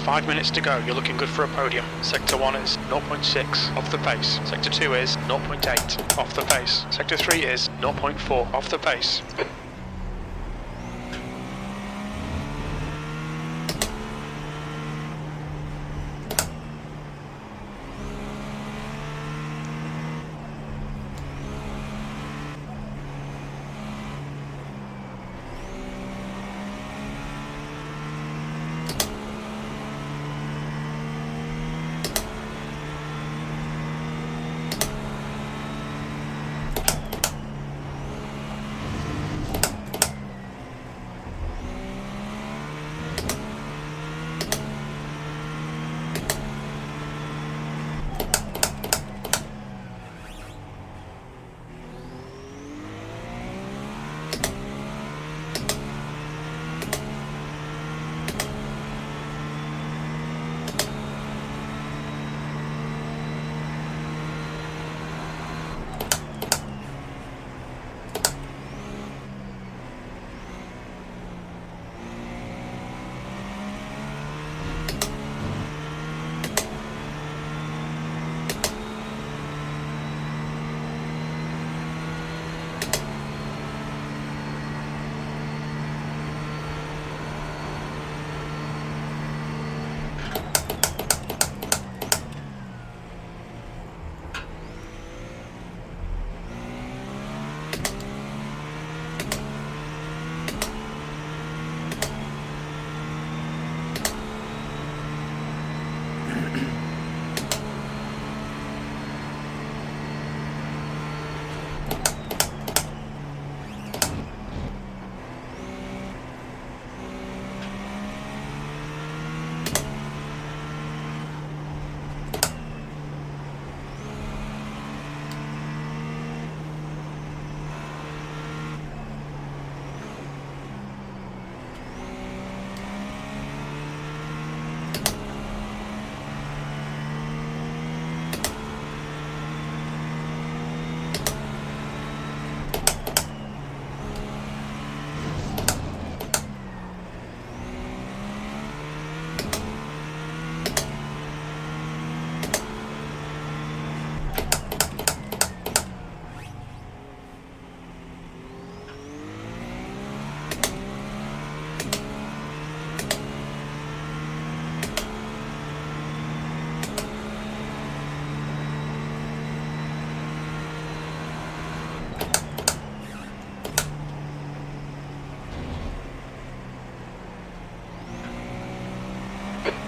5 minutes to go. You're looking good for a podium. Sector 1 is 0.6 off the pace. Sector 2 is 0.8 off the pace. Sector 3 is 0.4 off the pace.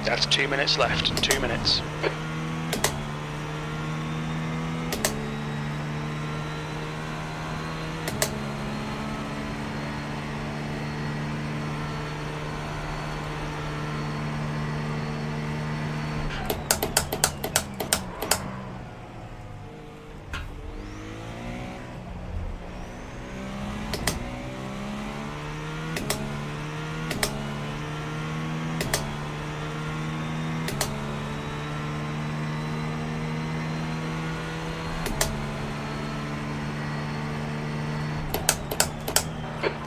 That's 2 minutes left. 2 minutes.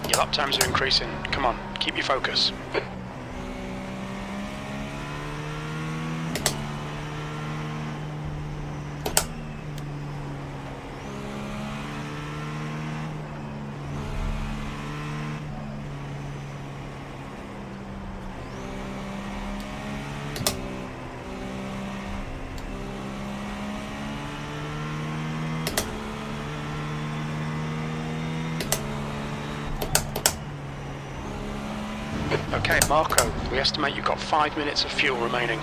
Your lap times are increasing. Come on, keep your focus. Okay, Marco, we estimate you've got 5 minutes of fuel remaining.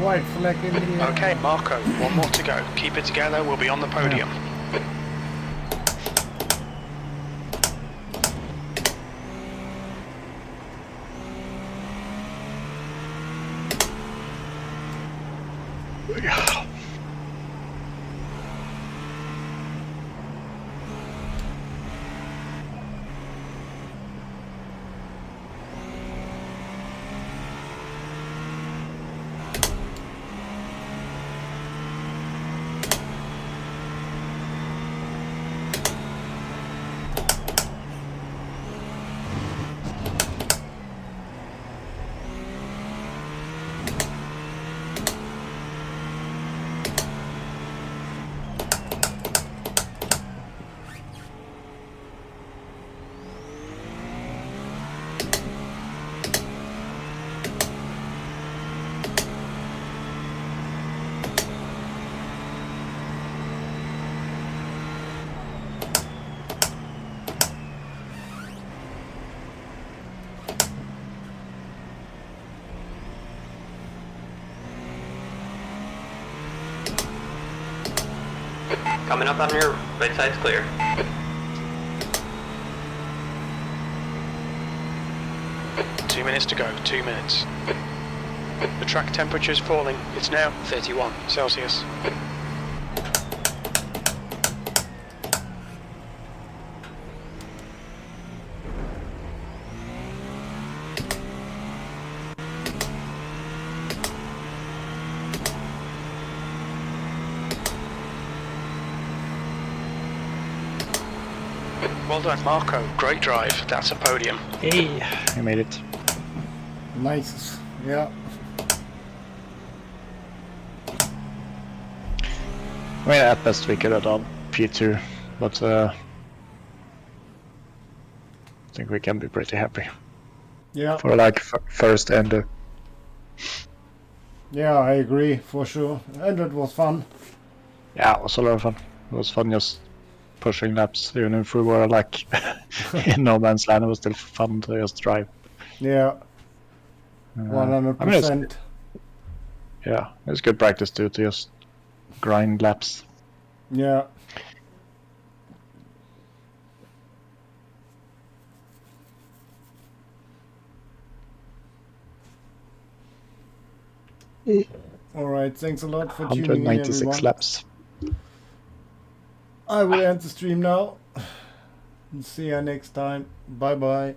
White flag in the air. Okay, Marco, one more to go. Keep it together, we'll be on the podium. Coming up on your right side's clear. Two minutes to go, 2 minutes. The track temperature is falling. It's now 31 Celsius. Well done, Marco. Great drive. That's a podium. Hey, I made it. Nice. Yeah. I mean, at best we could have done P2, but I think we can be pretty happy Yeah. for like first ender. Yeah, I agree for sure. And it was fun. Yeah, it was a lot of fun. It was fun just pushing laps, even if we were like in no man's land. It was still fun to just drive. Yeah. I mean, 100%. yeah, it's good practice too, to just grind laps. Yeah. All right, thanks a lot for tuning in, 196 everyone. laps. I will end the stream now. See you next time. Bye bye.